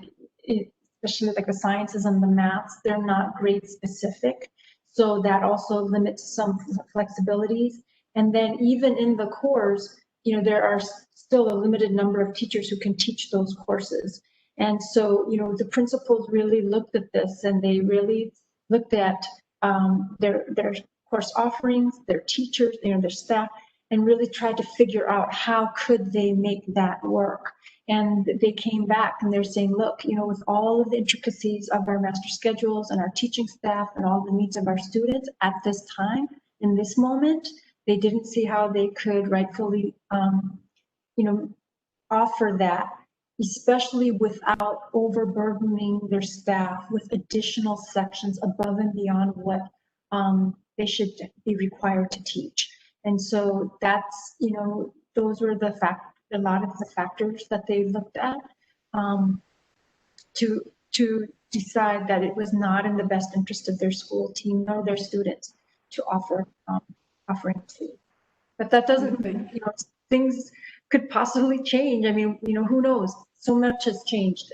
especially like the sciences and the maths, they're not grade specific. So that also limits some flexibilities. And then even in the cores, you know, there are still a limited number of teachers who can teach those courses. And so, you know, the principals really looked at this, and they really looked at their course offerings, their teachers, you know, their staff, and really tried to figure out how could they make that work. And they came back and they're saying, look, you know, with all of the intricacies of our master schedules and our teaching staff and all the needs of our students at this time, in this moment, they didn't see how they could rightfully, you know, offer that, especially without overburdening their staff with additional sections above and beyond what they should be required to teach. And so that's, you know, those were a lot of the factors that they looked at to decide that it was not in the best interest of their school team nor their students to offer offering to. But that doesn't mean, you know, things could possibly change. I mean, you know, who knows? So much has changed.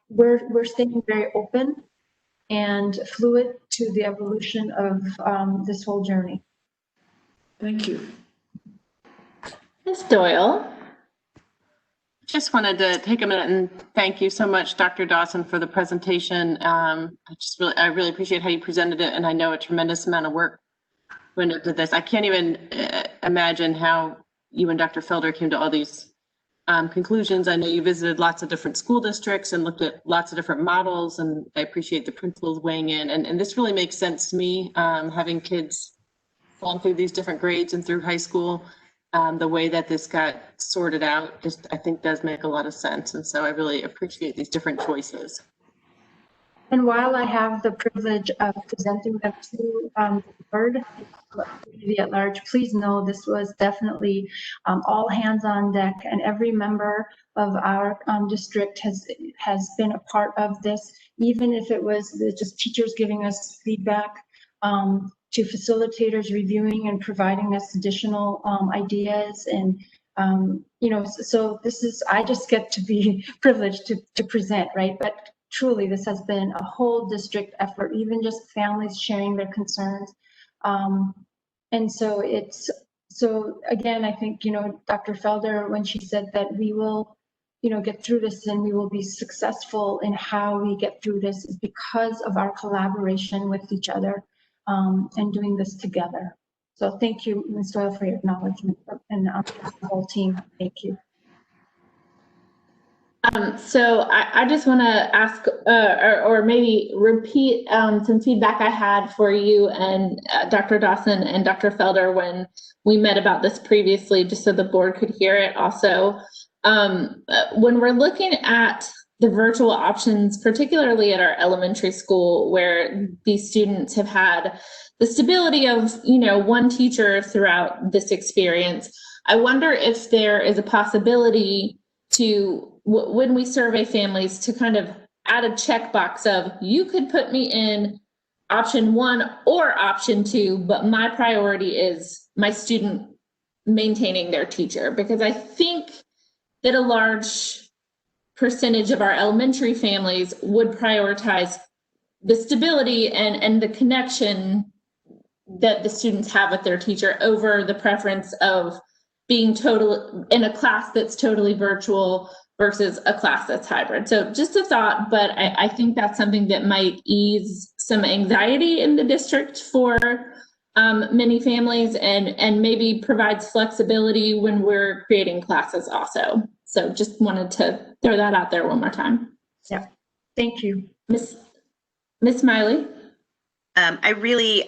we're staying very open and fluid to the evolution of this whole journey. Thank you. Ms. Doyle. Just wanted to take a minute and thank you so much, Dr. Dawson, for the presentation. I really appreciate how you presented it, and I know a tremendous amount of work went into this. I can't even imagine how you and Dr. Felder came to all these conclusions. I know you visited lots of different school districts and looked at lots of different models, and I appreciate the principals weighing in. And this really makes sense to me, having kids gone through these different grades and through high school. The way that this got sorted out just, I think, does make a lot of sense. And so I really appreciate these different choices. And while I have the privilege of presenting them to the board and the community at large, please know this was definitely all hands on deck, and every member of our district has been a part of this, even if it was just teachers giving us feedback, to facilitators reviewing and providing us additional ideas. And you know, so this is, I just get to be privileged to present, right? But truly, this has been a whole district effort, even just families sharing their concerns. And so so again, I think, you know, Dr. Felder, when she said that we will, you know, get through this and we will be successful in how we get through this, is because of our collaboration with each other and doing this together. So thank you, Ms. Doyle, for your acknowledgement, and the whole team. Thank you. So I just want to ask, or maybe repeat some feedback I had for you and Dr. Dawson and Dr. Felder when we met about this previously, just so the board could hear it also. When we're looking at the virtual options, particularly at our elementary school, where these students have had the stability of, you know, one teacher throughout this experience, I wonder if there is a possibility to, when we survey families, to kind of add a checkbox of, you could put me in option 1 or option 2, but my priority is my student maintaining their teacher, because I think that a large percentage of our elementary families would prioritize the stability and the connection that the students have with their teacher over the preference of being total in a class that's totally virtual versus a class that's hybrid. So just a thought, but I think that's something that might ease some anxiety in the district for many families, and maybe provides flexibility when we're creating classes also. So just wanted to throw that out there one more time. Yeah, thank you. Miss Miley? I really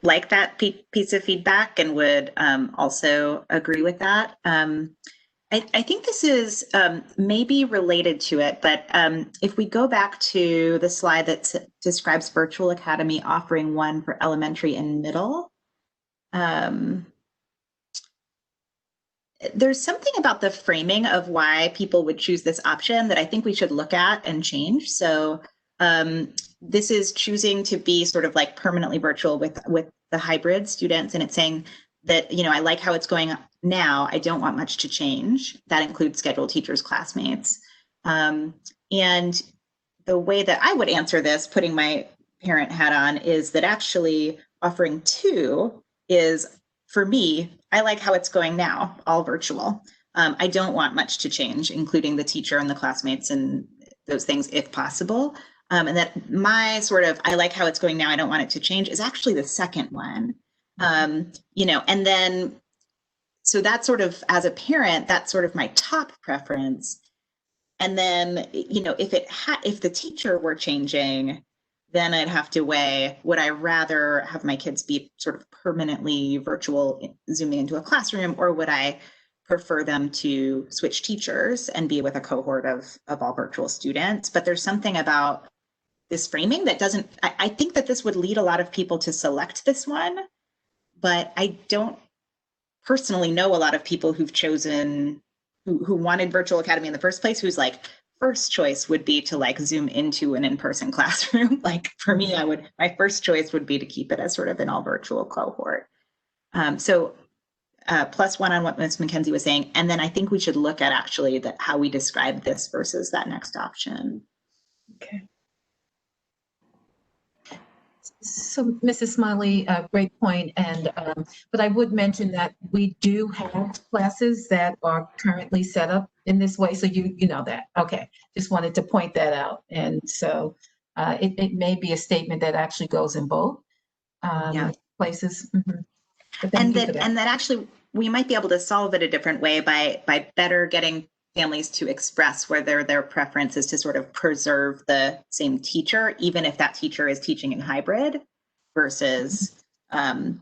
like that piece of feedback and would also agree with that. I think this is maybe related to it, but if we go back to the slide that describes Virtual Academy offering one for elementary and middle, there's something about the framing of why people would choose this option that I think we should look at and change. So this is choosing to be sort of like permanently virtual with the hybrid students, and it's saying that, you know, I like how it's going now. I don't want much to change. That includes scheduled teachers, classmates. And the way that I would answer this, putting my parent hat on, is that actually offering 2 is, for me, I like how it's going now, all virtual. I don't want much to change, including the teacher and the classmates and those things if possible. And that my sort of, I like how it's going now, I don't want it to change, is actually the second one. You know, and then, so that's sort of, as a parent, that's sort of my top preference. And then, you know, if the teacher were changing, then I'd have to weigh, would I rather have my kids be sort of permanently virtual, zooming into a classroom, or would I prefer them to switch teachers and be with a cohort of all virtual students? But there's something about this framing that doesn't, I think that this would lead a lot of people to select this one, but I don't personally know a lot of people who've chosen, who wanted Virtual Academy in the first place, who's like, first choice would be to like zoom into an in-person classroom. Like for me, my first choice would be to keep it as sort of an all virtual cohort. So +1 on what Ms. McKenzie was saying. And then I think we should look at actually how we describe this versus that next option. So, Mrs. Smiley, great point. And, but I would mention that we do have classes that are currently set up in this way. So you know that. Okay. Just wanted to point that out. And so it may be a statement that actually goes in both places. Mm-hmm. And that actually, we might be able to solve it a different way by better getting families to express whether their preference is to sort of preserve the same teacher, even if that teacher is teaching in hybrid, versus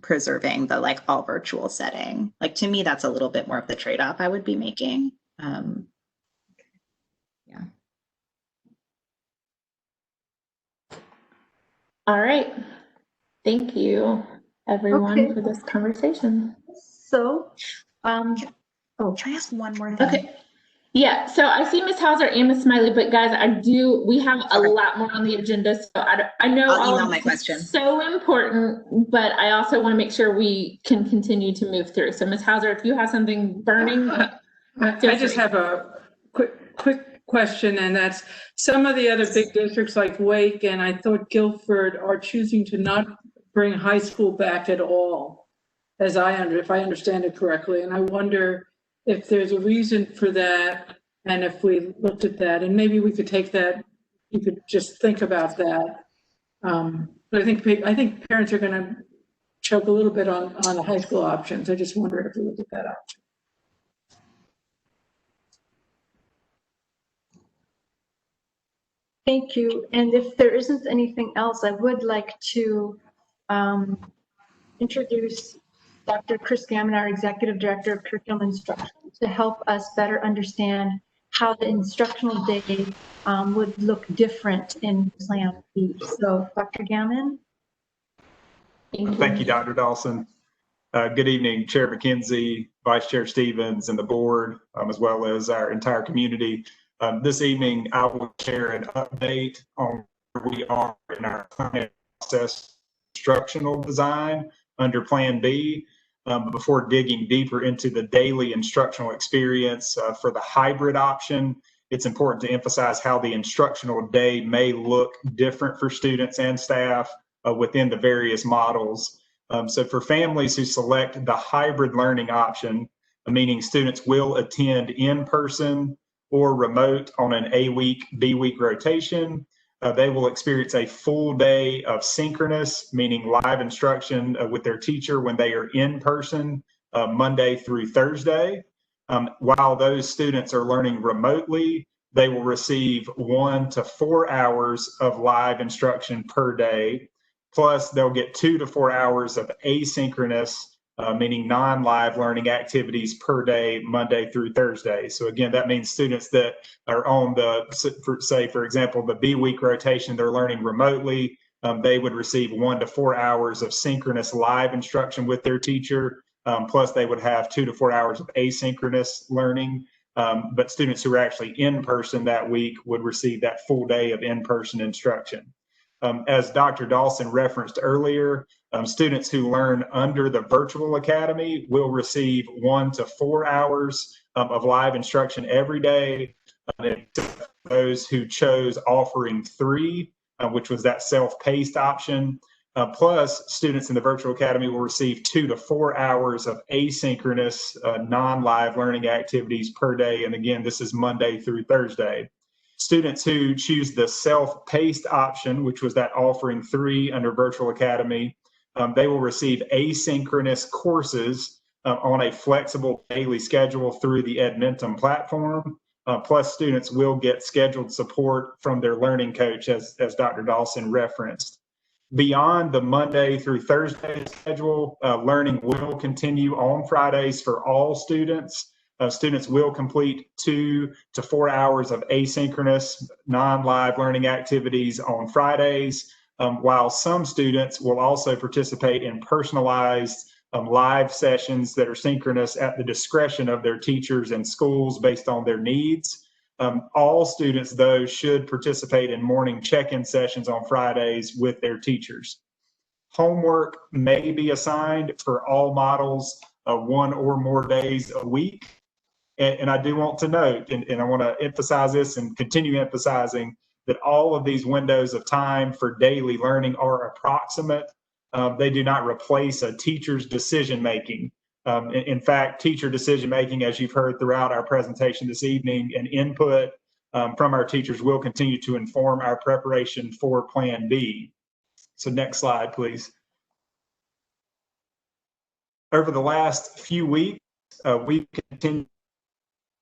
preserving the like all virtual setting. Like, to me, that's a little bit more of the trade-off I would be making. Yeah. All right. Thank you, everyone, for this conversation. So, can I ask one more thing? Okay. Yeah, so I see Ms. Hauser and Ms. Smiley, but guys, we have a lot more on the agenda. So I know I'll email my question. So important, but I also want to make sure we can continue to move through. So Ms. Hauser, if you have something burning. I just have a quick question, and that's some of the other big districts like Wike and I thought Guilford are choosing to not bring high school back at all, if I understand it correctly. And I wonder if there's a reason for that, and if we looked at that, and maybe we could take that, you could just think about that. But I think parents are going to choke a little bit on the high school options. I just wonder if we look at that option. thank you. And if there isn't anything else, I would like to introduce Dr. Chris Gammon, our Executive Director of Curriculum Instruction, to help us better understand how the instructional day would look different in Plan B. So, Dr. Gammon. Thank you, Dr. Dawson. Good evening, Chair McKenzie, Vice Chair Stevens, and the board, as well as our entire community. This evening, I will share an update on where we are in our planning process instructional design under Plan B. Before digging deeper into the daily instructional experience for the hybrid option, it's important to emphasize how the instructional day may look different for students and staff within the various models. So for families who select the hybrid learning option, meaning students will attend in person or remote on an A-week, B-week rotation, they will experience a full day of synchronous, meaning live instruction with their teacher when they are in person, Monday through Thursday. While those students are learning remotely, they will receive 1 to 4 hours of live instruction per day. Plus, they'll get 2 to 4 hours of asynchronous, meaning non-live learning activities per day, Monday through Thursday. So again, that means students that are on for example, the B-week rotation, they're learning remotely, they would receive 1 to 4 hours of synchronous live instruction with their teacher. Plus, they would have 2 to 4 hours of asynchronous learning. But students who are actually in person that week would receive that full day of in-person instruction. As Dr. Dawson referenced earlier, students who learn under the virtual academy will receive 1 to 4 hours of live instruction every day. Those who chose offering 3, which was that self-paced option. Plus, students in the virtual academy will receive 2 to 4 hours of asynchronous, non-live learning activities per day. And again, this is Monday through Thursday. Students who choose the self-paced option, which was that offering 3 under Virtual Academy, they will receive asynchronous courses on a flexible daily schedule through the Edmentum platform. Plus, students will get scheduled support from their learning coach, as Dr. Dawson referenced. Beyond the Monday through Thursday schedule, learning will continue on Fridays for all students. Students will complete 2 to 4 hours of asynchronous, non-live learning activities on Fridays, while some students will also participate in personalized live sessions that are synchronous at the discretion of their teachers and schools based on their needs. All students, though, should participate in morning check-in sessions on Fridays with their teachers. Homework may be assigned for all models 1 or more days a week. And I do want to note, and I want to emphasize this and continue emphasizing, that all of these windows of time for daily learning are approximate. They do not replace a teacher's decision-making. In fact, teacher decision-making, as you've heard throughout our presentation this evening, and input from our teachers will continue to inform our preparation for Plan B. So next slide, please. Over the last few weeks, we've continued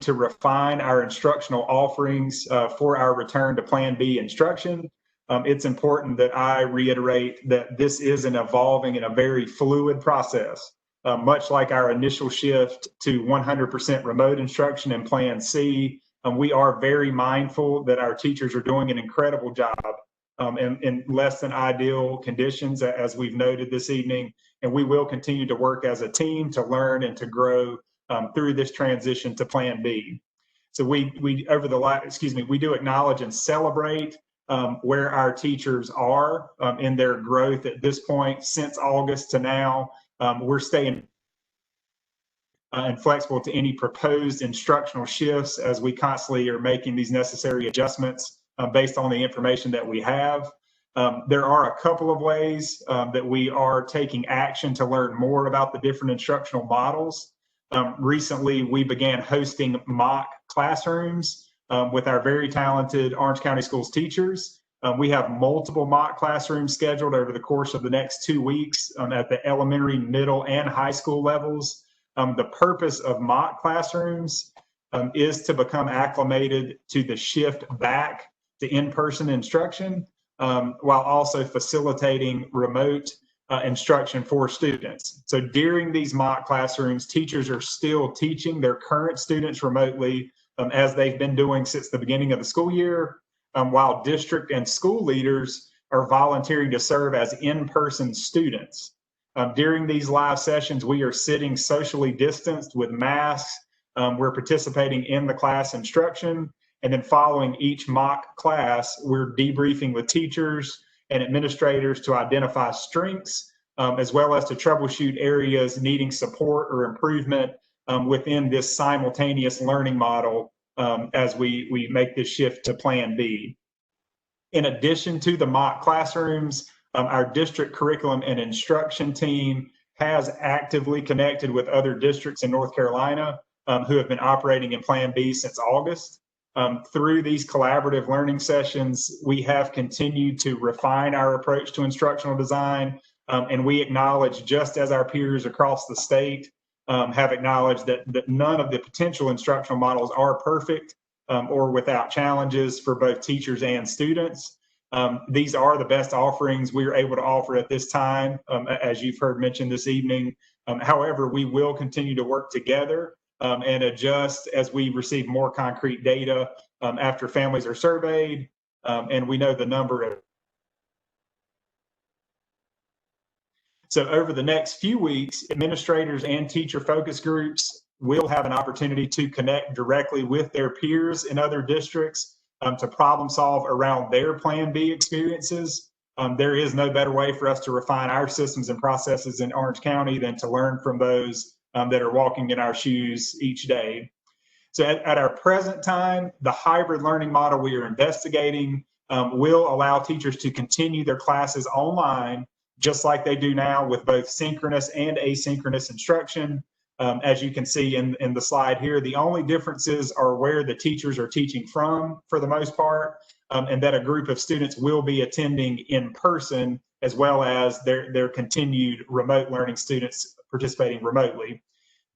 to refine our instructional offerings for our return to Plan B instruction. It's important that I reiterate that this is an evolving and a very fluid process. Much like our initial shift to 100% remote instruction in Plan C, we are very mindful that our teachers are doing an incredible job in less than ideal conditions, as we've noted this evening, and we will continue to work as a team to learn and to grow through this transition to Plan B. So we do acknowledge and celebrate where our teachers are in their growth at this point. Since August to now, we're staying and flexible to any proposed instructional shifts as we constantly are making these necessary adjustments based on the information that we have. There are a couple of ways that we are taking action to learn more about the different instructional models. Recently, we began hosting mock classrooms with our very talented Orange County Schools teachers. We have multiple mock classrooms scheduled over the course of the next 2 weeks at the elementary, middle, and high school levels. The purpose of mock classrooms is to become acclimated to the shift back to in-person instruction, while also facilitating remote instruction for students. So during these mock classrooms, teachers are still teaching their current students remotely as they've been doing since the beginning of the school year, while district and school leaders are volunteering to serve as in-person students. During these live sessions, we are sitting socially distanced with masks. We're participating in the class instruction, and then following each mock class, we're debriefing with teachers and administrators to identify strengths, as well as to troubleshoot areas needing support or improvement within this simultaneous learning model as we make this shift to Plan B. In addition to the mock classrooms, our district curriculum and instruction team has actively connected with other districts in North Carolina who have been operating in Plan B since August. Through these collaborative learning sessions, we have continued to refine our approach to instructional design, and we acknowledge, just as our peers across the state have acknowledged, that none of the potential instructional models are perfect or without challenges for both teachers and students. These are the best offerings we are able to offer at this time, as you've heard mentioned this evening. However, we will continue to work together and adjust as we receive more concrete data after families are surveyed, and we know the number of. So over the next few weeks, administrators and teacher focus groups will have an opportunity to connect directly with their peers in other districts to problem solve around their Plan B experiences. There is no better way for us to refine our systems and processes in Orange County than to learn from those that are walking in our shoes each day. So at our present time, the hybrid learning model we are investigating will allow teachers to continue their classes online, just like they do now with both synchronous and asynchronous instruction. As you can see in the slide here, the only differences are where the teachers are teaching from for the most part, and that a group of students will be attending in person, as well as their continued remote learning students participating remotely.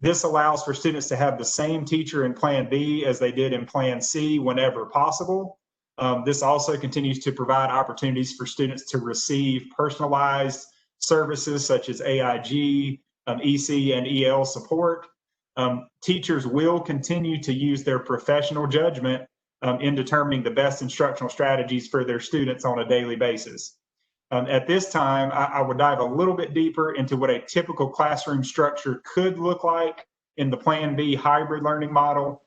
This allows for students to have the same teacher in Plan B as they did in Plan C whenever possible. This also continues to provide opportunities for students to receive personalized services such as AIG, EC, and EL support. Teachers will continue to use their professional judgment in determining the best instructional strategies for their students on a daily basis. At this time, I would dive a little bit deeper into what a typical classroom structure could look like in the Plan B hybrid learning model.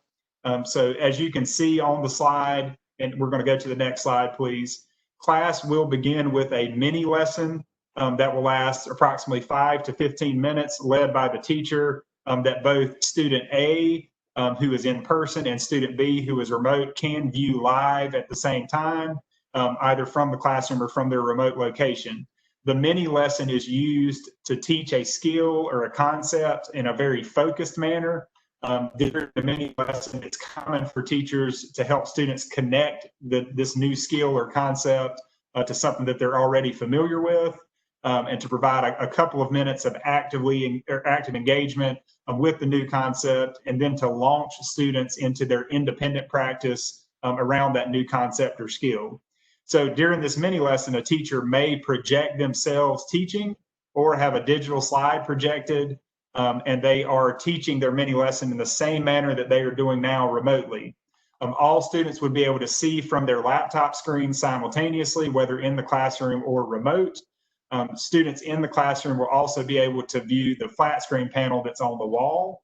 So as you can see on the slide, and we're going to go to the next slide, please. Class will begin with a mini lesson that will last approximately 5 to 15 minutes, led by the teacher that both student A, who is in person, and student B, who is remote, can view live at the same time. either from the classroom or from their remote location. The mini lesson is used to teach a skill or a concept in a very focused manner. During the mini lesson, it's common for teachers to help students connect this new skill or concept to something that they're already familiar with, and to provide a couple of minutes of active engagement with the new concept, and then to launch students into their independent practice around that new concept or skill. So during this mini lesson, a teacher may project themselves teaching or have a digital slide projected, and they are teaching their mini lesson in the same manner that they are doing now remotely. All students would be able to see from their laptop screen simultaneously, whether in the classroom or remote. Students in the classroom will also be able to view the flat screen panel that's on the wall.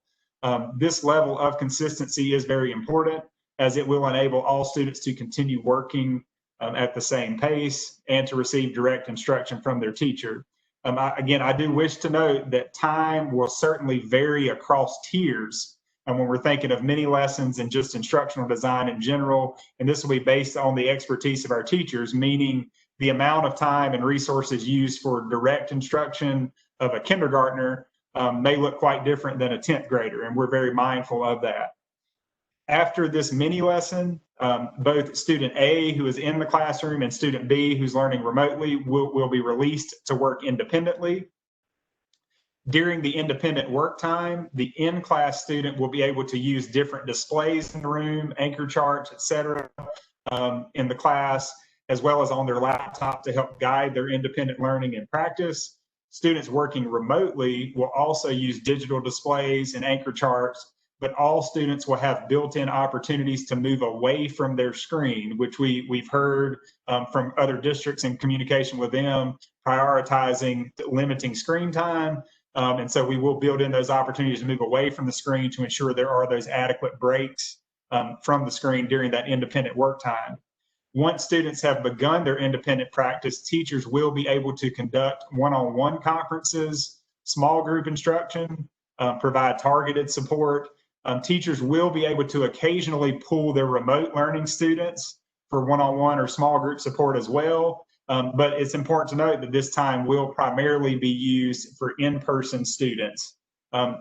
This level of consistency is very important, as it will enable all students to continue working at the same pace and to receive direct instruction from their teacher. Again, I do wish to note that time will certainly vary across tiers. And when we're thinking of mini lessons and just instructional design in general, and this will be based on the expertise of our teachers, meaning the amount of time and resources used for direct instruction of a kindergartner may look quite different than a 10th grader, and we're very mindful of that. After this mini lesson, both student A, who is in the classroom, and student B, who's learning remotely, will be released to work independently. During the independent work time, the in-class student will be able to use different displays in the room, anchor charts, etc., in the class, as well as on their laptop to help guide their independent learning and practice. Students working remotely will also use digital displays and anchor charts, but all students will have built-in opportunities to move away from their screen, which we've heard from other districts in communication with them, prioritizing limiting screen time. And so we will build in those opportunities to move away from the screen to ensure there are those adequate breaks from the screen during that independent work time. Once students have begun their independent practice, teachers will be able to conduct one-on-one conferences, small group instruction, provide targeted support. Teachers will be able to occasionally pull their remote learning students for one-on-one or small group support as well. But it's important to note that this time will primarily be used for in-person students.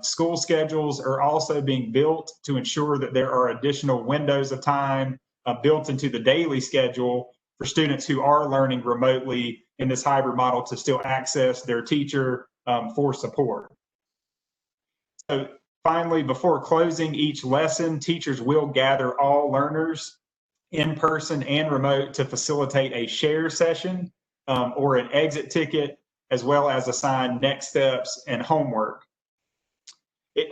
School schedules are also being built to ensure that there are additional windows of time built into the daily schedule for students who are learning remotely in this hybrid model to still access their teacher for support. So finally, before closing each lesson, teachers will gather all learners in person and remote to facilitate a share session or an exit ticket, as well as assign next steps and homework.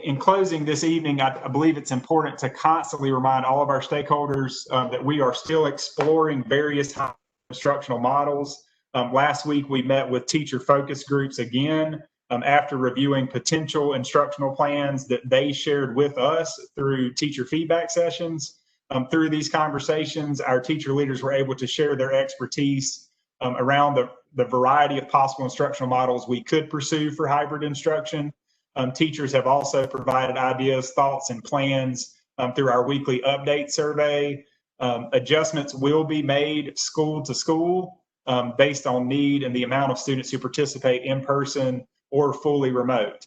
In closing this evening, I believe it's important to constantly remind all of our stakeholders that we are still exploring various instructional models. Last week, we met with teacher focus groups again after reviewing potential instructional plans that they shared with us through teacher feedback sessions. Through these conversations, our teacher leaders were able to share their expertise around the variety of possible instructional models we could pursue for hybrid instruction. Teachers have also provided ideas, thoughts, and plans through our weekly update survey. Adjustments will be made school to school based on need and the amount of students who participate in person or fully remote.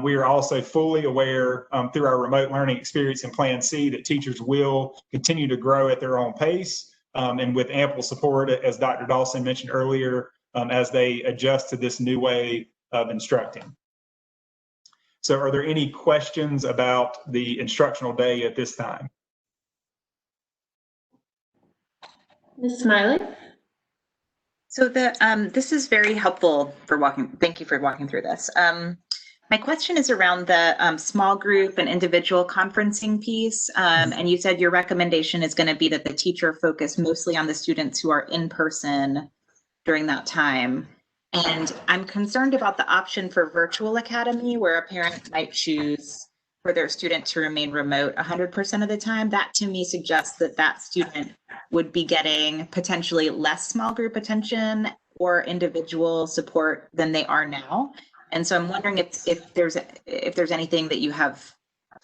We are also fully aware through our remote learning experience in Plan C that teachers will continue to grow at their own pace and with ample support, as Dr. Dawson mentioned earlier, as they adjust to this new way of instructing. So are there any questions about the instructional day at this time? Ms. Smiley? So this is very helpful for thank you for walking through this. My question is around the small group and individual conferencing piece. And you said your recommendation is going to be that the teacher focus mostly on the students who are in person during that time. And I'm concerned about the option for virtual academy, where a parent might choose for their student to remain remote 100% of the time. That to me suggests that that student would be getting potentially less small group attention or individual support than they are now. And so I'm wondering if there's anything that you have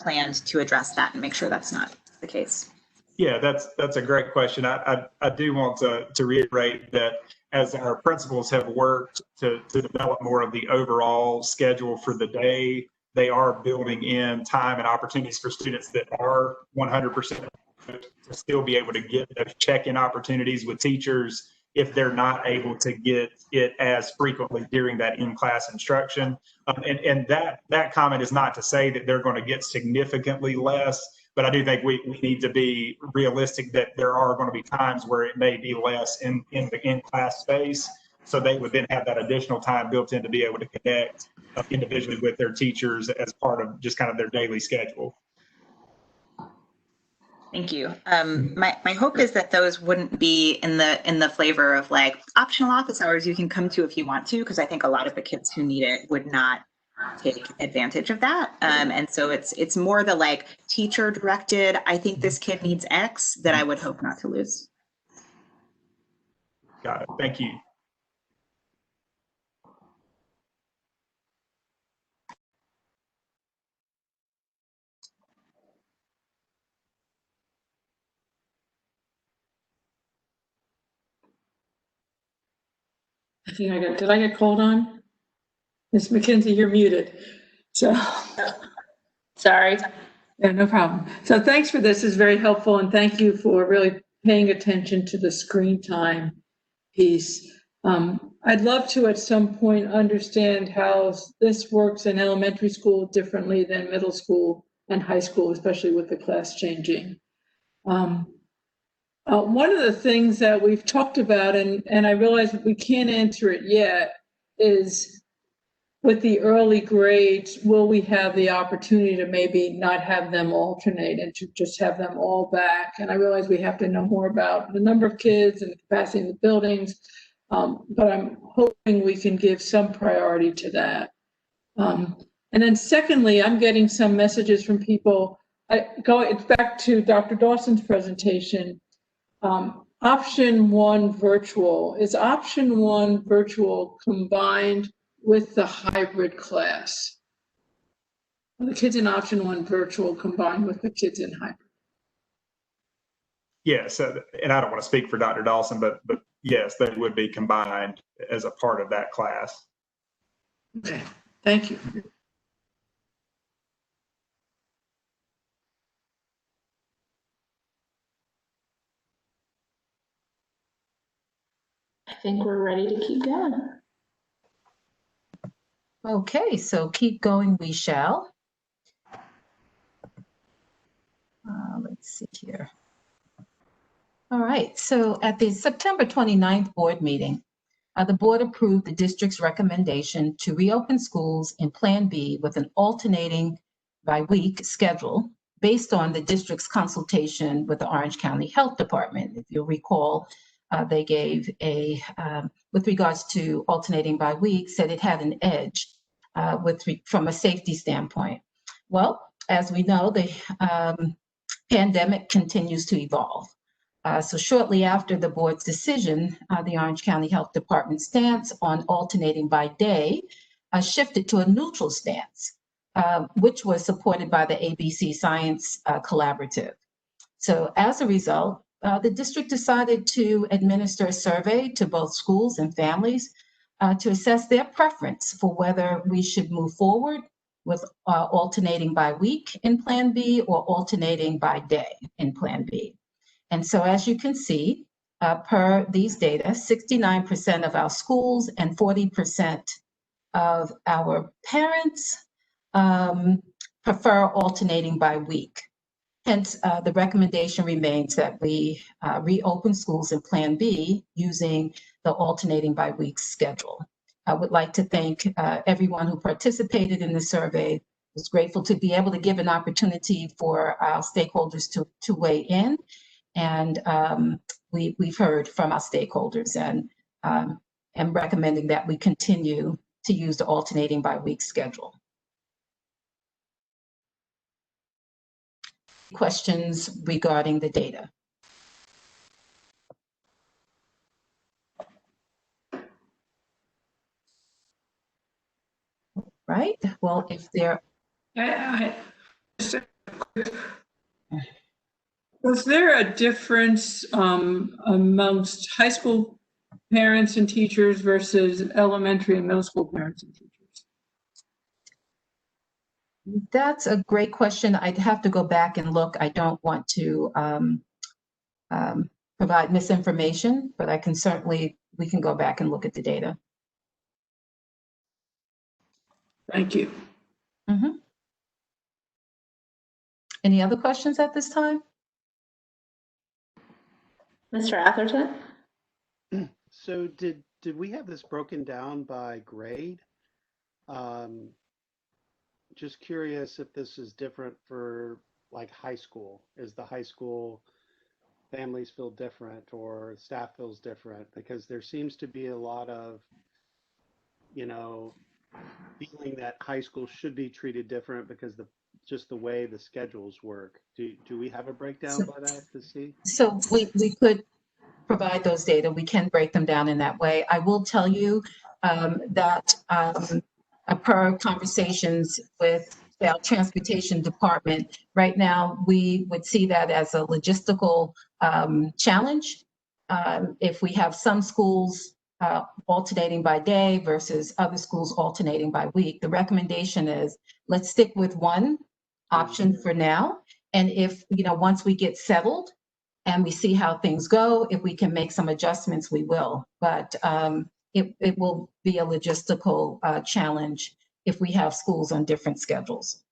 planned to address that and make sure that's not the case. Yeah, that's a great question. I do want to reiterate that as our principals have worked to develop more of the overall schedule for the day, they are building in time and opportunities for students that are 100% to still be able to get those check-in opportunities with teachers if they're not able to get it as frequently during that in-class instruction. And that comment is not to say that they're going to get significantly less, but I do think we need to be realistic that there are going to be times where it may be less in the in-class space. So they would then have that additional time built in to be able to connect individually with their teachers as part of just kind of their daily schedule. Thank you. My hope is that those wouldn't be in the flavor of like optional office hours you can come to if you want to, because I think a lot of the kids who need it would not take advantage of that. And so it's more the like teacher directed, I think this kid needs X, that I would hope not to lose. Got it. Thank you. I think did I get called on? Ms. McKenzie, you're muted. So, sorry. Yeah, no problem. So thanks for this. It's very helpful. And thank you for really paying attention to the screen time piece. I'd love to at some point understand how this works in elementary school differently than middle school and high school, especially with the class changing. One of the things that we've talked about, and I realize we can't answer it yet, is with the early grades, will we have the opportunity to maybe not have them alternate and to just have them all back? And I realize we have to know more about the number of kids and the capacity in the buildings, but I'm hoping we can give some priority to that. And then secondly, I'm getting some messages from people. It's back to Dr. Dawson's presentation. Option 1 virtual. Is option 1 virtual combined with the hybrid class? The kids in option 1 virtual combined with the kids in hybrid? Yes, and I don't want to speak for Dr. Dawson, but yes, they would be combined as a part of that class. Okay, thank you. I think we're ready to keep going. Okay, so keep going, we shall. Let's see here. All right, so at the September 29th board meeting, the board approved the district's recommendation to reopen schools in Plan B with an alternating bi-week schedule based on the district's consultation with the Orange County Health Department. If you'll recall, they gave with regards to alternating by week, said it had an edge from a safety standpoint. Well, as we know, the pandemic continues to evolve. So shortly after the board's decision, the Orange County Health Department's stance on alternating by day shifted to a neutral stance, which was supported by the ABC Science Collaborative. So as a result, the district decided to administer a survey to both schools and families to assess their preference for whether we should move forward with alternating by week in Plan B or alternating by day in Plan B. And so as you can see, per these data, 69% of our schools and 40% of our parents prefer alternating by week. Hence, the recommendation remains that we reopen schools in Plan B using the alternating by week schedule. I would like to thank everyone who participated in the survey. I was grateful to be able to give an opportunity for our stakeholders to weigh in. And we've heard from our stakeholders and am recommending that we continue to use the alternating by week schedule. Questions regarding the data? Right, well, if there... Was there a difference amongst high school parents and teachers versus elementary and middle school parents and teachers? That's a great question. I'd have to go back and look. I don't want to provide misinformation, but we can go back and look at the data. Thank you. Mm-hmm. Any other questions at this time? Mr. Atherton? So did we have this broken down by grade? Just curious if this is different for like high school. Is the high school families feel different or staff feels different? Because there seems to be a lot of, feeling that high school should be treated different because just the way the schedules work. Do we have a breakdown by that to see? So we could provide those data. We can break them down in that way. I will tell you that per conversations with our transportation department, right now we would see that as a logistical challenge. If we have some schools alternating by day versus other schools alternating by week, the recommendation is let's stick with one option for now. And if, once we get settled and we see how things go, if we can make some adjustments, we will. But it will be a logistical challenge if we have schools on different schedules.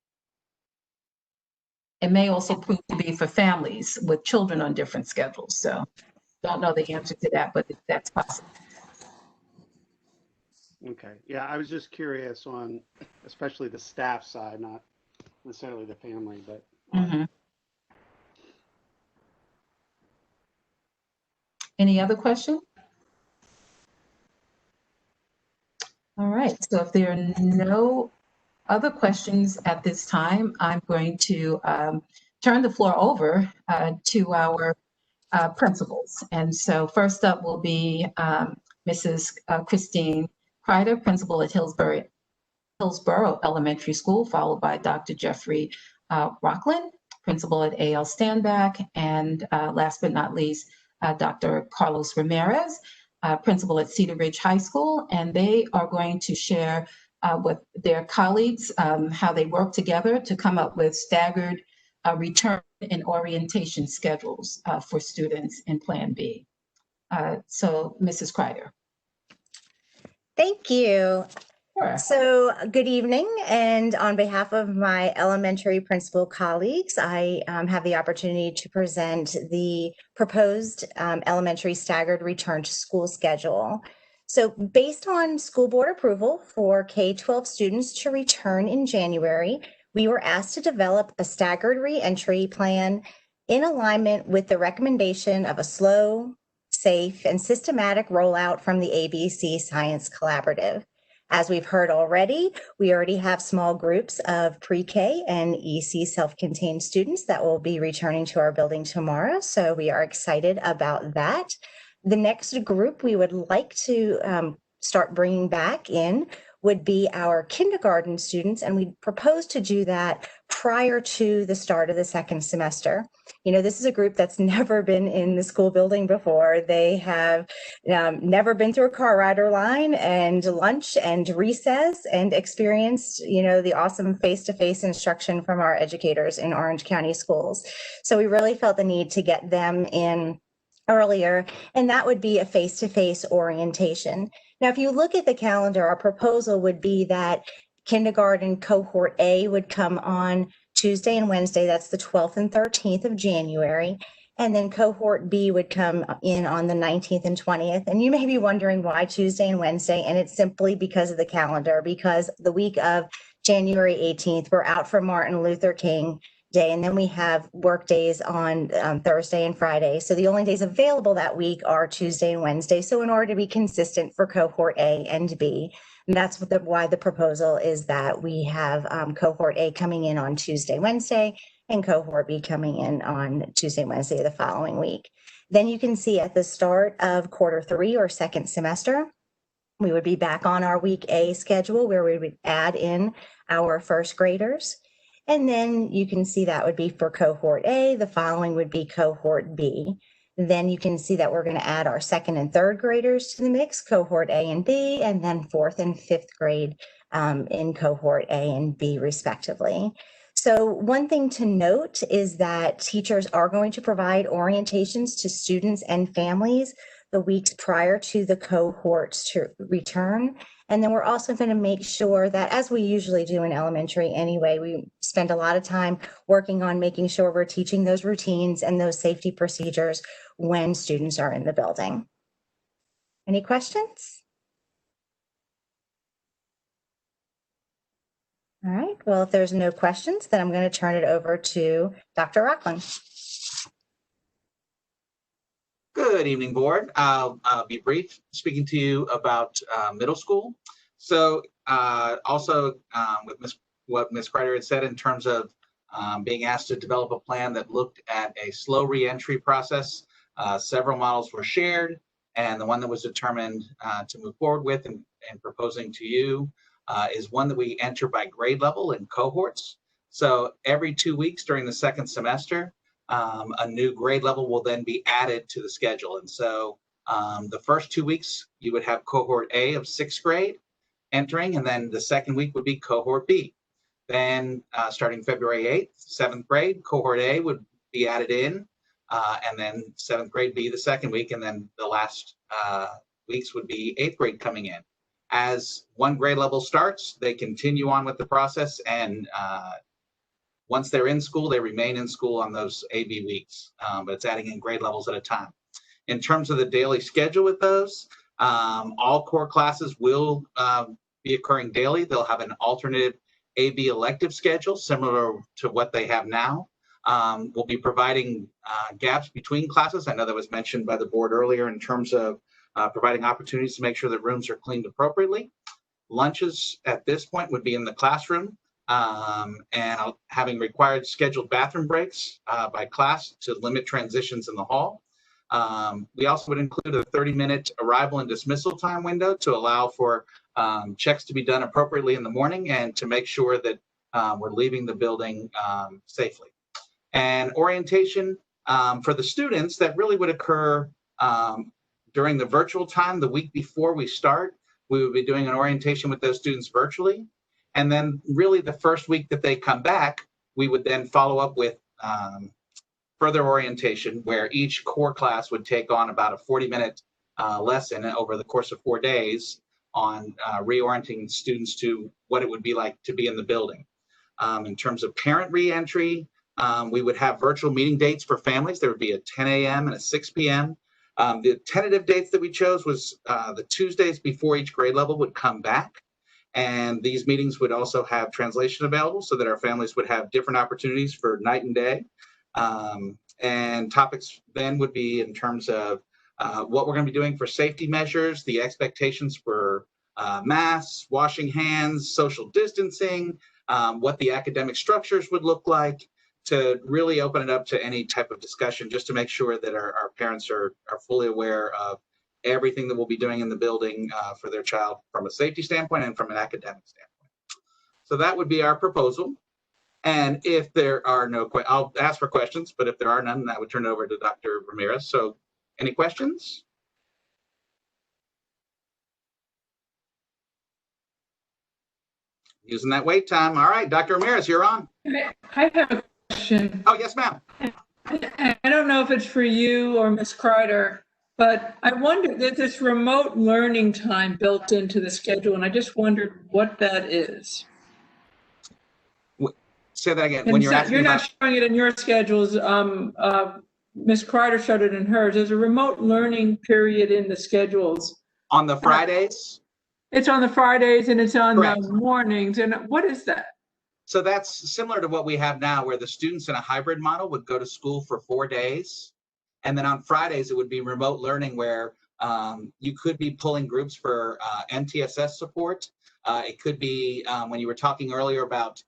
It may also prove to be for families with children on different schedules. So don't know the answer to that, but that's possible. Okay. Yeah, I was just curious on especially the staff side, not necessarily the family, but. Mm-hmm. Any other question? All right, so if there are no other questions at this time, I'm going to turn the floor over to our principals. And so first up will be Mrs. Christine Kreider, principal at Hillsborough Elementary School, followed by Dr. Jeffrey Rockland, principal at A.L. Standback, and last but not least, Dr. Carlos Ramirez, principal at Cedar Ridge High School, and they are going to share with their colleagues how they work together to come up with staggered return and orientation schedules for students in Plan B. So, Mrs. Kreider. Thank you. Sure. So good evening, and on behalf of my elementary principal colleagues, I have the opportunity to present the proposed elementary staggered return to school schedule. So based on school board approval for K-12 students to return in January, we were asked to develop a staggered re-entry plan in alignment with the recommendation of a slow, safe, and systematic rollout from the ABC Science Collaborative. As we've heard already, we already have small groups of pre-K and EC self-contained students that will be returning to our building tomorrow. So we are excited about that. The next group we would like to start bringing back in would be our kindergarten students, and we propose to do that prior to the start of the second semester. This is a group that's never been in the school building before. They have never been through a car rider line and lunch and recess and experienced, the awesome face-to-face instruction from our educators in Orange County schools. So we really felt the need to get them in earlier, and that would be a face-to-face orientation. Now, if you look at the calendar, our proposal would be that kindergarten cohort A would come on Tuesday and Wednesday, that's the 12th and 13th of January, and then cohort B would come in on the 19th and 20th. And you may be wondering why Tuesday and Wednesday, and it's simply because of the calendar, because the week of January 18th, we're out for Martin Luther King Day, and then we have work days on Thursday and Friday. So the only days available that week are Tuesday and Wednesday. So in order to be consistent for cohort A and B, and that's why the proposal is that we have cohort A coming in on Tuesday, Wednesday, and cohort B coming in on Tuesday, Wednesday the following week. Then you can see at the start of quarter 3 or second semester, we would be back on our week A schedule where we would add in our first graders. And then you can see that would be for cohort A, the following would be cohort B. Then you can see that we're going to add our second and third graders to the mix, cohort A and B, and then fourth and fifth grade in cohort A and B respectively. So one thing to note is that teachers are going to provide orientations to students and families the weeks prior to the cohorts to return. And then we're also going to make sure that, as we usually do in elementary anyway, we spend a lot of time working on making sure we're teaching those routines and those safety procedures when students are in the building. Any questions? All right, well, if there's no questions, then I'm going to turn it over to Dr. Rockland. Good evening, board. I'll be brief, speaking to you about middle school. So also with what Ms. Kreider had said in terms of being asked to develop a plan that looked at a slow reentry process. Several models were shared, and the one that was determined to move forward with and proposing to you is one that we enter by grade level in cohorts. So every 2 weeks during the second semester, a new grade level will then be added to the schedule. And so the first 2 weeks, you would have cohort A of 6th grade entering, and then the second week would be cohort B. Then starting February 8th, 7th grade, cohort A would be added in, and then 7th grade B the second week, and then the last weeks would be 8th grade coming in. As one grade level starts, they continue on with the process, and once they're in school, they remain in school on those AB weeks, but it's adding in grade levels at a time. In terms of the daily schedule with those, all core classes will be occurring daily. They'll have an alternative AB elective schedule similar to what they have now. We'll be providing gaps between classes. I know that was mentioned by the board earlier in terms of providing opportunities to make sure that rooms are cleaned appropriately. Lunches at this point would be in the classroom, and having required scheduled bathroom breaks by class to limit transitions in the hall. We also would include a 30-minute arrival and dismissal time window to allow for checks to be done appropriately in the morning and to make sure that we're leaving the building safely. And orientation for the students, that really would occur during the virtual time the week before we start. We would be doing an orientation with those students virtually. And then really the first week that they come back, we would then follow up with further orientation where each core class would take on about a 40-minute lesson over the course of 4 days on reorienting students to what it would be like to be in the building. In terms of parent reentry, we would have virtual meeting dates for families. There would be a 10 a.m. and a 6 p.m. The tentative dates that we chose was the Tuesdays before each grade level would come back. And these meetings would also have translation available so that our families would have different opportunities for night and day. And topics then would be in terms of what we're going to be doing for safety measures, the expectations for masks, washing hands, social distancing, what the academic structures would look like, to really open it up to any type of discussion, just to make sure that our parents are fully aware of everything that we'll be doing in the building for their child from a safety standpoint and from an academic standpoint. So that would be our proposal. And if there are no questions, I'll ask for questions, but if there are none, I would turn it over to Dr. Ramirez. So any questions? Using that wait time. All right, Dr. Ramirez, you're on. I have a question. Oh, yes, ma'am. I don't know if it's for you or Ms. Kreider, but I wonder, there's this remote learning time built into the schedule, and I just wondered what that is. Say that again. And when you're so asking you're about... not showing it in your schedules. Ms. Kreider showed it in hers. There's a remote learning period in the schedules. On the Fridays? It's on the Fridays and it's on Correct. the mornings. And what is that? So that's similar to what we have now, where the students in a hybrid model would go to school for 4 days. And then on Fridays, it would be remote learning where you could be pulling groups for MTSS support. It could be when you were talking earlier about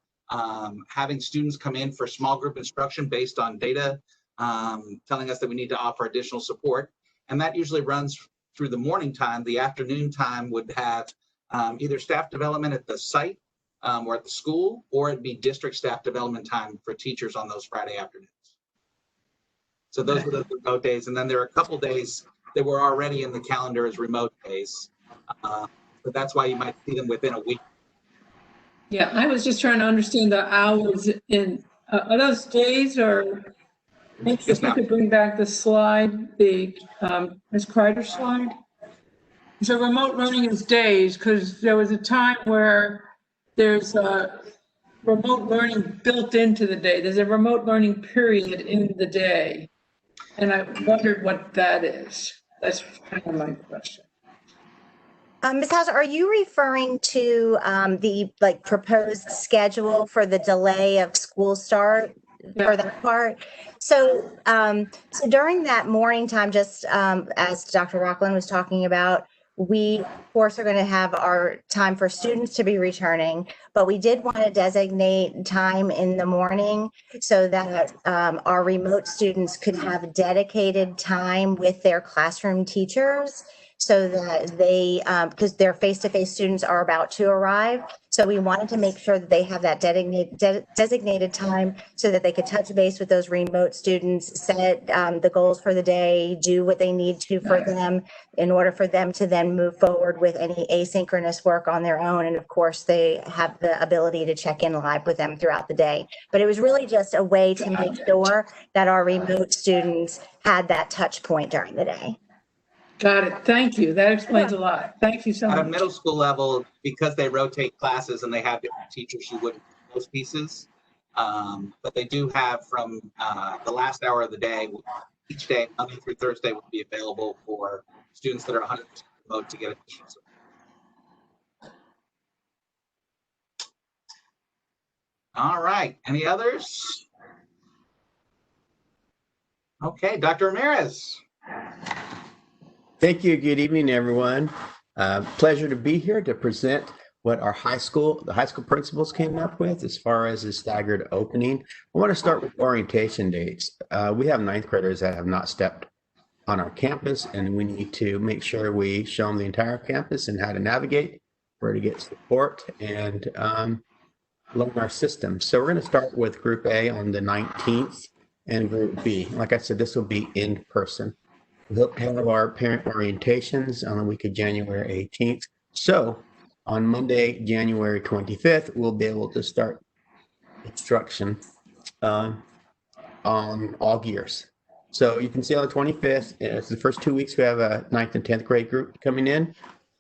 having students come in for small group instruction based on data telling us that we need to offer additional support. And that usually runs through the morning time. The afternoon time would have either staff development at the site or at the school, or it'd be district staff development time for teachers on those Friday afternoons. So those were the remote days. And then there are a couple days that were already in the calendar as remote days. But that's why you might see them within a week. Yeah, I was just trying to understand the hours in, are those days or maybe if you could bring back the slide, the Ms. Kreider slide? So remote learning is days, because there was a time where there's a remote learning built into the day. There's a remote learning period in the day. And I wondered what that is. That's kind of my question. Ms. Hauser, are you referring to the proposed schedule for the delay of school start for that part? So, so during that morning time, just as Dr. Rockland was talking about, we, of course, are going to have our time for students to be returning, but we did want to designate time in the morning so that our remote students could have dedicated time with their classroom teachers so that they, because their face-to-face students are about to arrive. So we wanted to make sure that they have that designated time so that they could touch base with those remote students, set the goals for the day, do what they need to for them in order for them to then move forward with any asynchronous work on their own. And of course, they have the ability to check in live with them throughout the day. But it was really just a way to make sure that our remote students had that touch point during the day. Got it. Thank you. That explains a lot. Thank you so much. At a middle school level, because they rotate classes and they have different teachers, you wouldn't do those pieces. But they do have from the last hour of the day, each day, Monday through Thursday, will be available for students that are 100% remote to get additional support. All right. Any others? Okay, Dr. Ramirez. Thank you. Good evening, everyone. Pleasure to be here to present what the high school principals came up with as far as the staggered opening. I want to start with orientation dates. We have ninth graders that have not stepped on our campus, and we need to make sure we show them the entire campus and how to navigate, where to get support, and learn our system. So we're going to start with Group A on the 19th and Group B. Like I said, this will be in person. We'll have our parent orientations on the week of January 18th. So on Monday, January 25th, we'll be able to start instruction on all gears. So you can see on the 25th, it's the first 2 weeks, we have a 9th and 10th grade group coming in.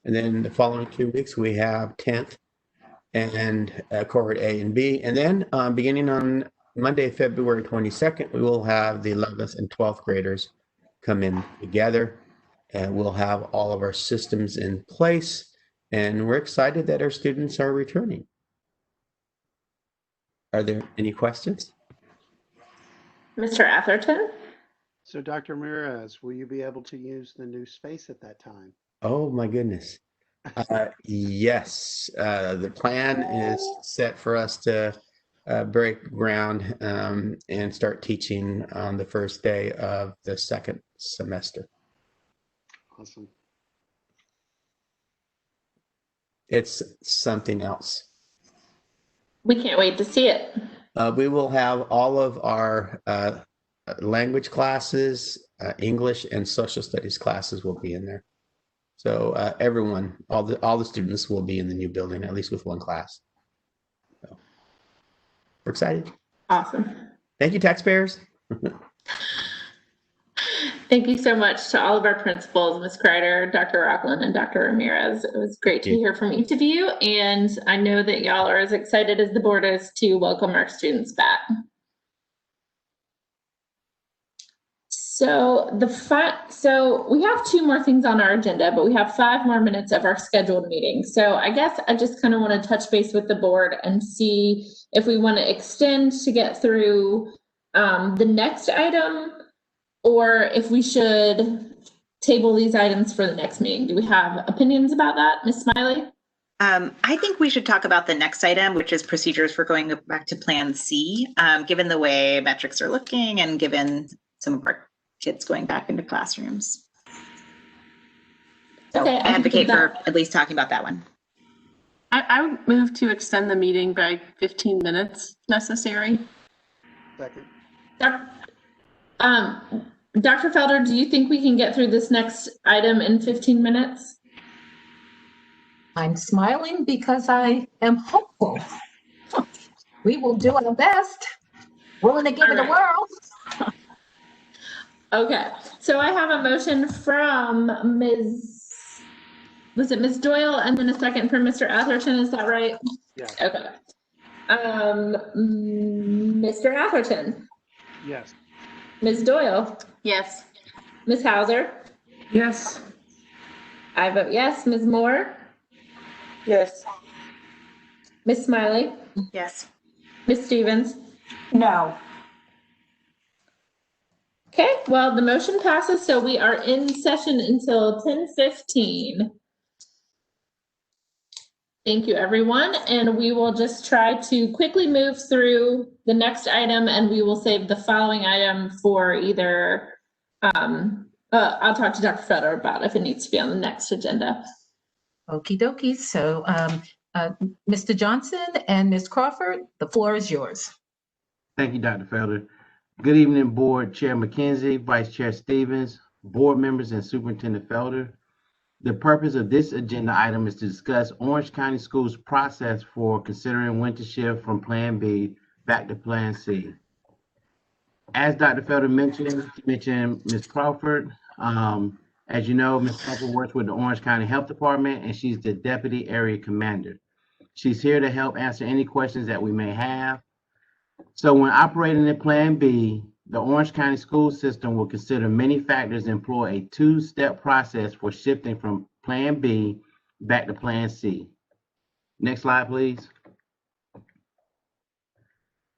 And then the following 2 weeks, we have 10th and cohort A and B. And then beginning on Monday, February 22nd, we will have the 11th and 12th graders come in together, and we'll have all of our systems in place, and we're excited that our students are returning. Are there any questions? Mr. Atherton? So Dr. Ramirez, will you be able to use the new space at that time? Oh my goodness. Yes, the plan is set for us to break ground and start teaching on the first day of the second semester. Awesome. It's something else. We can't wait to see it. We will have all of our language classes, English and social studies classes will be in there. So everyone, all the students will be in the new building, at least with one class. So we're excited. Awesome. Thank you, taxpayers. Thank you so much to all of our principals, Ms. Kreider, Dr. Rockland, and Dr. Ramirez. It was great to hear from each of you, and I know that y'all are as excited as the board is to welcome our students back. So we have 2 more things on our agenda, but we have 5 more minutes of our scheduled meeting. So I guess I just kind of want to touch base with the board and see if we want to extend to get through the next item, or if we should table these items for the next meeting. Do we have opinions about that, Ms. Smiley? I think we should talk about the next item, which is procedures for going back to Plan C, given the way metrics are looking and given some of our kids going back into classrooms. So Okay, I advocate for at least talking about that one. I would move to extend the meeting by 15 minutes necessary. Second. Dr. Felder, do you think we can get through this next item in 15 minutes? I'm smiling because I am hopeful. We will do our best. Willing to give it a whirl. Okay, so I have a motion from was it Ms. Doyle, and then a second from Mr. Atherton, is that right? Yeah. Okay. Mr. Atherton? Yes. Ms. Doyle? Yes. Ms. Hauser? Yes. I vote yes. Ms. Moore? Yes. Ms. Smiley? Yes. Ms. Stevens? No. Okay, well, the motion passes, so we are in session until 10:15. Thank you, everyone, and we will just try to quickly move through the next item, and we will save the following item for either, I'll talk to Dr. Fetter about if it needs to be on the next agenda. Okie dokie. So Mr. Johnson and Ms. Crawford, the floor is yours. Thank you, Dr. Felder. Good evening, Board Chair McKenzie, Vice Chair Stevens, board members, and Superintendent Felder. The purpose of this agenda item is to discuss Orange County Schools' process for considering when to shift from Plan B back to Plan C. As Dr. Felder mentioned, Ms. Crawford. As you know, Ms. Crawford works with the Orange County Health Department, and she's the Deputy Area Commander. She's here to help answer any questions that we may have. So when operating in Plan B, the Orange County school system will consider many factors and employ a two-step process for shifting from Plan B back to Plan C. Next slide, please.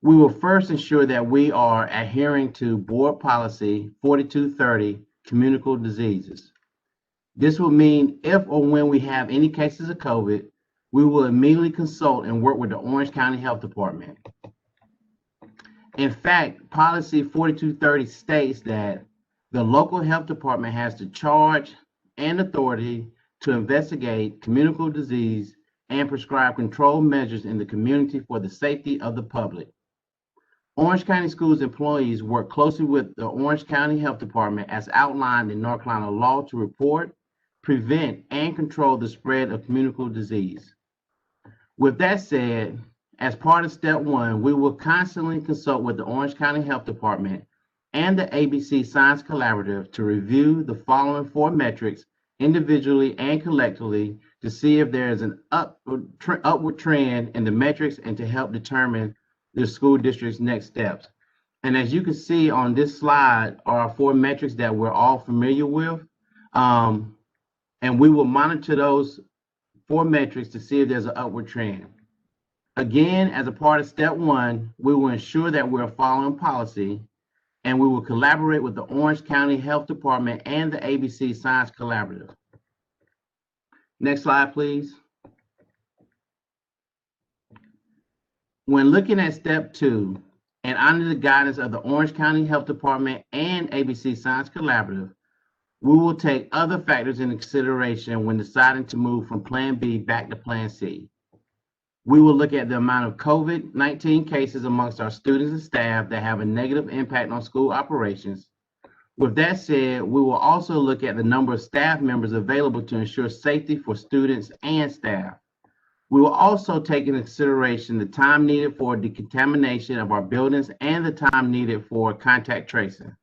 We will first ensure that we are adhering to Board Policy 4230, communicable diseases. This will mean if or when we have any cases of COVID, we will immediately consult and work with the Orange County Health Department. In fact, Policy 4230 states that the local health department has the charge and authority to investigate communicable disease and prescribe control measures in the community for the safety of the public. Orange County Schools employees work closely with the Orange County Health Department as outlined in North Carolina law to report, prevent, and control the spread of communicable disease. With that said, as part of step one, we will constantly consult with the Orange County Health Department and the ABC Science Collaborative to review the following four metrics individually and collectively to see if there is an upward trend in the metrics and to help determine the school district's next steps. And as you can see on this slide are four metrics that we're all familiar with. And we will monitor those four metrics to see if there's an upward trend. Again, as a part of step one, we will ensure that we're following policy, and we will collaborate with the Orange County Health Department and the ABC Science Collaborative. Next slide, please. When looking at step two, and under the guidance of the Orange County Health Department and ABC Science Collaborative, we will take other factors into consideration when deciding to move from Plan B back to Plan C. We will look at the amount of COVID-19 cases amongst our students and staff that have a negative impact on school operations. With that said, we will also look at the number of staff members available to ensure safety for students and staff. We will also take into consideration the time needed for decontamination of our buildings and the time needed for contact tracing.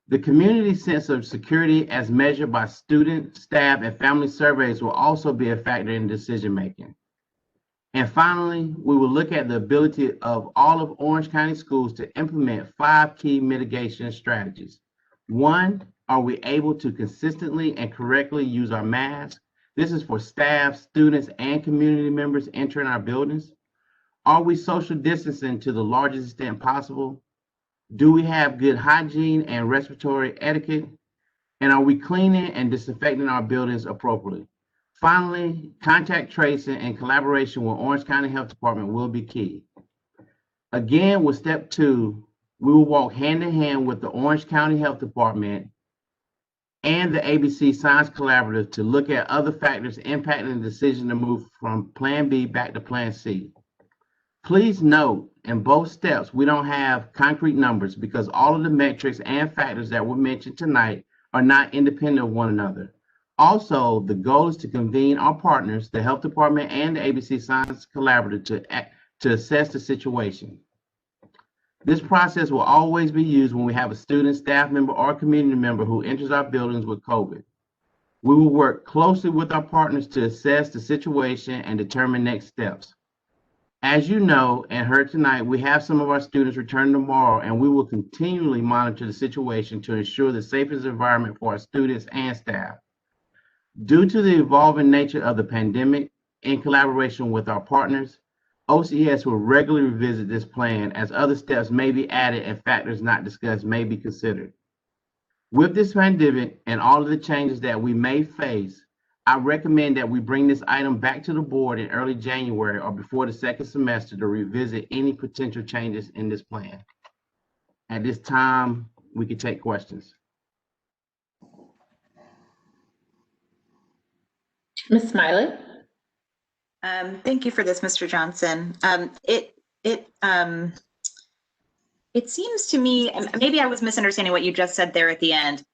The community sense of security as measured by student, staff, and family surveys will also be a factor in decision-making. And finally, we will look at the ability of all of Orange County Schools to implement 5 key mitigation strategies. 1, are we able to consistently and correctly use our masks? This is for staff, students, and community members entering our buildings. Are we social distancing to the largest extent possible? Do we have good hygiene and respiratory etiquette? And are we cleaning and disinfecting our buildings appropriately? Finally, contact tracing and collaboration with Orange County Health Department will be key. Again, with step 2, we will walk hand in hand with the Orange County Health Department and the ABC Science Collaborative to look at other factors impacting the decision to move from Plan B back to Plan C. Please note, in both steps, we don't have concrete numbers because all of the metrics and factors that were mentioned tonight are not independent of one another. Also, the goal is to convene our partners, the Health Department and the ABC Science Collaborative, to assess the situation. This process will always be used when we have a student, staff member, or community member who enters our buildings with COVID. We will work closely with our partners to assess the situation and determine next steps. As you know and heard tonight, we have some of our students return tomorrow, and we will continually monitor the situation to ensure the safest environment for our students and staff. Due to the evolving nature of the pandemic, in collaboration with our partners, OCS will regularly revisit this plan as other steps may be added and factors not discussed may be considered. With this pandemic and all of the changes that we may face, I recommend that we bring this item back to the board in early January or before the second semester to revisit any potential changes in this plan. At this time, we can take questions. Ms. Smiley? Thank you for this, Mr. Johnson. It seems to me, and maybe I was misunderstanding what you just said there at the end.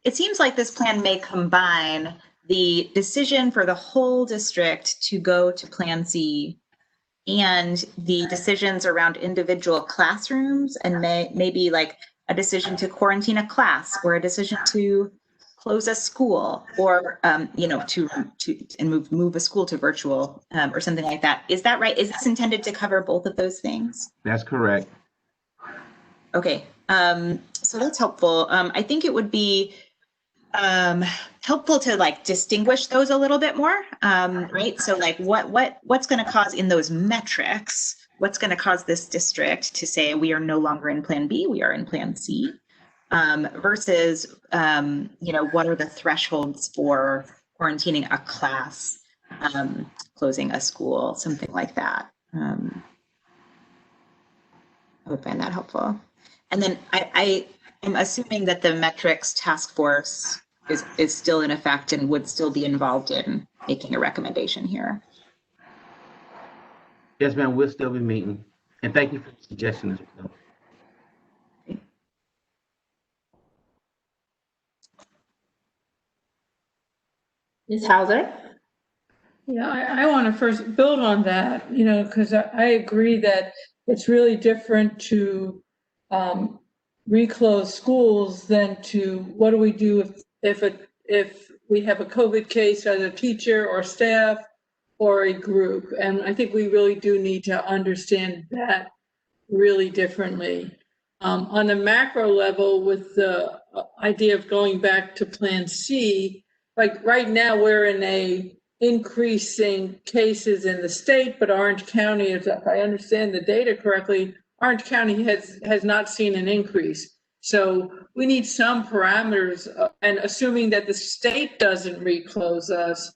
It seems like this plan may combine the decision for the whole district to go to Plan C and the decisions around individual classrooms, and maybe like a decision to quarantine a class or a decision to close a school, or to move a school to virtual, or something like that. Is that right? Is this intended to cover both of those things? That's correct. Okay, so that's helpful. I think it would be helpful to like distinguish those a little bit more, right? So like what's going to cause in those metrics, what's going to cause this district to say we are no longer in Plan B, we are in Plan C, versus what are the thresholds for quarantining a class, closing a school, something like that. I would find that helpful. And then I am assuming that the metrics task force is still in effect and would still be involved in making a recommendation here. Yes, ma'am, we'll still be meeting. And thank you for the suggestion as well. Ms. Hauser? Yeah, I want to first build on that, because I agree that it's really different to reclose schools than to what do we do if we have a COVID case as a teacher or staff or a group. And I think we really do need to understand that really differently. On the macro level, with the idea of going back to Plan C, like right now we're in a increasing cases in the state, but Orange County, if I understand the data correctly, Orange County has not seen an increase. So we need some parameters, and assuming that the state doesn't reclose us,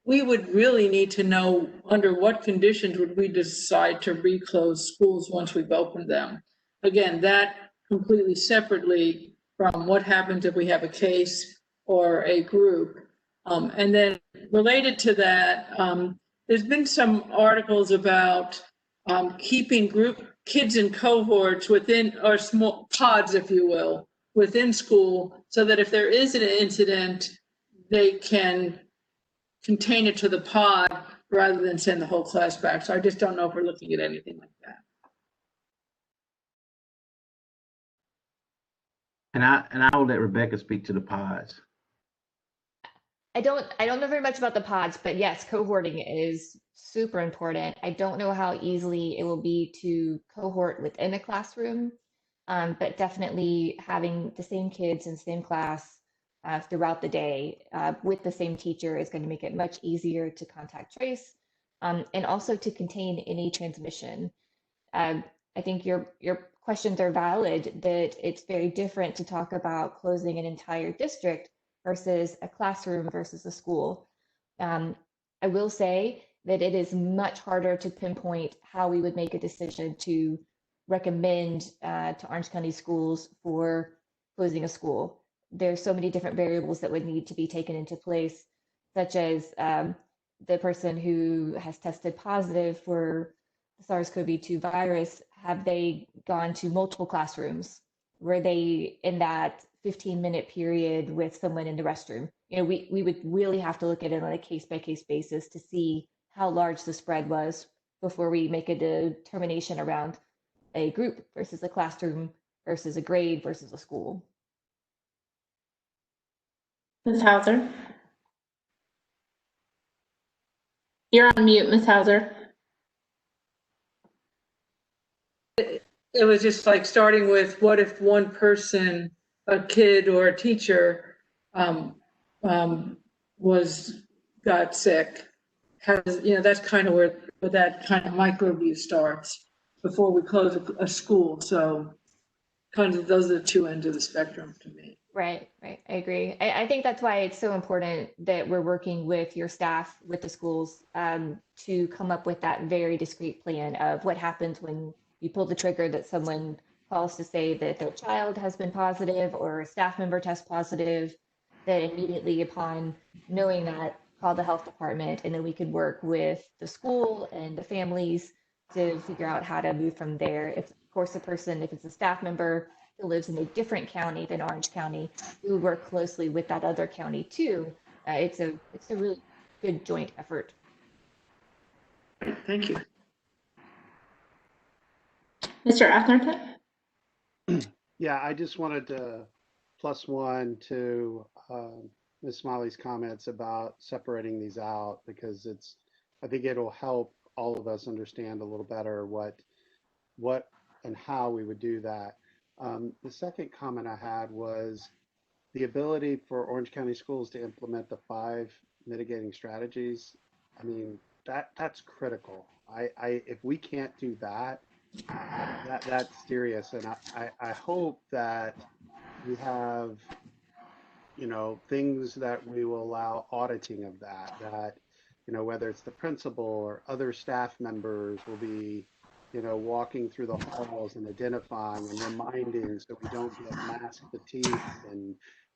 we would really need to know under what conditions would we decide to reclose schools once we've opened them. Again, that completely separately from what happens if we have a case or a group. And then related to that, there's been some articles about keeping kids in cohorts within, or small pods, if you will, within school, so that if there is an incident, they can contain it to the pod rather than send the whole class back. So I just don't know if we're looking at anything like that. And I will let Rebecca speak to the pods. I don't know very much about the pods, but yes, cohorting is super important. I don't know how easily it will be to cohort within a classroom, but definitely having the same kids in the same class throughout the day with the same teacher is going to make it much easier to contact trace, and also to contain any transmission. I think your questions are valid, that it's very different to talk about closing an entire district versus a classroom versus a school. I will say that it is much harder to pinpoint how we would make a decision to recommend to Orange County schools for closing a school. There's so many different variables that would need to be taken into place, such as the person who has tested positive for the SARS-CoV-2 virus, have they gone to multiple classrooms? Were they in that 15-minute period with someone in the restroom? You know, we would really have to look at it on a case-by-case basis to see how large the spread was before we make a determination around a group versus a classroom versus a grade versus a school. Ms. Hauser? You're on mute, Ms. Hauser. It was just like starting with, what if one person, a kid or a teacher, got sick? That's kind of where that kind of micro view starts before we close a school. So kind of those are the two ends of the spectrum to me. Right. I agree. I think that's why it's so important that we're working with your staff, with the schools, to come up with that very discrete plan of what happens when you pull the trigger that someone calls to say that their child has been positive or a staff member tests positive, that immediately upon knowing that, call the health department, and then we could work with the school and the families to figure out how to move from there. If, of course, if it's a staff member who lives in a different county than Orange County, we would work closely with that other county too. It's a really good joint effort. Thank you. Mr. Atherton? Yeah, I just wanted to plus one to Ms. Smiley's comments about separating these out, because I think it'll help all of us understand a little better what and how we would do that. The second comment I had was the ability for Orange County schools to implement the 5 mitigating strategies. I mean, that's critical. If we can't do that's serious. And I hope that we have, things that we will allow auditing of that, whether it's the principal or other staff members will be, walking through the halls and identifying and reminding so we don't get mask fatigue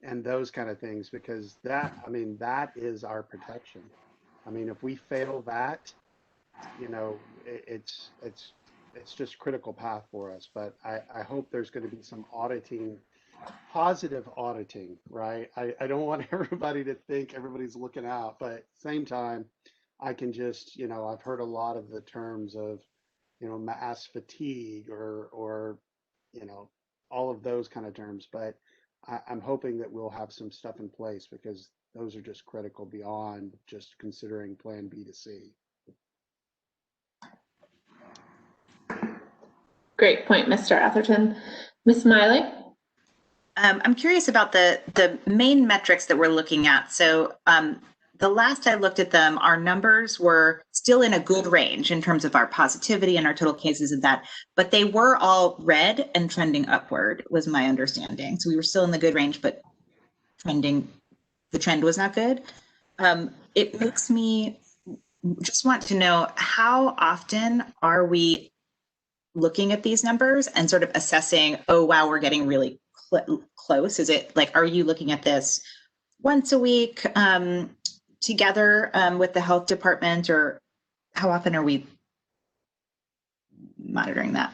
and those kind of things, because that is our protection. I mean, if we fail that, it's just critical path for us. But I hope there's going to be some auditing, positive auditing, right? I don't want everybody to think everybody's looking out, but at the same time, I can just, I've heard a lot of the terms of, mass fatigue or all of those kind of terms, but I'm hoping that we'll have some stuff in place, because those are just critical beyond just considering plan B to C. Great point, Mr. Atherton. Ms. Smiley? I'm curious about the main metrics that we're looking at. So the last I looked at them, our numbers were still in a good range in terms of our positivity and our total cases of that, but they were all red and trending upward, was my understanding. So we were still in the good range, but the trend was not good. It makes me just want to know, how often are we looking at these numbers and sort of assessing, oh, wow, we're getting really close? Is it like, are you looking at this once a week together with the health department, or how often are we monitoring that?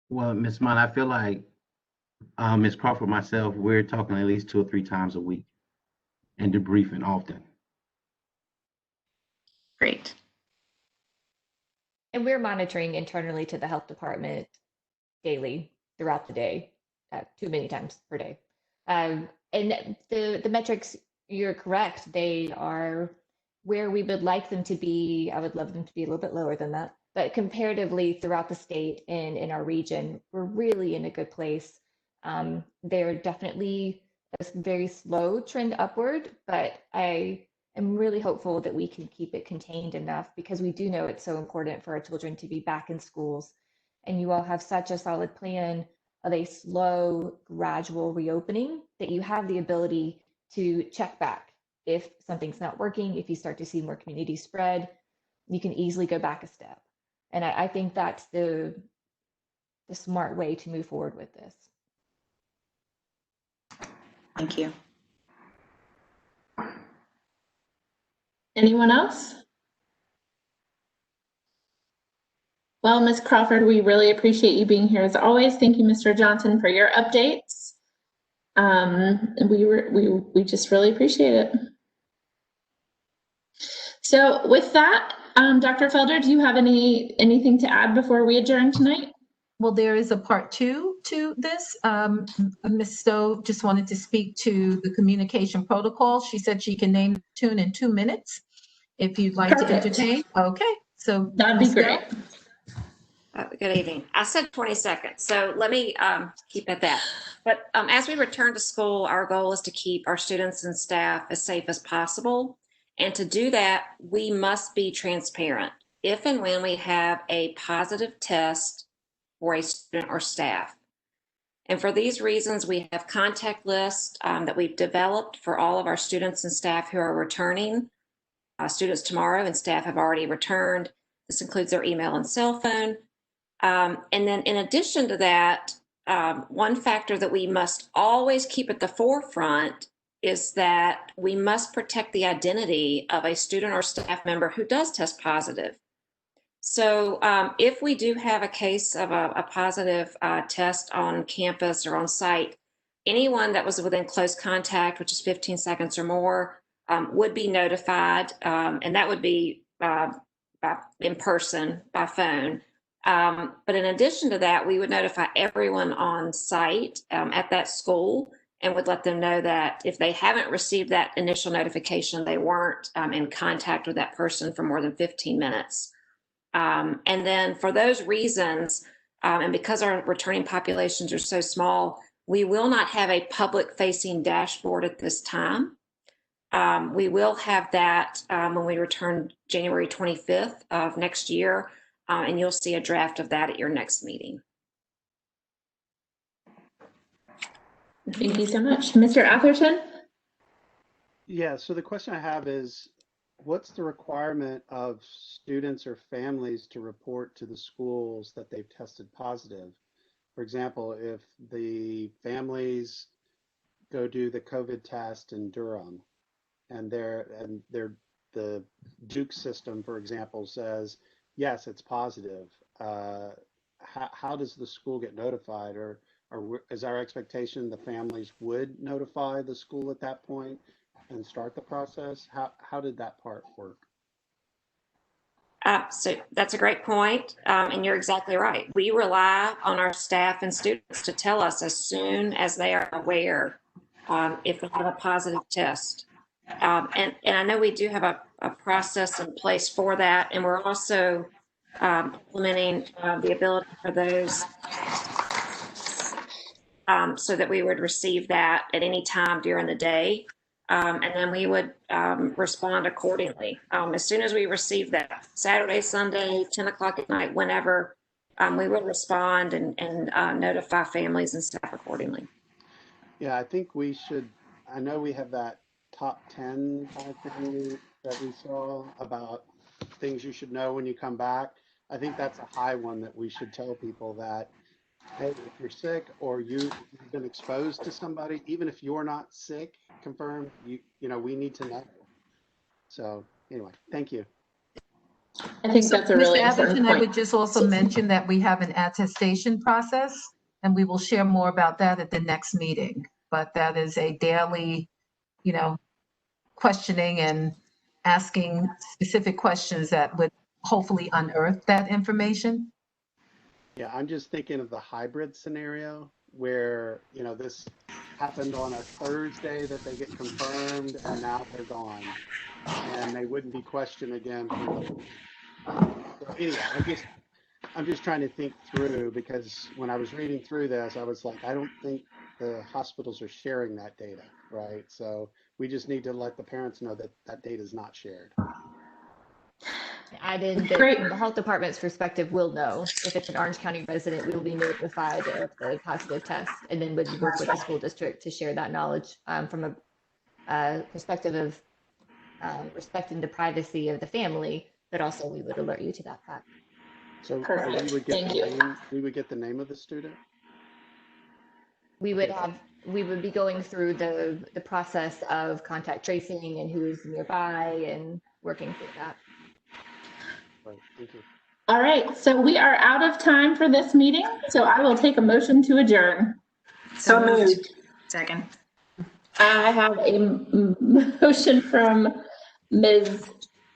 Well, Ms. Smiley, I feel like Ms. Crawford, myself, we're talking at least 2 or 3 times a week and debriefing often. Great. And we're monitoring internally to the health department daily throughout the day, too many times per day. And the metrics, you're correct, they are where we would like them to be. I would love them to be a little bit lower than that, but comparatively throughout the state and in our region, we're really in a good place. They're definitely a very slow trend upward, but I am really hopeful that we can keep it contained enough, because we do know it's so important for our children to be back in schools. And you all have such a solid plan of a slow, gradual reopening that you have the ability to check back. If something's not working, if you start to see more community spread, you can easily go back a step. And I think that's the smart way to move forward with this. Thank you. Anyone else? Well, Ms. Crawford, we really appreciate you being here as always. Thank you, Mr. Johnson, for your updates. And we just really appreciate it. So with that, Dr. Felder, do you have anything to add before we adjourn tonight? Well, there is a part 2 to this. Ms. Stowe just wanted to speak to the communication protocol. She said she can name the tune in 2 minutes if you'd like to entertain. Okay, so that'd be great. Good evening. I said 20 seconds, so let me keep at that. But as we return to school, our goal is to keep our students and staff as safe as possible. And to do that, we must be transparent. If and when we have a positive test for a student or staff. And for these reasons, we have contact lists that we've developed for all of our students and staff who are returning. Students tomorrow and staff have already returned. This includes their email and cell phone. And then in addition to that, one factor that we must always keep at the forefront is that we must protect the identity of a student or staff member who does test positive. So if we do have a case of a positive test on campus or on site, anyone that was within close contact, which is 15 seconds or more, would be notified, and that would be in person, by phone. But in addition to that, we would notify everyone on site at that school and would let them know that if they haven't received that initial notification, they weren't in contact with that person for more than 15 minutes. And then for those reasons, and because our returning populations are so small, we will not have a public-facing dashboard at this time. We will have that when we return January 25th of next year, and you'll see a draft of that at your next meeting. Thank you so much. Mr. Atherton? Yeah, so the question I have is, what's the requirement of students or families to report to the schools that they've tested positive? For example, if the families go do the COVID test in Durham and the Duke system, for example, says, yes, it's positive, how does the school get notified? Or is our expectation the families would notify the school at that point and start the process? How did that part work? So that's a great point, and you're exactly right. We rely on our staff and students to tell us as soon as they are aware if they have a positive test. And I know we do have a process in place for that, and we're also implementing the ability for those so that we would receive that at any time during the day. And then we would respond accordingly. As soon as we receive that, Saturday, Sunday, 10 o'clock at night, whenever, we would respond and notify families and staff accordingly. Yeah, I think we should, I know we have that top 10 kind of thing that we saw about things you should know when you come back. I think that's a high one that we should tell people that, hey, if you're sick or you've been exposed to somebody, even if you're not sick, confirmed, you know, we need to know. So anyway, thank you. I think that's a really Mr. important Atherton, point. I would just also mention that we have an attestation process, and we will share more about that at the next meeting. But that is a daily, you know, questioning and asking specific questions that would hopefully unearth that information. Yeah, I'm just thinking of the hybrid scenario where, you know, this happened on a Thursday that they get confirmed and now they're gone and they wouldn't be questioned again for another week. So anyway, I'm just trying to think through, because when I was reading through this, I was like, I don't think the hospitals are sharing that data, right? So we just need to let the parents know that that data is not shared. Add in that from the health department's perspective, we'll know if it's an Orange County resident, we will be notified of the positive test, and then would work with the school district to share that knowledge from a perspective of respecting the privacy of the family, but also we would alert you to that fact. So Perfect. we would get Thank the you. name, we would get the name of the student? We would be going through the process of contact tracing and who's nearby and working through that. Right, thank you. All right, so we are out of time for this meeting, so I will take a motion to adjourn. So moved. Second. I have a motion from Ms.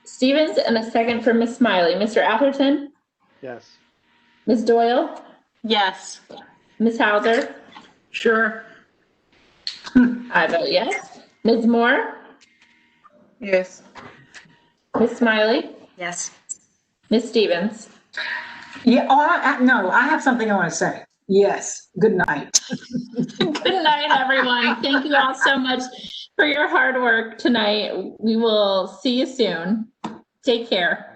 Stevens and a second from Ms. Smiley. Mr. Atherton? Yes. Ms. Doyle? Yes. Ms. Hauser? Sure. I vote yes. Ms. Moore? Yes. Ms. Smiley? Yes. Ms. Stevens? Yeah, no, I have something I want to say. Yes, good night. Good night, everyone. Thank you all so much for your hard work tonight. We will see you soon. Take care.